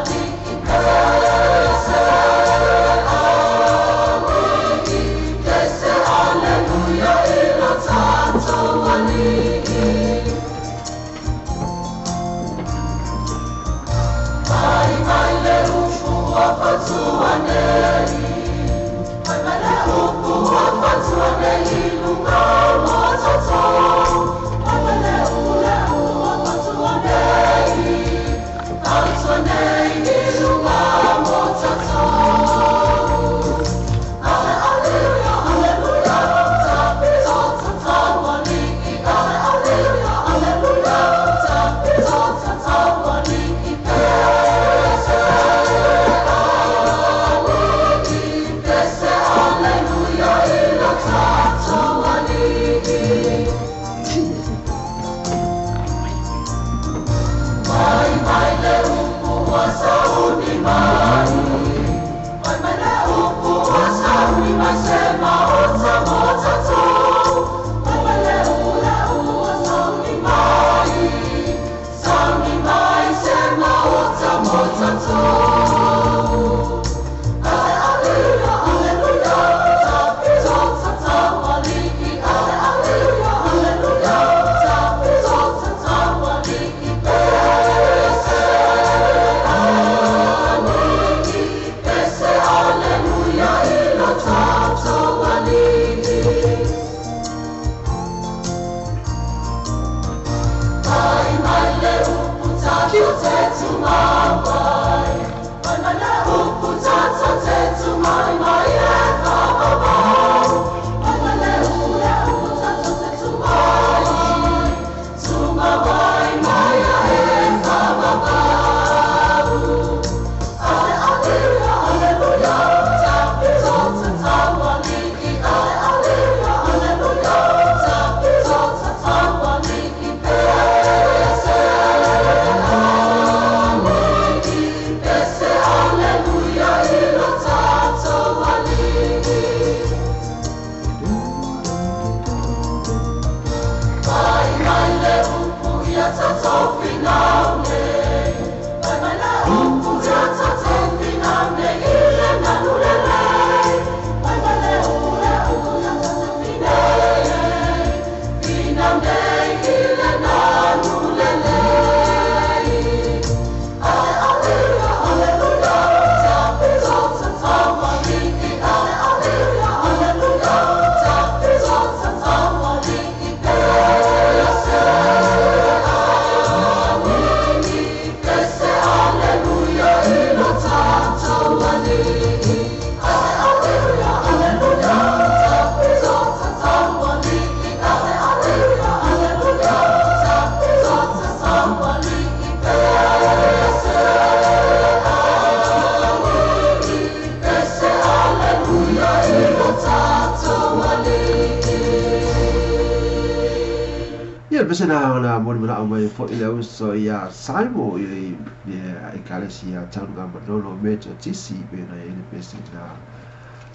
Besena na mo na mai fo ile uso ya salmo ile ya ekalesia tanga manolo meto tisi be na ile pesita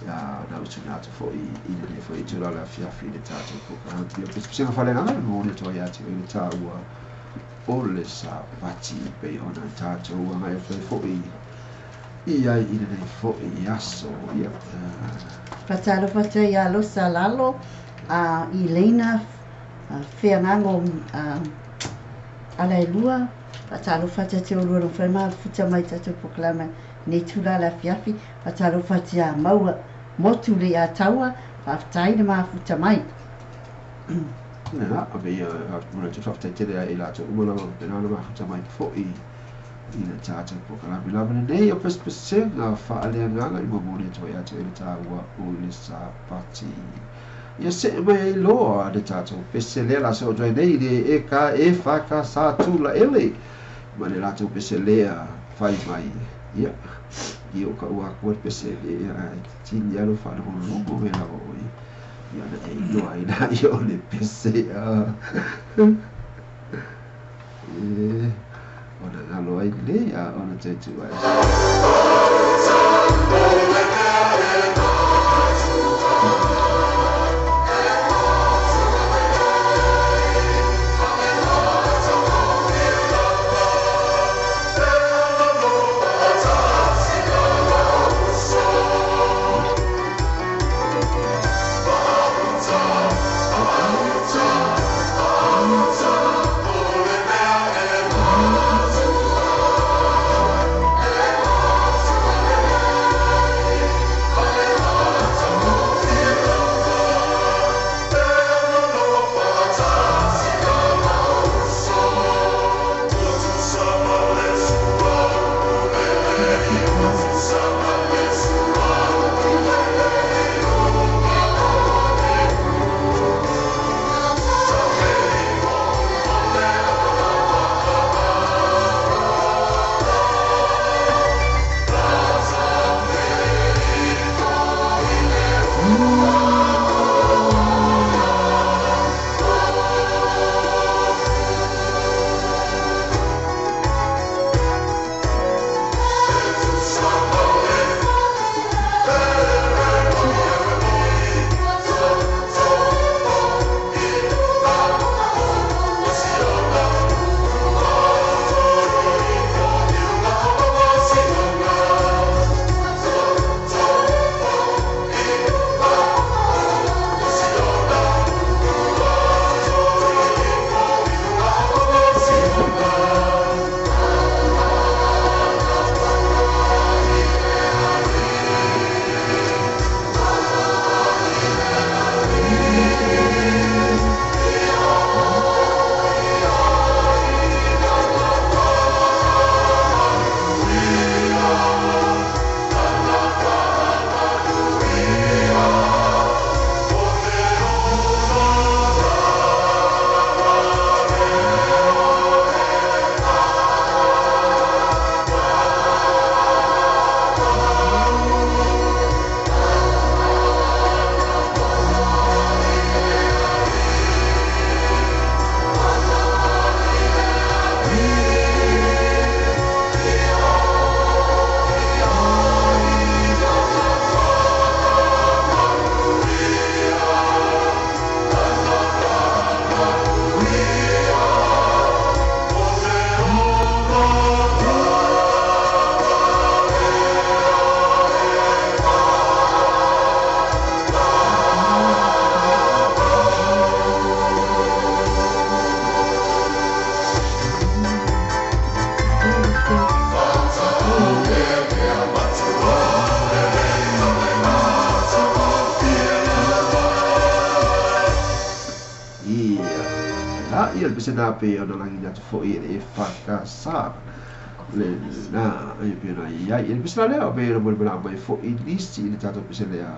ya na usuna to fo I le fo I tula la fiafi le tatou po ka pia pese fale na mo le to ya te le ta ua o le sa pati pe ona tatou ua mai fo I ai I le fo I aso ia Patalo pata ia lo salalo a Elena Fernando ala lua patalo fata te o lo fa ma futa mai tatou proklama ne tula la fiafi patalo fata maua motu le a taua faafetai le mafuta mai na a be mo te faafetai te le la to mo la na mafuta mai fo I na tatou proklama la nei o pese na fa ale nganga I mo le to ya te le taua o le sa pati ia se mai loa de tatou pese le la so drai nei le e fa ka sa tula ele ma le la to pese le fai mai ia io ka ua ko pese le ti ia lo fa no go me la o ia na e lo ai na io le pese ona galo ai le ona te tu ai ia le pese na pe ona langi atu fo I e whakasa le na ai pe na ia ia le pese na lea pe ona mo na mai fo I lisi le tato pese lea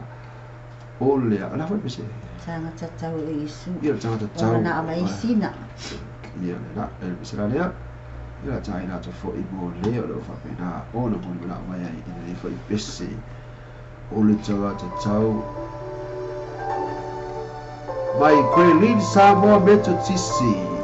o lea ala fo pese tanga tatau e Isu ia tanga tatau ona mai sina ia le pese na lea ia tai na to fo I mo lea o fa pe na ona mo na mai ai le fo I pese o le tanga tatau mai koe lini sa moa meto tisi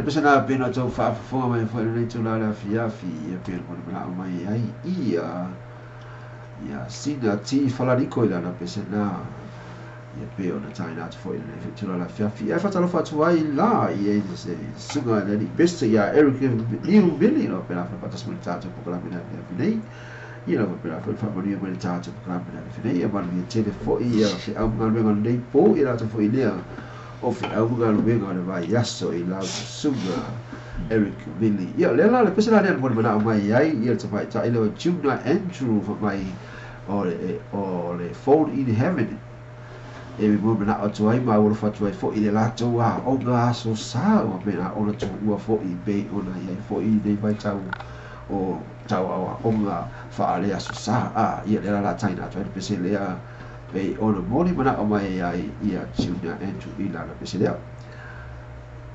pesana pena tau whaafafonga mai whaere nei tau la fiafi ia pena kone mana o mai ai ia sina ti whalariko i lana pesana ia pe ona taina atu whaere nei tau la fiafi ia whatalo whatu ai la ia se sunga nani besta ia Eric Liu Billy no pena whapatas mani tātou pokalami na fiafi nei ia na pena whaparia mani tātou pokalami na fiafi nei ia mani ia tele fo ia se au ngalwenga nei po ia rata fo i lea o fe au ga luenga le vai yaso I lau sunga Eric Billy ia le la le pesana le mo mana mai ai ia te mai ta ile Juna Andrew for mai o le phone in heaven e mi mo mana o tuai ma o fatu ai fo ile la to wa o ga so sa o mena o tu wa fo I be ona ia fo I dei vai tau o tau o nga fa ale aso sa ia le la taina to pesele ia Pei ona moni mana o mai ai ia Junior Andrew ila na peselea.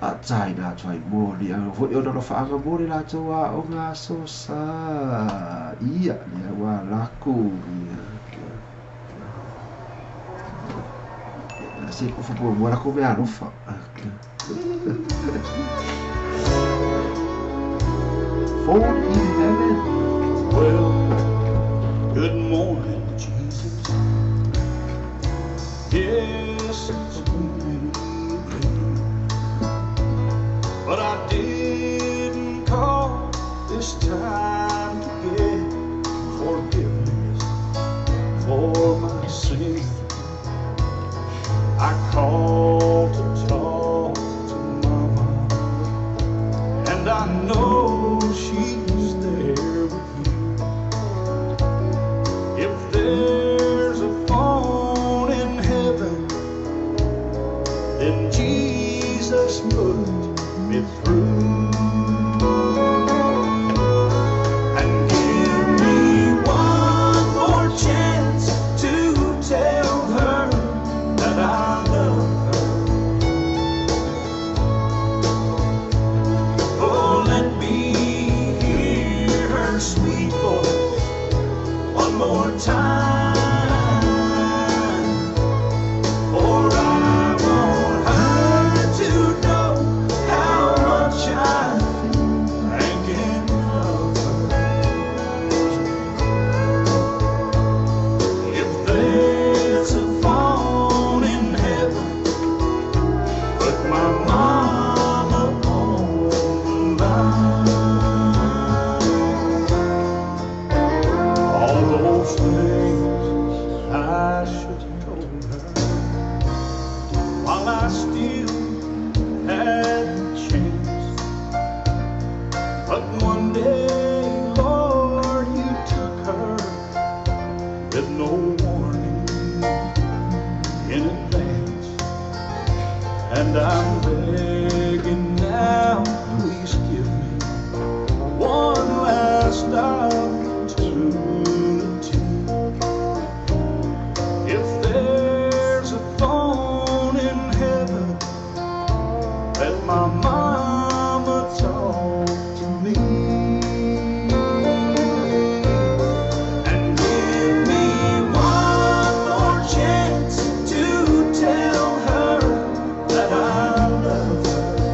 A tai na tuai moni a vo ona lo faanga moni la toa o nga so sa ia ia wa laku ia. Se ko fo po mora ko me arofa. Phone in heaven. Well, good morning, Jesus. Yes, it's been evening, but I didn't call this time to get forgiveness for my sins. I called to talk to Mama, and I know she's there with you. If there's a phone in heaven, then Jesus put me through. And give me one more chance to tell her that I love her. Oh, let me hear her sweet voice one more time, for I want her to know how much I think and love her. If there's a phone in heaven, put my mama on the line. All those things I should have told her while I still had the chance. But one day, Lord, you took her with no warning in advance. And I'm begging now, please give me one last opportunity. If there's a phone in heaven, let my mama talk to me. And give me one more chance to tell her that I love her.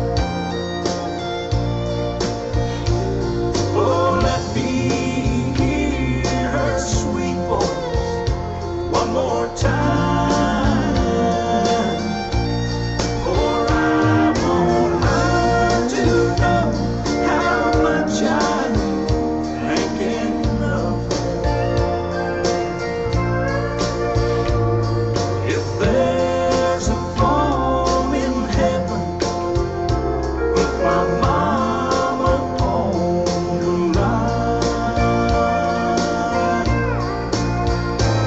Oh, let me hear her sweet voice one more time, for I want her to know how much I think and love her. If there's a phone in heaven, put my mama on the line.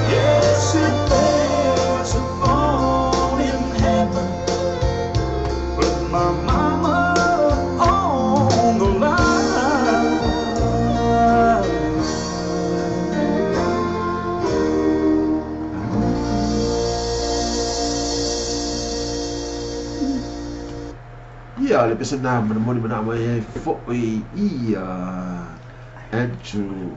Yes, if there's a phone in heaven, put my mama on the line. Ia le pesa na mana moni mana mai e foi ia Andrew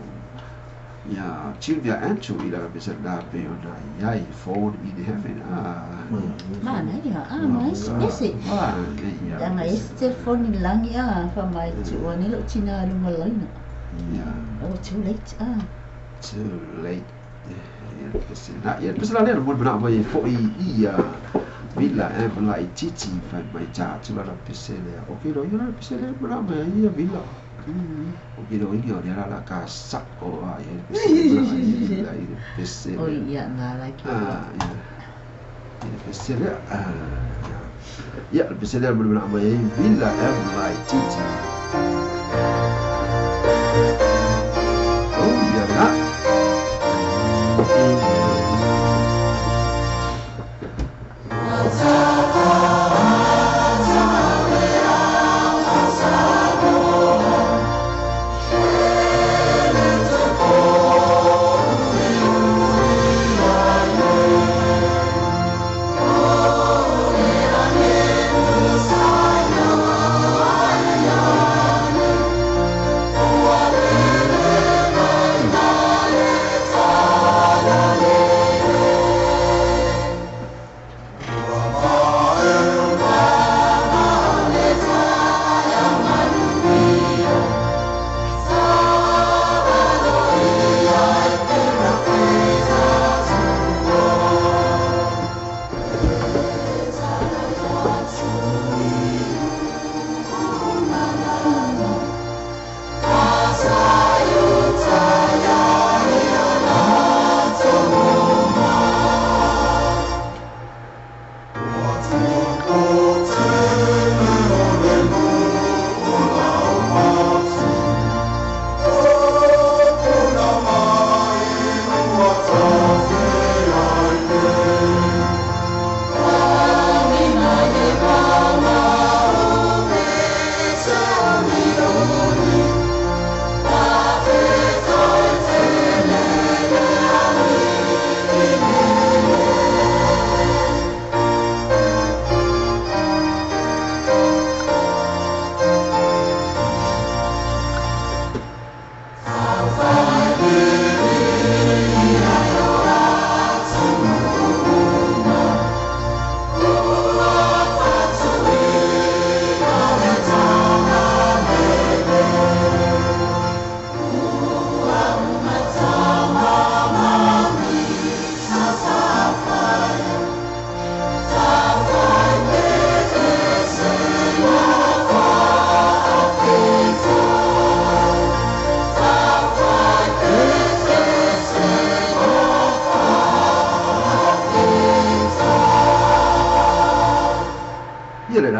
ia Junior Andrew ila le pesa na pe ona ia phone in heaven Mana ia, mas esse. ia Danga esse telefone langi fa mai tuani lo tina lunga laina. ia Oh, too late. too late ia pesa na le moni mana mai e foi ia Villa Emla i titi fai mai tā tula la pesele o kiro ia la pesele mana mai ia villa o kiro ia o la ka sa o ia pesele ia pesele Oh iya nga lagi. ia pesele ia pesele mana mai Villa Emla i titi oh ia la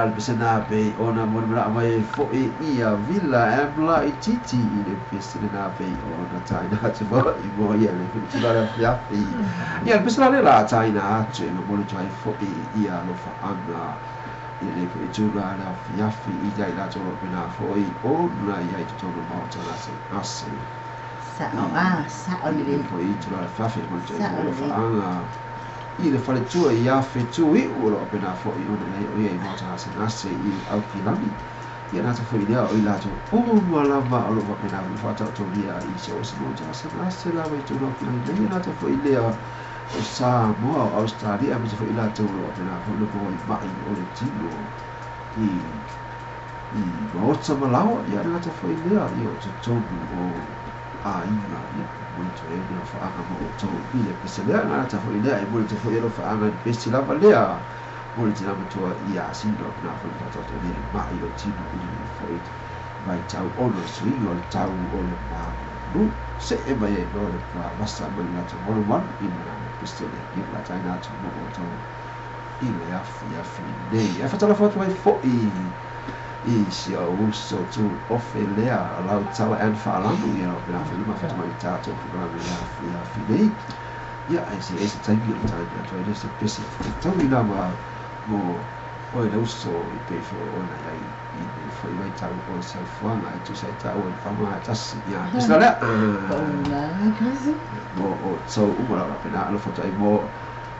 na pesena pe ona mo mara mai fo ia villa ambla titi ile pesena pe ona taina te mo I mo ia le tu la ya ia pesena le la taina che no mo try fo ia no fa anga ile pe tu la ya fi ia ila to pena fo ona ia to no mo tana se ase sa o le po I tu la fa fe mo to fa anga I le fale tua I a fe tu I uro pena fo I una nei o ia I mota hase nase I au kilami ia nata fo I lea o I lato o malama o lo pena I fata o lia I se o se mota hase nase lava I tu no kilami ia nata fo I lea o Samoa o Australia me se fo I lato o pena fo le boi mai o le tino I maota malawa ia nata fo I lea I o te tonu o a inga ia muito e no fa anga mo to ile pese le na ta foi le mo te foi lo fa anga pese la valea mo te na to ia sindo na foi ta to le ma io tino I foi vai tau ono swing o tau o le ma no se e vai no le fa basta mo na to mo man I na pese le ki la ta na to mo to ile a fi nei e fa la foto vai foi I si o uso tu ofelea lau tau an whaalamu ia o pina whilima whata mai tātou programa ia whilei ia ai si eisa taimi o tāi ia toi resa pesi tau I nā mo oe na uso I pefo ona ia I whai mai tau o sau fuanga I tu sai tau o whama tasi ia pesa lea mo o tau umara pina alo whata I mo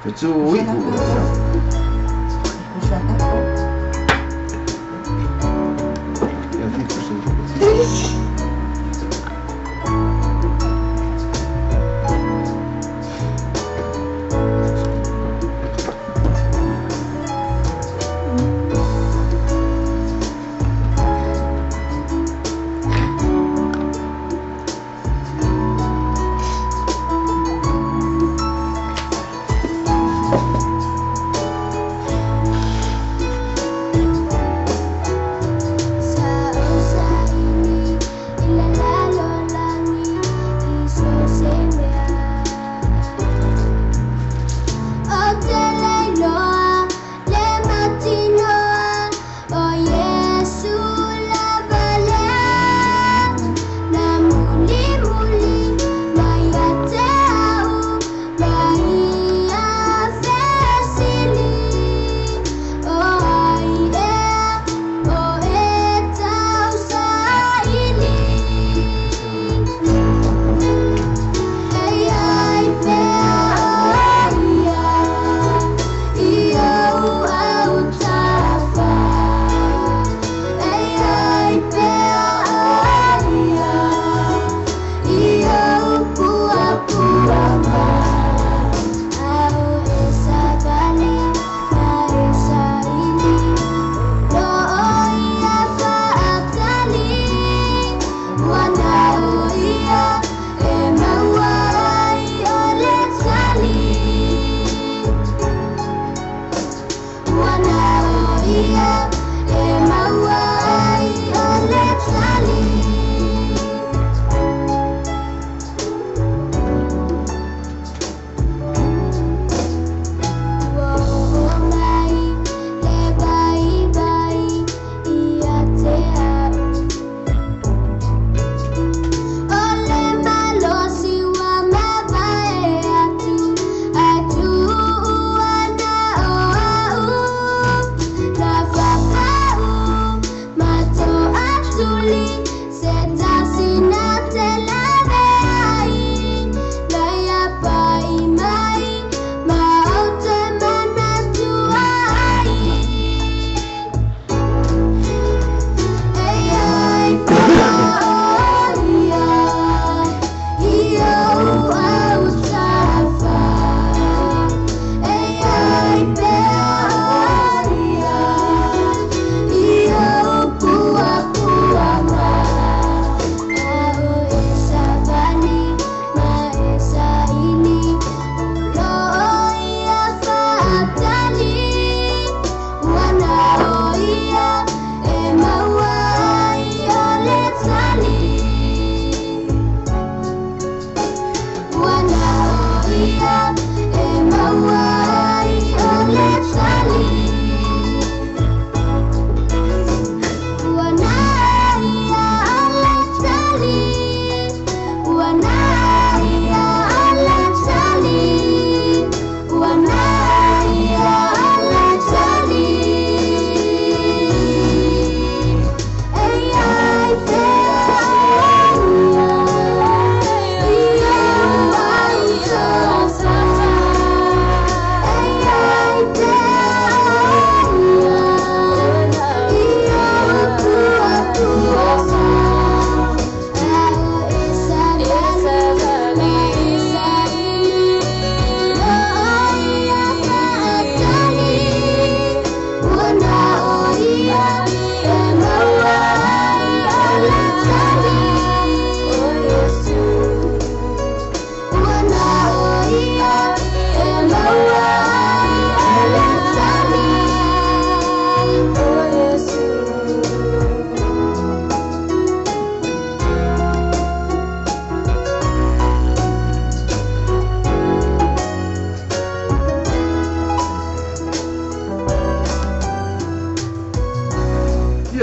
whetu iku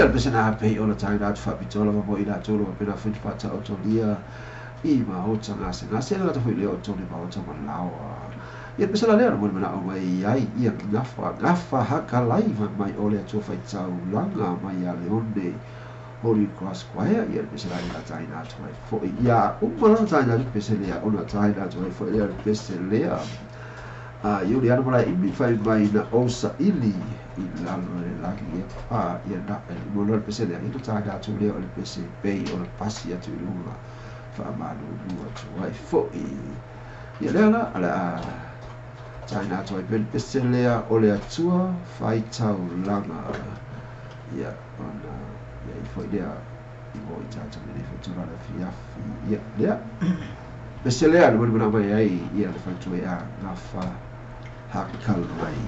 ia le pese na pei ona taina atu whapitola ma mo ina tolo ma pena whitu pata o tolia I ma ota ngase la ta while o toni ma ota ma lawa ia pese la lea na mwini mana o mai ai ia ngafa haka laiva mai ole atua whaitau langa mai a leone Holy Cross Choir ia pese la lea taina atu mai fo ia umana taina atu pese lea ona taina atu mai fo lea pese lea Iu le ana mara imi fai mai na osa ili I lalo le laki ia na mono le pese lea ito taga atu lea o le pese pei o le pasi atu I luma whaamanu lua atu ai fo'i ia lea la ala taina atu ai pele pese lea o le atua fai tau langa ia ona ia I fo'i lea I mo I tata mene whatura le fiafi ia lea pese lea le mani mana mai ai ia le whaitua ia ngafa Hakalai.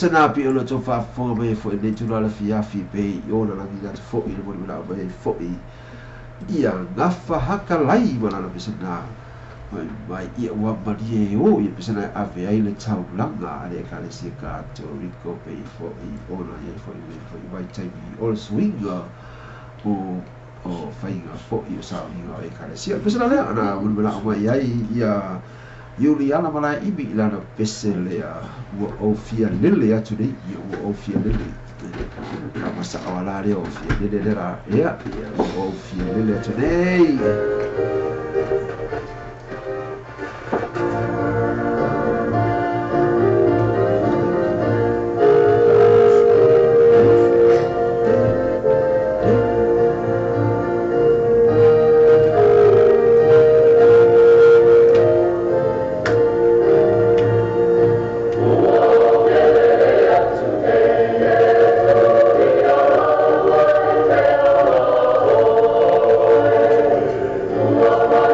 sana pi ona to fa fo me fo ne tu la fi afi pe ona la vida fo i mo na be fo i ia ngafa haka lai mana na pesana mai ia wa marie o ia pesana ave ai le tau langa ale ka le sika to rico pe fo i ona ia fo i vai tai o swinga o fainga fo i sa i ka le sika pesana le ana mo na mai ai ia Juliana mana ibi lana pesele ya o fia lele atu nei o fia lele kama sa awala le o fia lele ra ya o fia lele atu nei Oh,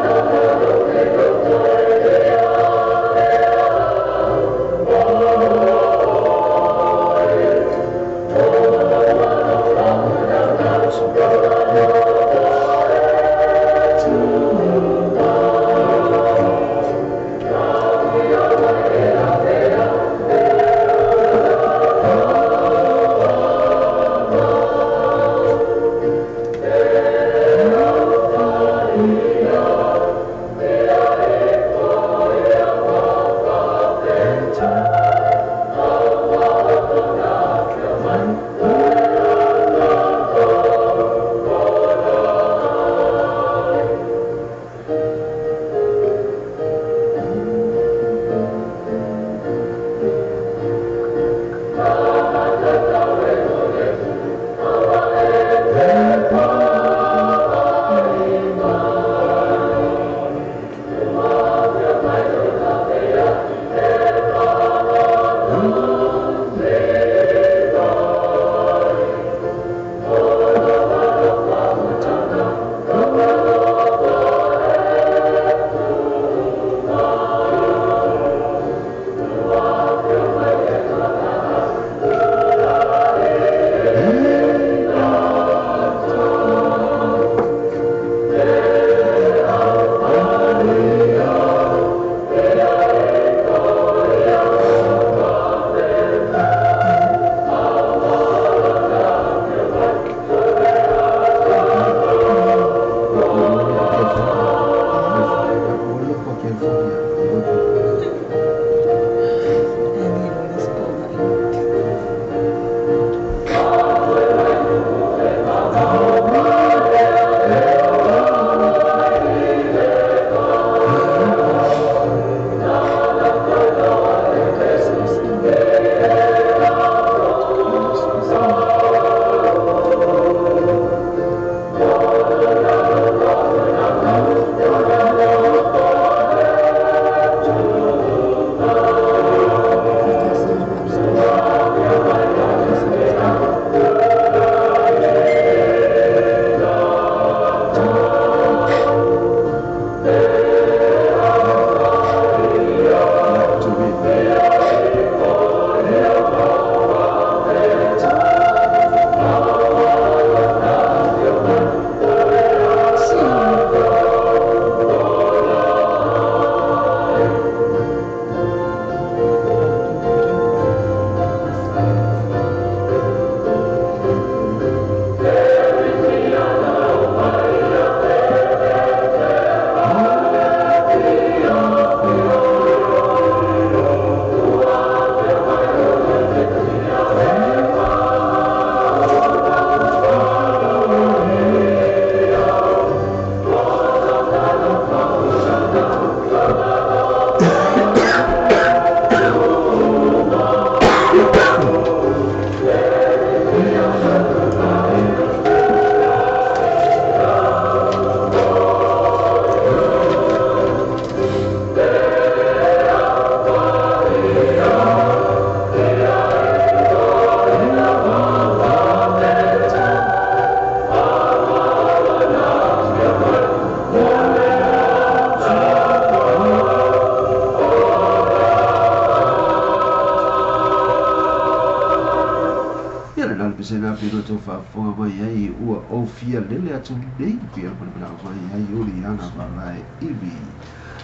na pino to fa fonga mai ai ua o fia lele atu nei pia mana mai ai uli ana vai ibi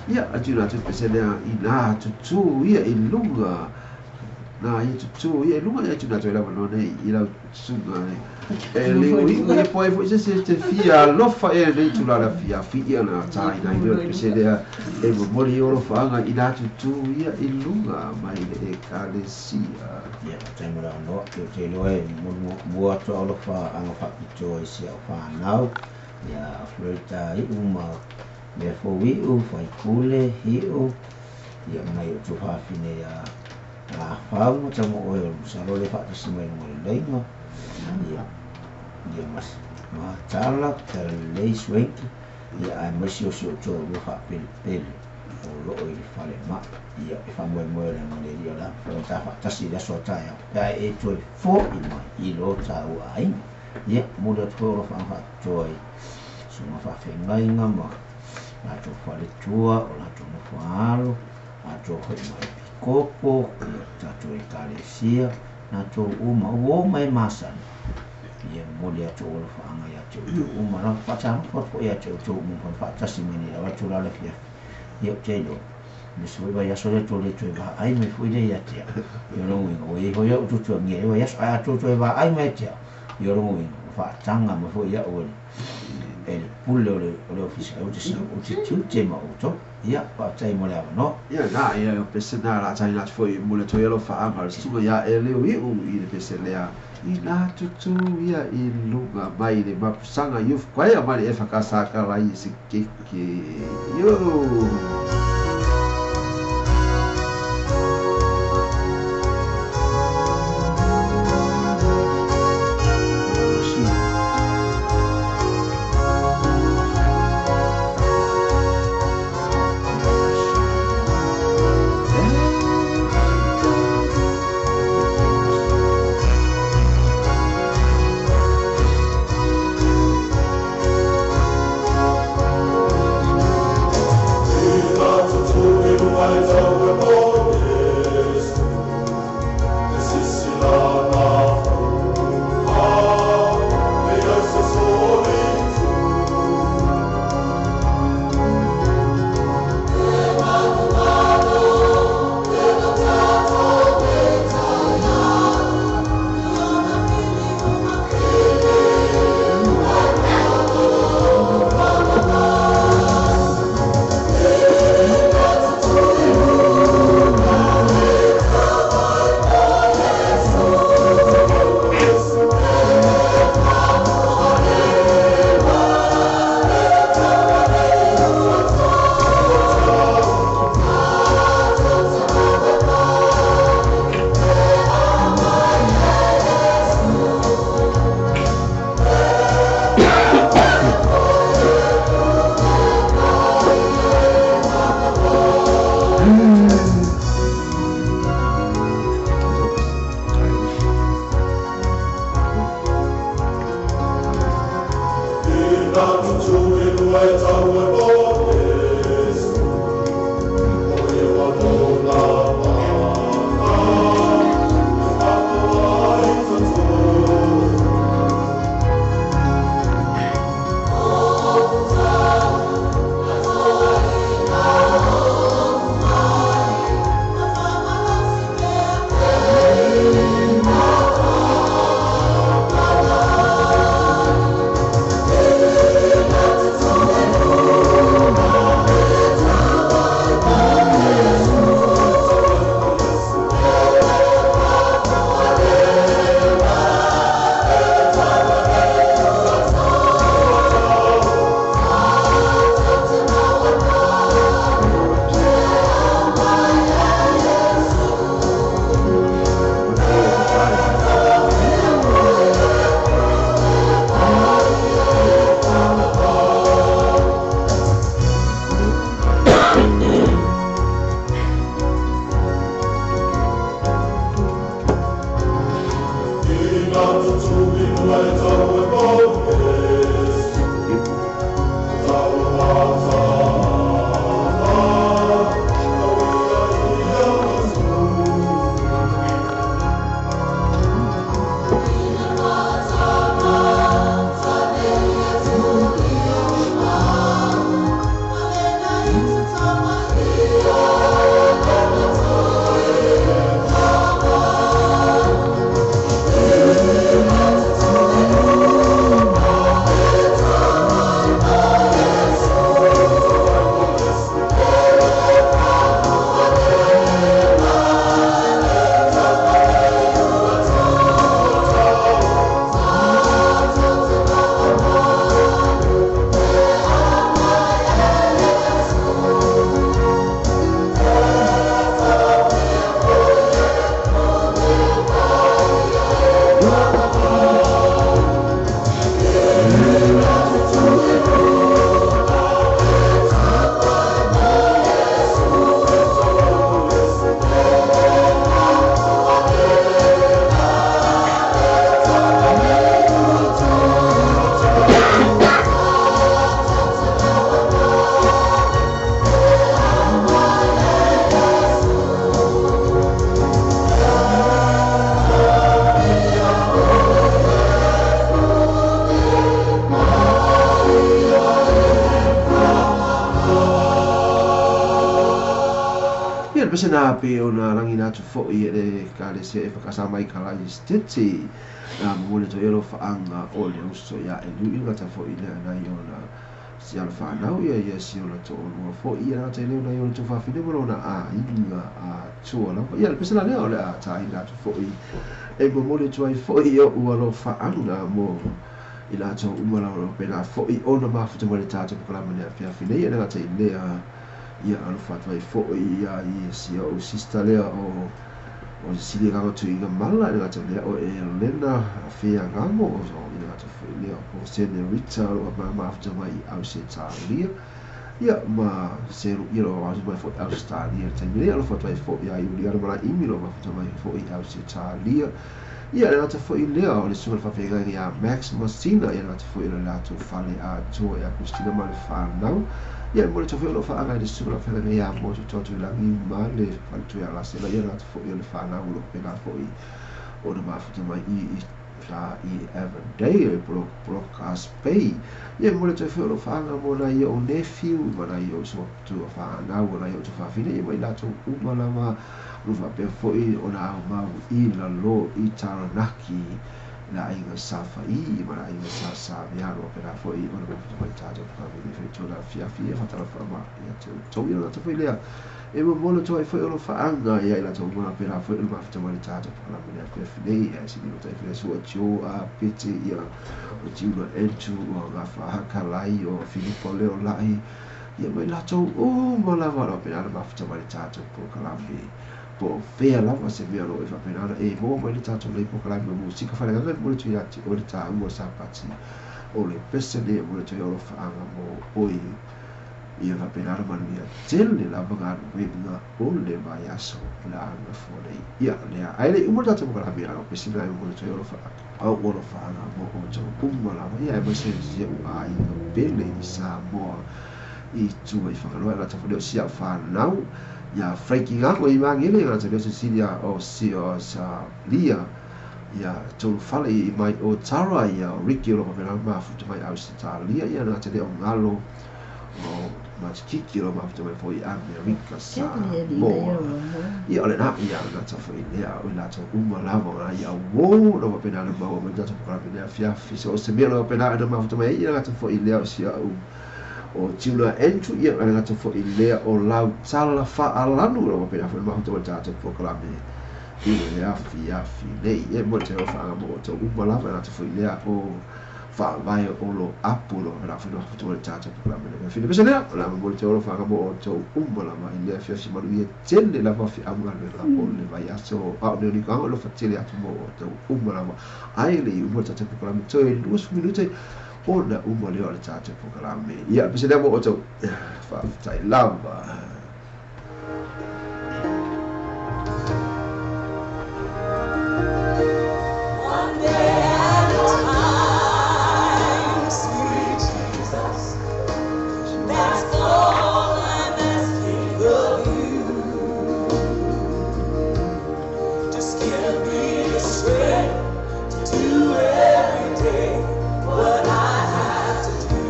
ia atira tu pesena ina tu ia ilunga na ia tu ia ilunga ia tu na tu la no nei ila sunga le poi foi se fia lo fa nei tu la fia fia na tai na ia pesena e mori oro fa ina tu ia ilunga mai le kalesia ia taimara no te loe mua to lo fa anga fa to sia fa now ia flota I uma me fo wi u fai kule hi u ia mai tu fa fine ya a fa mo tamo o sa lo le fa si mai mo le no ia mas ma tala ter le swing ia ai mas yo so to lo fa pel o lo o I fa le ma ia fa mo le mo le ia la flota fa tasi da so ta ya e to fo I mai I lo ta u ai ia mo le to lo fa to so ma fa fe ngai ngama na to fale tua o na to no falo na to hoi mai kopo ta to I kalesia na to uma o mai masan ia molia to o fa anga ia to uma na fa ta fo ia to mo fa ta si meni la to la fia ia te lo me so va ia so le to va ai me foi de ia te yo no mo o ho ia to nge va ia a to va ai me te yo no mo fa tanga mo foi ia o el pulle o le ufficio o te ma auto ia pa tai mo le no ia na ia pesena la tai la foi mo le to ia lo fa ma su ia ele o I le pesena ina tu ia I lunga mai le mapsanga you kwai amari e fakasaka la I se que yo pese na pe ona rangi na tu fo I le ka le se fa kasa mai kala I stiti na mo le to ero fa anga o le uso ya e lu inga ta fo I le na yona si al fa na ia si ona to o fo I na te le na yona tu fa fine mo na a inga a tu ona ia le pese na le o le a ta ina tu fo I e mo le tu ai fo I o lo fa anga mo I la to umala o pe na fo I ona ma fu te mo le tata ko la mane a fine ia na te le a ia al fatwa fo ia I si o sista le o si le ngā tu inga mala I ngata lea o e lena whea ngamo o I ngata whea lea o senerita o ma after mai au se tālia ia ma se ia o asu mai fo au se tālia taimi lea al fatwa fo ia I uli ara mara imi lo ma after mai fo I au se tālia ia ngata fo I lea o le sunga whawhenga ia Max Messina ia ngata fo I le lato whale a toa ia Christina ma le whanau ia mo le tofeo lo fa anga le sula fa le ia mo to la mi male fa tu ya la se la ia na fo le fa na lo pe na fo I o de ma fa mai I fa I every day broadcast pay ia mo le tofeo lo fa anga mo na ia o nephew ma na ia so tu fa na o na ia to fa fine mai la to u ma la ma lo fa pe fo I o na ma I la lo I taranaki na inga safa I mana inga sa mea ro pera fo I ona mo mai tato ka vi fe tola fia fa tala fa ma ia to ia na to foi lea e mo mo to ai foi o fa anga ia ila to mo pera foi o ma fa mai tato ka me ia fe nei e si no te fe so jo a piti ia o tiula entu o ga fa hakalai o Filippo Leo lai ia mai la to o mo la va ro pera ma fa mai tato ka la vi po fea lava se mea lo e whapenara e mo mai le tato lei po kalai mo musika whare nganga mo le tui ati o le tā ua sa pati o le pese le mo le tui oro whaanga mo oi I whapenara manu ia tele lava ngā ruenga o le mai aso la anga fōrei ia lea aile umo tato mo kalai mea o pese nai mo le tui oro whaanga au oro whaanga mo o tau umma lava ia e mai se sia ua ai ka pele I sa moa I tua I whakaloa la tawhaneo sia whanau ia Frankie ngako I mangile ngā te leo Cecilia o si o sa lia ia tolu fale I mai o Tara ia o Ricky o loko pena mafuta mai au si ta lia ia ngā te leo ngalo o matikiki o mafuta mai fo I Amerika sa moa ia ole na ia ngā ta fo I lea o la to uma lava ngā ia wou loko pena na maua mai tato pokara pena fiafi so o se mea loko pena na mafuta mai ia ngā ta fo I lea o si au o tiula entu ia ana ngata fo I lea o lau tala fa alanu o pe afo ma to ta fo klame I le afi nei e mo te o fa mo to u mala fa fo I lea o fa vai o lo apulo na fo to ta fo klame ne fine bese lea la mo te o fa mo to u mala ma I lea fi ma lu tele la fa fi amga le la o le vai aso a ne ni ka lo fa tele atu mo to u mala ma ai le u mo ta fo klame to e 2 minute ona uma leo le tate pokalame ia pese lea mo o tau fa tai lava One day at a time, sweet Jesus, that's all I'm asking of you. Just give me the strength to do every day what I have to do.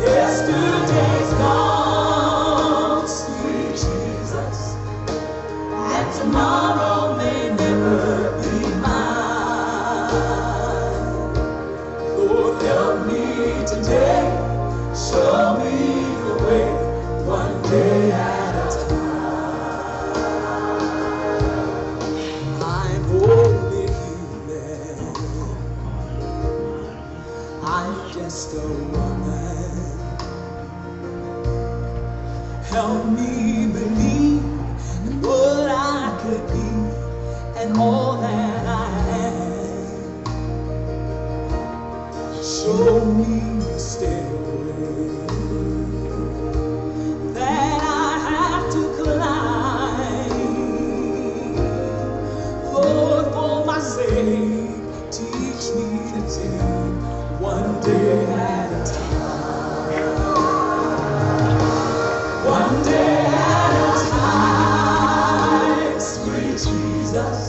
Yesterday's gone, sweet Jesus, and tomorrow may never be mine. Lord, help me today, show me the way, one day at a time. I'm only human, I'm just a woman. Help me believe in what I could be and all that I am. Show me the stairway that I have to climb. Lord, for my sake, teach me to take one day at a time. One day at a time, sweet Jesus,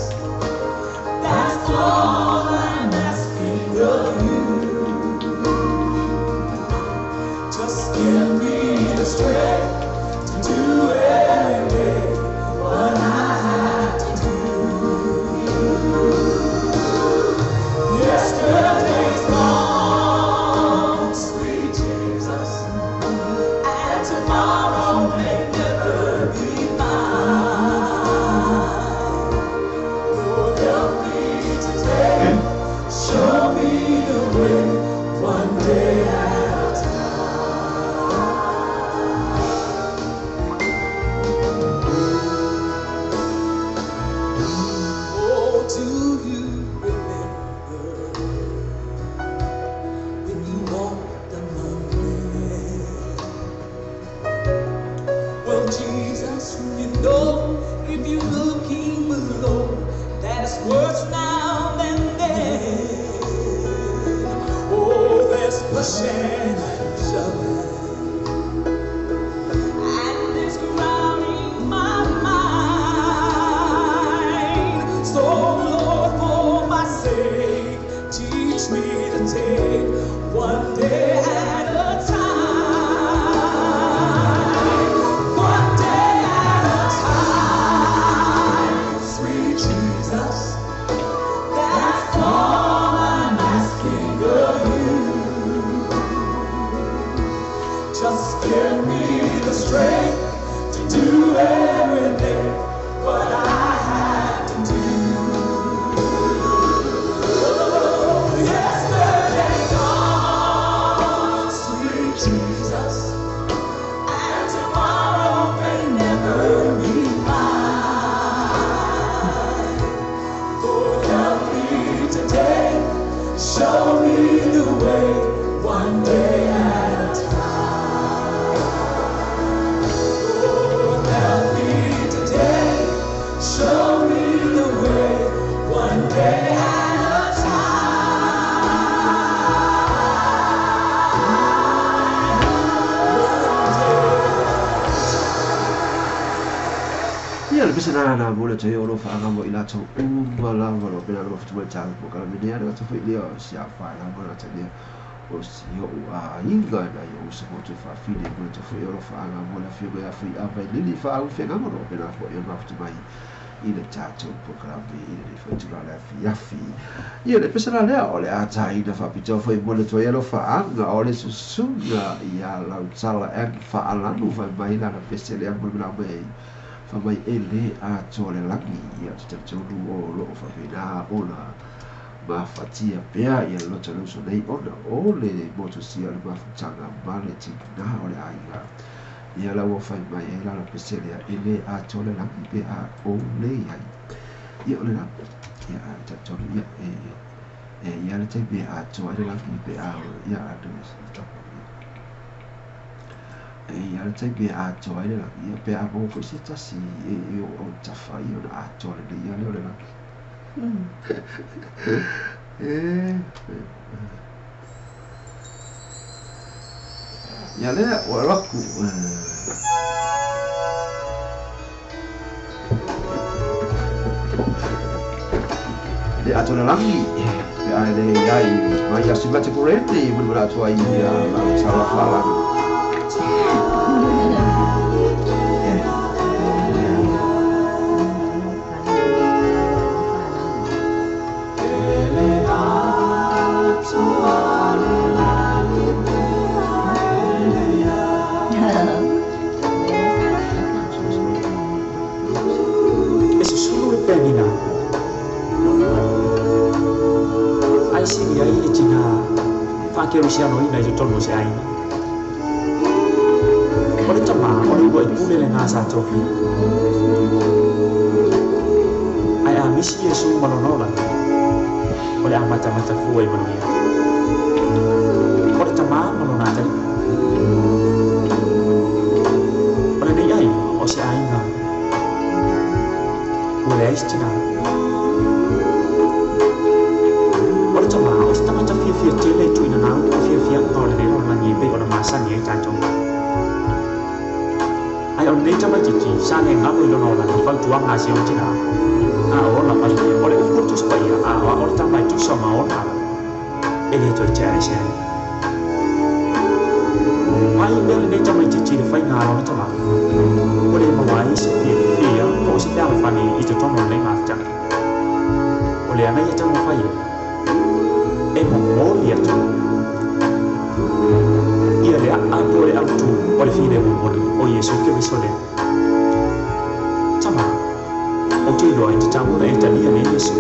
that's all I'm asking of you. Just give me the strength pushing and shoving. And it's crowding my mind. So Lord, for my sake, teach me to take one day at a time. One day at a time. Sweet Jesus, that's all I'm asking of you. Just give me the strength to do everything what I have to do. Yesterday gone, sweet Jesus, and tomorrow may never be mine. Lord, help me today, show me the way, one day at a time. Lord, help me today, show me the way, one day at a time. Ia le pese na mole te oro fa nga mo ila to umala mo pena lo futu mai tang ko kala mini ada to foi leo sia fa na mo na te leo o si o a inga na yo se mo te fa fili mo te foi oro fa nga mo la fi go ya fi a vai lili fa u fe nga mo pena fo yo ma futu mai ile tato po kala bi ile foi tu la fi ia le pese na le o le a tai na fa pito foi mo le to oro fa nga o le susunga ia la sala e fa ala nu fa mai na pese le mo na mai fa mai ele a tole langi ia te tonu o lo fa vina ona ma fatia pea ia lo tonu so nei ona o le moto sia le ma futanga male tina o le aiga ia la wo fa mai ela la peselia ele a tole langi pea o le ai ia o le la ia te tonu ia ia le te pea tole langi pea ia a dos ia le taipe a toa ile la ia pe a bo ko se tasi o tafa ia na a toa le ia le la ia le o la ku le a toa langi pe a le ai mai a suba te corrente i mun la toa ia la sala fala kero sia no ina i tono se ai o le tama o le ua i pule le ngā sa tofi ai a misi Yesu malonora o le amata mata fua i manu ia o le tama malona tari o le nei ai o se ai ngā ua le aistina o le tama o se tamata fia tele tu ina nau o fia o le nei o langi pe o le masani ai tātou ai o nei tama tiki sa ne ngā mo ilono la whau tuanga si o tina a o la pai o le ufotus pai a o le tama i tu sama o na e le toi tere se ai ai me le nei tama i tiki le whai ngā o le tama o le mawai se fia o se pēa mawhani i te tono nei ngā tanga o le anai e tama whai e mo mori atu ia le ato le autu o le fine mori o Yesu ke visole tama o te loa i te tamura e talia ne Yesu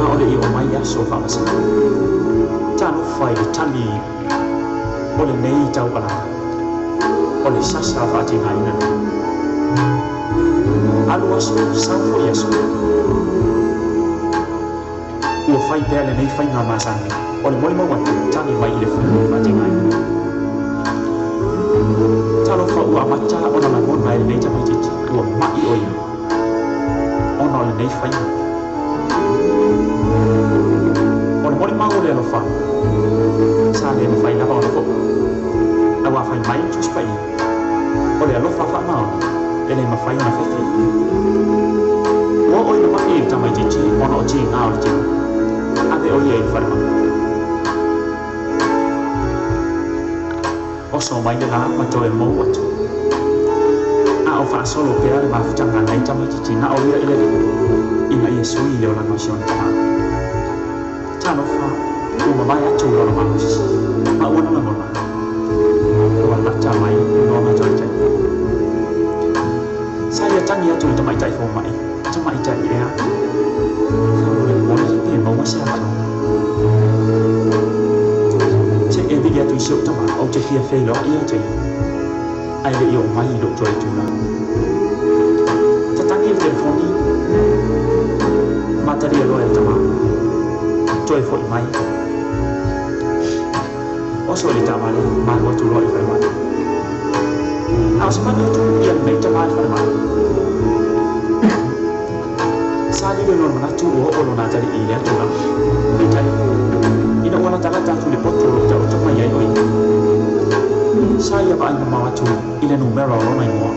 a ole i o mai aso whamasa tano whai le tali o le nei tau ala o le sasa whati ngā ina alu aso sanfo Yesu ua whai pēa le nei whai ngā masani o le moli mawatu tani mai i le whati ngā ina talo fa ua mata ona la mona e nei tama titi ua mai o ia ona le nei whai o le moli mau le alo wha le fai la bona ko la wa fai mai tu spai o le lo fa ma ele ma fai na fe o o le ma e ta mai ti o no ti na o ti a de o ye fa ma o so mai le la ma to e mo wa tu a o fa solo pe ale ma fa tanga nai ta mai ti na o ye ele ina yesu i le o la no sion ta ta no fa o ma mai atu lo ma ma o na ma o na ta mai no ma to ta saya tangi atu ta mai tai fo mai ta mai tai ya mo ni mo ma sa ma che e di atu sio ta ma o te fia fe lo ia te ai le io mai lo to tu na ta tangi il telefoni material lo e ta ma to e fo mai o so le ta ma le ma lo tu lo e fa ma a se ma tu ia me ta ma fa ma sa di lo na tu o lo na ta di ia tu na mi tai ina wana ta ta tu le poto lo ta ma ia oi sa ia ba ina ma tu ile numero lo mai mo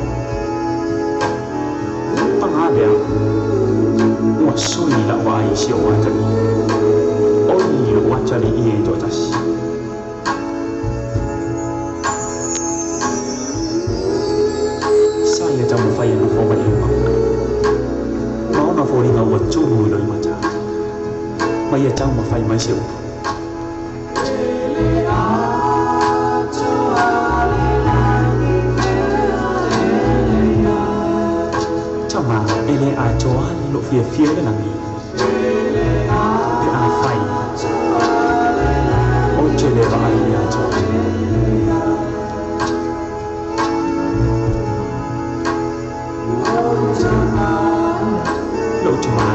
pa nga le o so ni la wa i si o wa ta o ni lo wa ta li i do ta si ta mo fai no fo ba ni ma no fo ri ma chu mu lo ma cha ma ya cha ma fai mai siu cha ma ele a cho lo fie fie le na ni e a fai o che le ba ai ya cho lo cho ma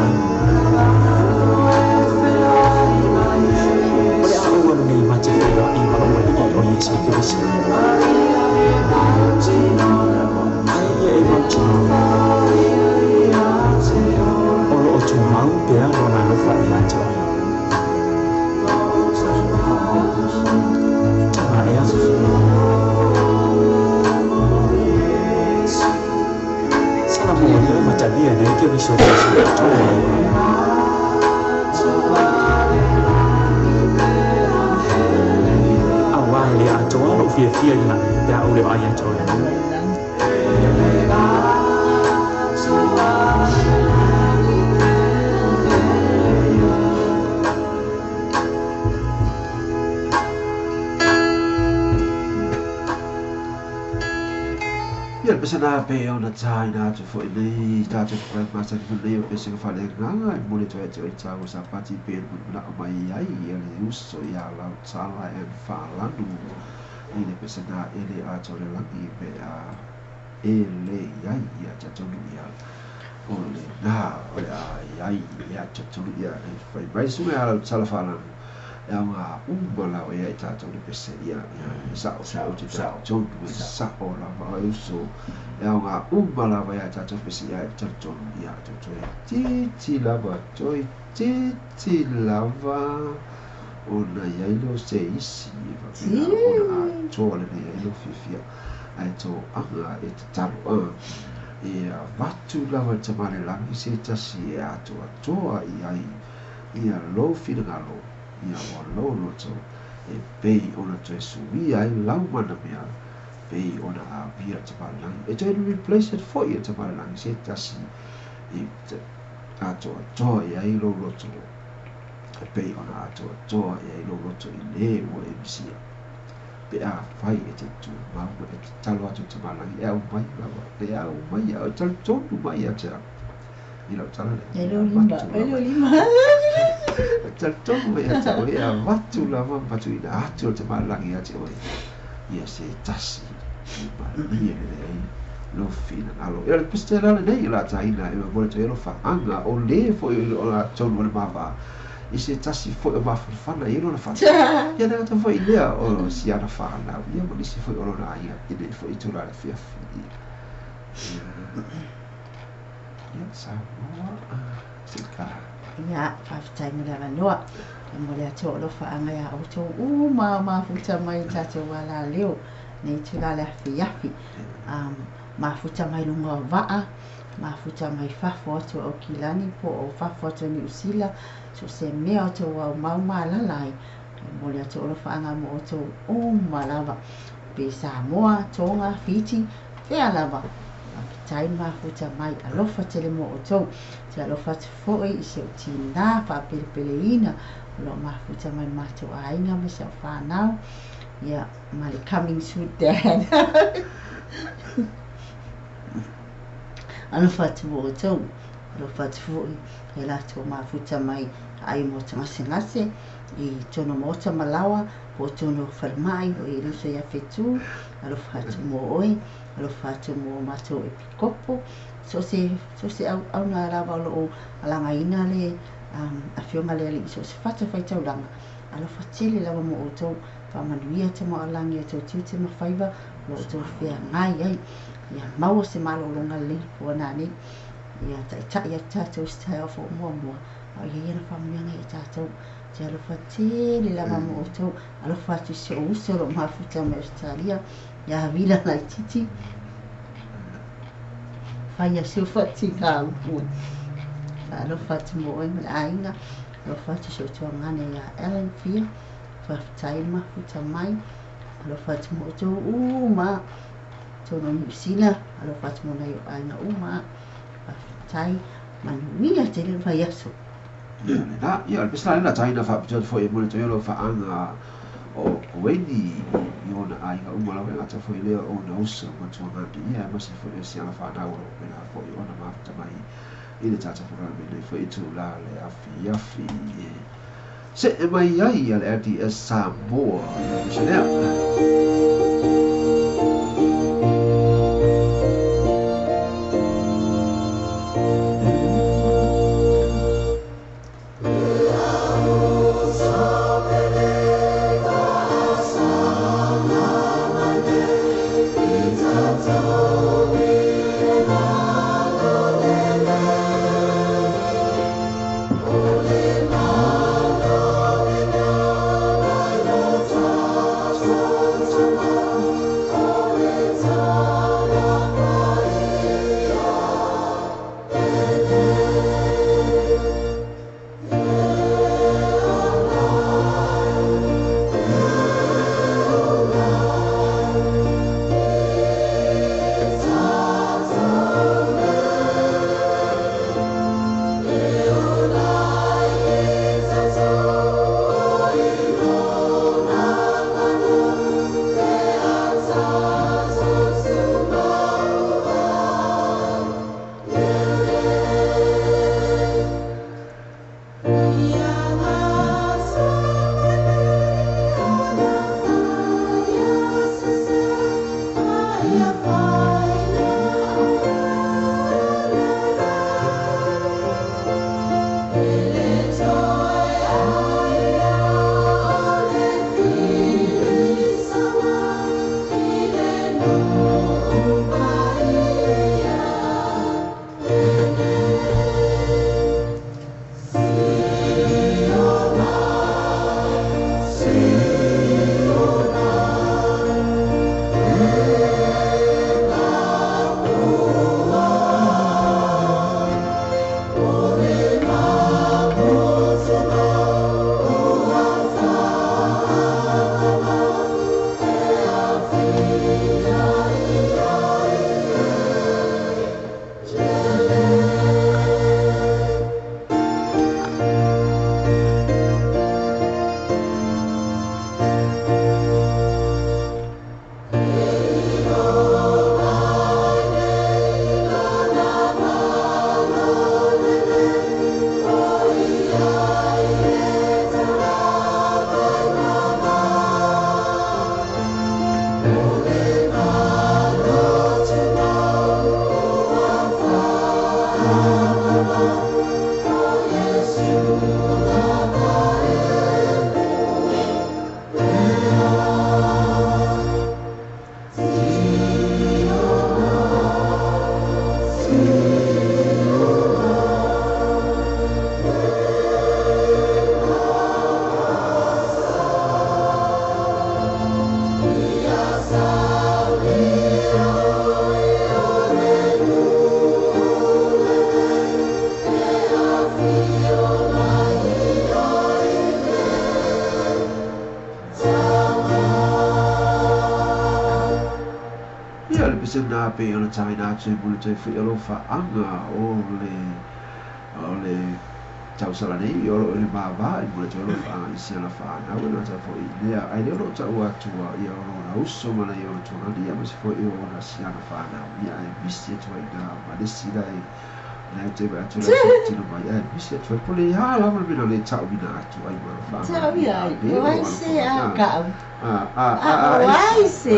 ole a o ni ma che lo I ma lo ni o ni se ke se ai e ma che o lo cho ma u pe a lo na lo fa ya cho ma e a sana mo ni ma cha dia ne ke bi so cho le a cho lo fie fie na ya o le ai cho le ia pesana pe ona China to fo nei ta to fo ma sa fo nei pe se fa le nga mo le to e cha ko sa pati pe na mai ai ia le uso ia la sala e fa la du ile pesana ele a to le la pe a ele ai ia cha to ia ole na ole ai ia cha to ia fai vai su ia sala fa la e nga la e ta to le pese ia sa o sa o sa to sa o la va uso e nga la va ta to pese ia ta to ia to ti la va to ti la va ona ia lo se isi va ona to le ia lo fifia ai to anga e ta lo ia vatu la va ta male la se ta si a to ia lo fi nga lo ia wa lo to e pei ona to suwi ai lau mana mea pei ona a pia te palang e to replace it for you te palang se tasi e to ai lo to e pei ona to ai lo to i le o e bisia pe a fai e te tu ma e talo atu te palang e au mai e au mai e talo to mai a te ilo tala elo lima Certo ya tahu ya waktu lama waktu ini atur cuma lagi aja oi ya se tasi iya ni lo fina alo ya pasti lah ni lah China ya boleh tu lo fa anga ole fo la ton mo ma isi tasi fo ma fa na ilo la fa ya na ta fo ile o si ana fa na ya mo isi fo lo na ya ide fo itu la fia ya sama sika ia whawhitai mo le anoa mo le ato lo whaanga ia auto mafuta mai tatou wala leo nei tula le afi mafuta mai lunga waa mafuta mai fafo atu o Kilani po o fafo atu New Zealand so se mea atu au mau malalai mo le ato lo whaanga mo atu malava pe Samoa, Tonga, Fiji whea lava tai mafuta mai alofa tele mo o tau te alofa te foe i se o tina whapele lo mafuta mai mato ainga me se o whanau ia mali coming soon dad alofa te mo o tau alofa te foe e lato mafuta mai ai mo te ngase i tono mota malawa po tono whalmai o i ruso ia whetu alofa te mo oe alofa te mo mato e pikopo so se au na rawa lo alanga ina le a fionga le so se fata fai tauranga alofa tele lawa mo o tau whamanuia te mo alangi e tau te ma whaiva lo o tau whea ngai ai ia maua se malo longa le po nani ia tai tātou stai o fo mua au ia na whamanuia e tātou te alofa tele lawa mo o tau alofa te se o uso lo mafuta me Australia ia vila lai titi fai se fati ka u alo fati mo e ainga lo fati so to ngane ya Ellen Fia fa taima futa mai alo fati mo to ma to no New alo fati mo na yo ainga ma fa tai manuia te le fai aso na ia pesa na taina fa pito foi mo to yo fa anga o weni iona ainga umala we ata foi leo o na usa mo to ngani ia mas foi se ala fa na o na foi ona mafuta mai ile tata programa le foi tu la le afi se mai ai al RDS Samoa Chanel sena pe ona taina atu bulu te fi alo fa anga o le tau sala nei o le baba i bulu te alo fa anga isi ana fa ana wena ta fo i lea ai leo ta ua tua i o na uso mana i o na tuna dia ma se fo i o na si ana fa ana ia e bisi e tua i na ma le sila i na te ba tu la tino mai ai bisi e tua pole ha la ma bina le tau bina atu ai ma fa ana Tau ia, oi se a kau. Oi se.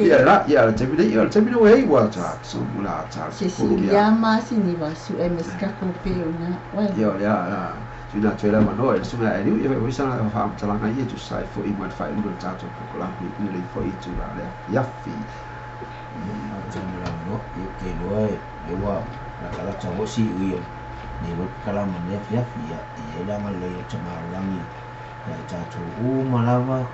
Ia, te mina wei wa ta so mula ta. Se ya ma si ni va su e meska ko pe una. Ia. Tuna tela mano e sunga e riu e wisa na fa talanga ia tu sai fo i mai fa ulu ta to ko la pi ni le fo i tu la le yafi. No, yo que lo he wa la kala chawo si uyo ni wo kala mane fia fia e la ma le chama langi ya cha tu malava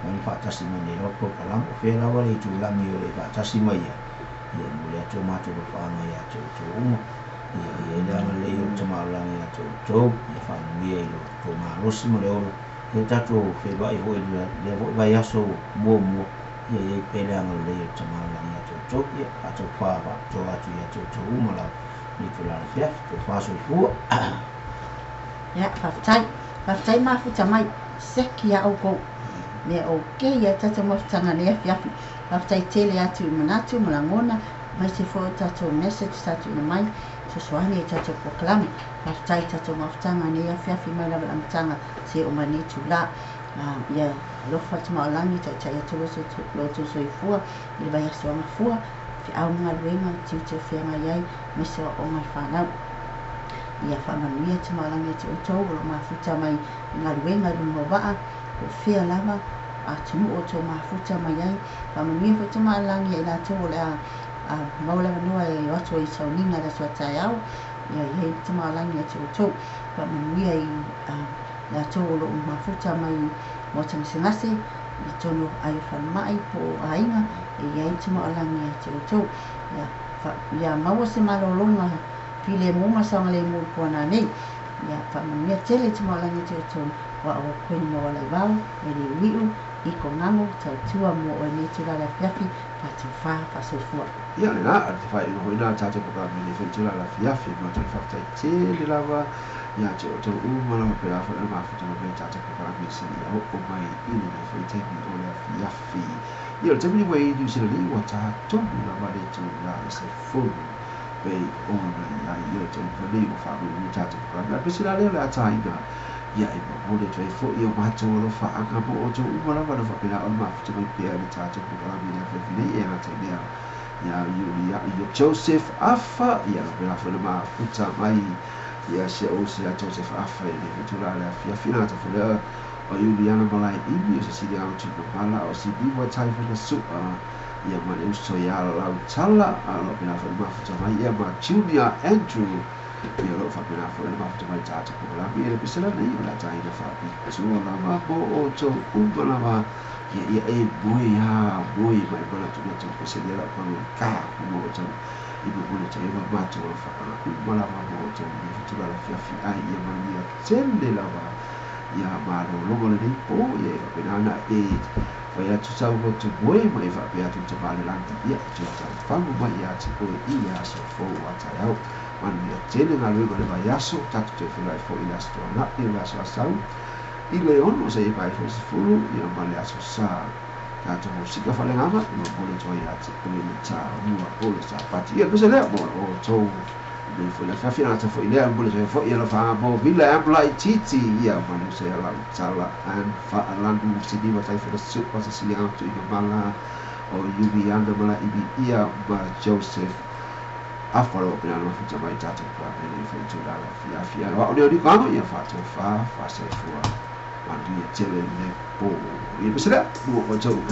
on fa ta si mane ro ko kala o fe la wa le tu langi o le fa ta si mai ya mo le to ma to fa ma ya tu ya la ma le chama langi ya tu ya fa mi e lo to ma ro si mo le o le ta tu fe ba i ho le va ya so mo ye pele ang le chama langi ya tu ya atu fa ba to atu ya tu mala ni tu la fia tu fa so fu Ya, fatai ma fu tamai seki ya o ko. Me o ke ya tata mo tanga ne ya fatai tele atu manatu malangona mai se fo tata message tata na mai so swani tata proklami fatai tata mo tanga ne ya fia mai la tanga se o mani tu la ya lo fa tama langi tata ya tu so lo tu so fu le ba ya so ma fu fi au nga wenga tu fia mai ai me so o mai fa na ia whamanuia te malangi te o tau o mafuta mai ngaruenga rungo waa o whia lava a tunu o tau mafuta mai ai whamanuia fo te malangi e la tau o le a maula manua e watu i sauninga da sua tai au ia i hei te malangi te o tau whamanuia i la tau o lo mafuta mai mo te misingase i tono ai whanmai po ainga e i te malangi te o tau ia maua se malolonga pile mo masanga le mo pona nei ya fa mania tele te malangi te to wa o koini mo wala vau e le wiu i ko ngango ta tua mo o ni tula la fiafi pa te fa so fua ia le na te fa i no ina ta te ko ka ni fe tula la fiafi mo te fa tele lava ia te o to u mana ma pela fa ma fa te mo ta te ko ka mi si o mai i ni fe te ni o la fiafi ia te mi wei du se le wa ta to na ma le tu la se fu pe ona ya yo te pone o fa mo ta te ko na pe sila le la ta ina ya e mo le te fo io ma to lo fa anga mo o to mo la va fa pe la o ma fa te mo pe le ta te ko la mi le fe ni e na te ya yo Joseph afa ya pe la fa ma futa mai ya se o se a Joseph afa e le tu la fia fina ta fa le o Juliana malai ibi se si dia o tu pala o si bi wa tai fa su ia ma le uso ia la tala lo pina fa ma fa mai ia ma Junior Andrew ia lo fa pina fa ma fa mai ta ko la mi le pisela nei la ta ina fa bi su na ma bo o to un na ma ia e boi mai bona tu na tu se dia la pa ka mo to i bo bona te ma to fa ma la ma bo to ni tu la fi ai ia ma ia tende la va ia ma lo mo le po ia pina na e Vai a tu sau no tu boi mai va pe atu te vale lanti ia tu fa mo mai ia te ko ia so fo wa ta au man ia tele na luego le vai aso ta tu te vai fo ia sto na i la so sau i le ono se vai fo se fulu ia ma le aso sa ta tu musika fa le ngama no bole to ia te ko le ta mua o le sa pati ia se le mo o to le fo la fa fina ta fo ile bole se fo ia la fa mo villa ampla titi ia ma no se la sala an fa landu si di va tai fo su pa se si auto i mala o yubi anda mala ibi ia ma Joseph afaro pela no futa mai tata pa le fo tu la fia o le di vamo ia fa to fa se fo ma di tele le po ia se la no o to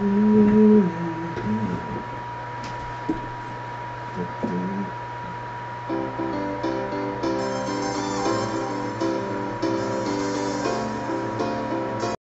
Thank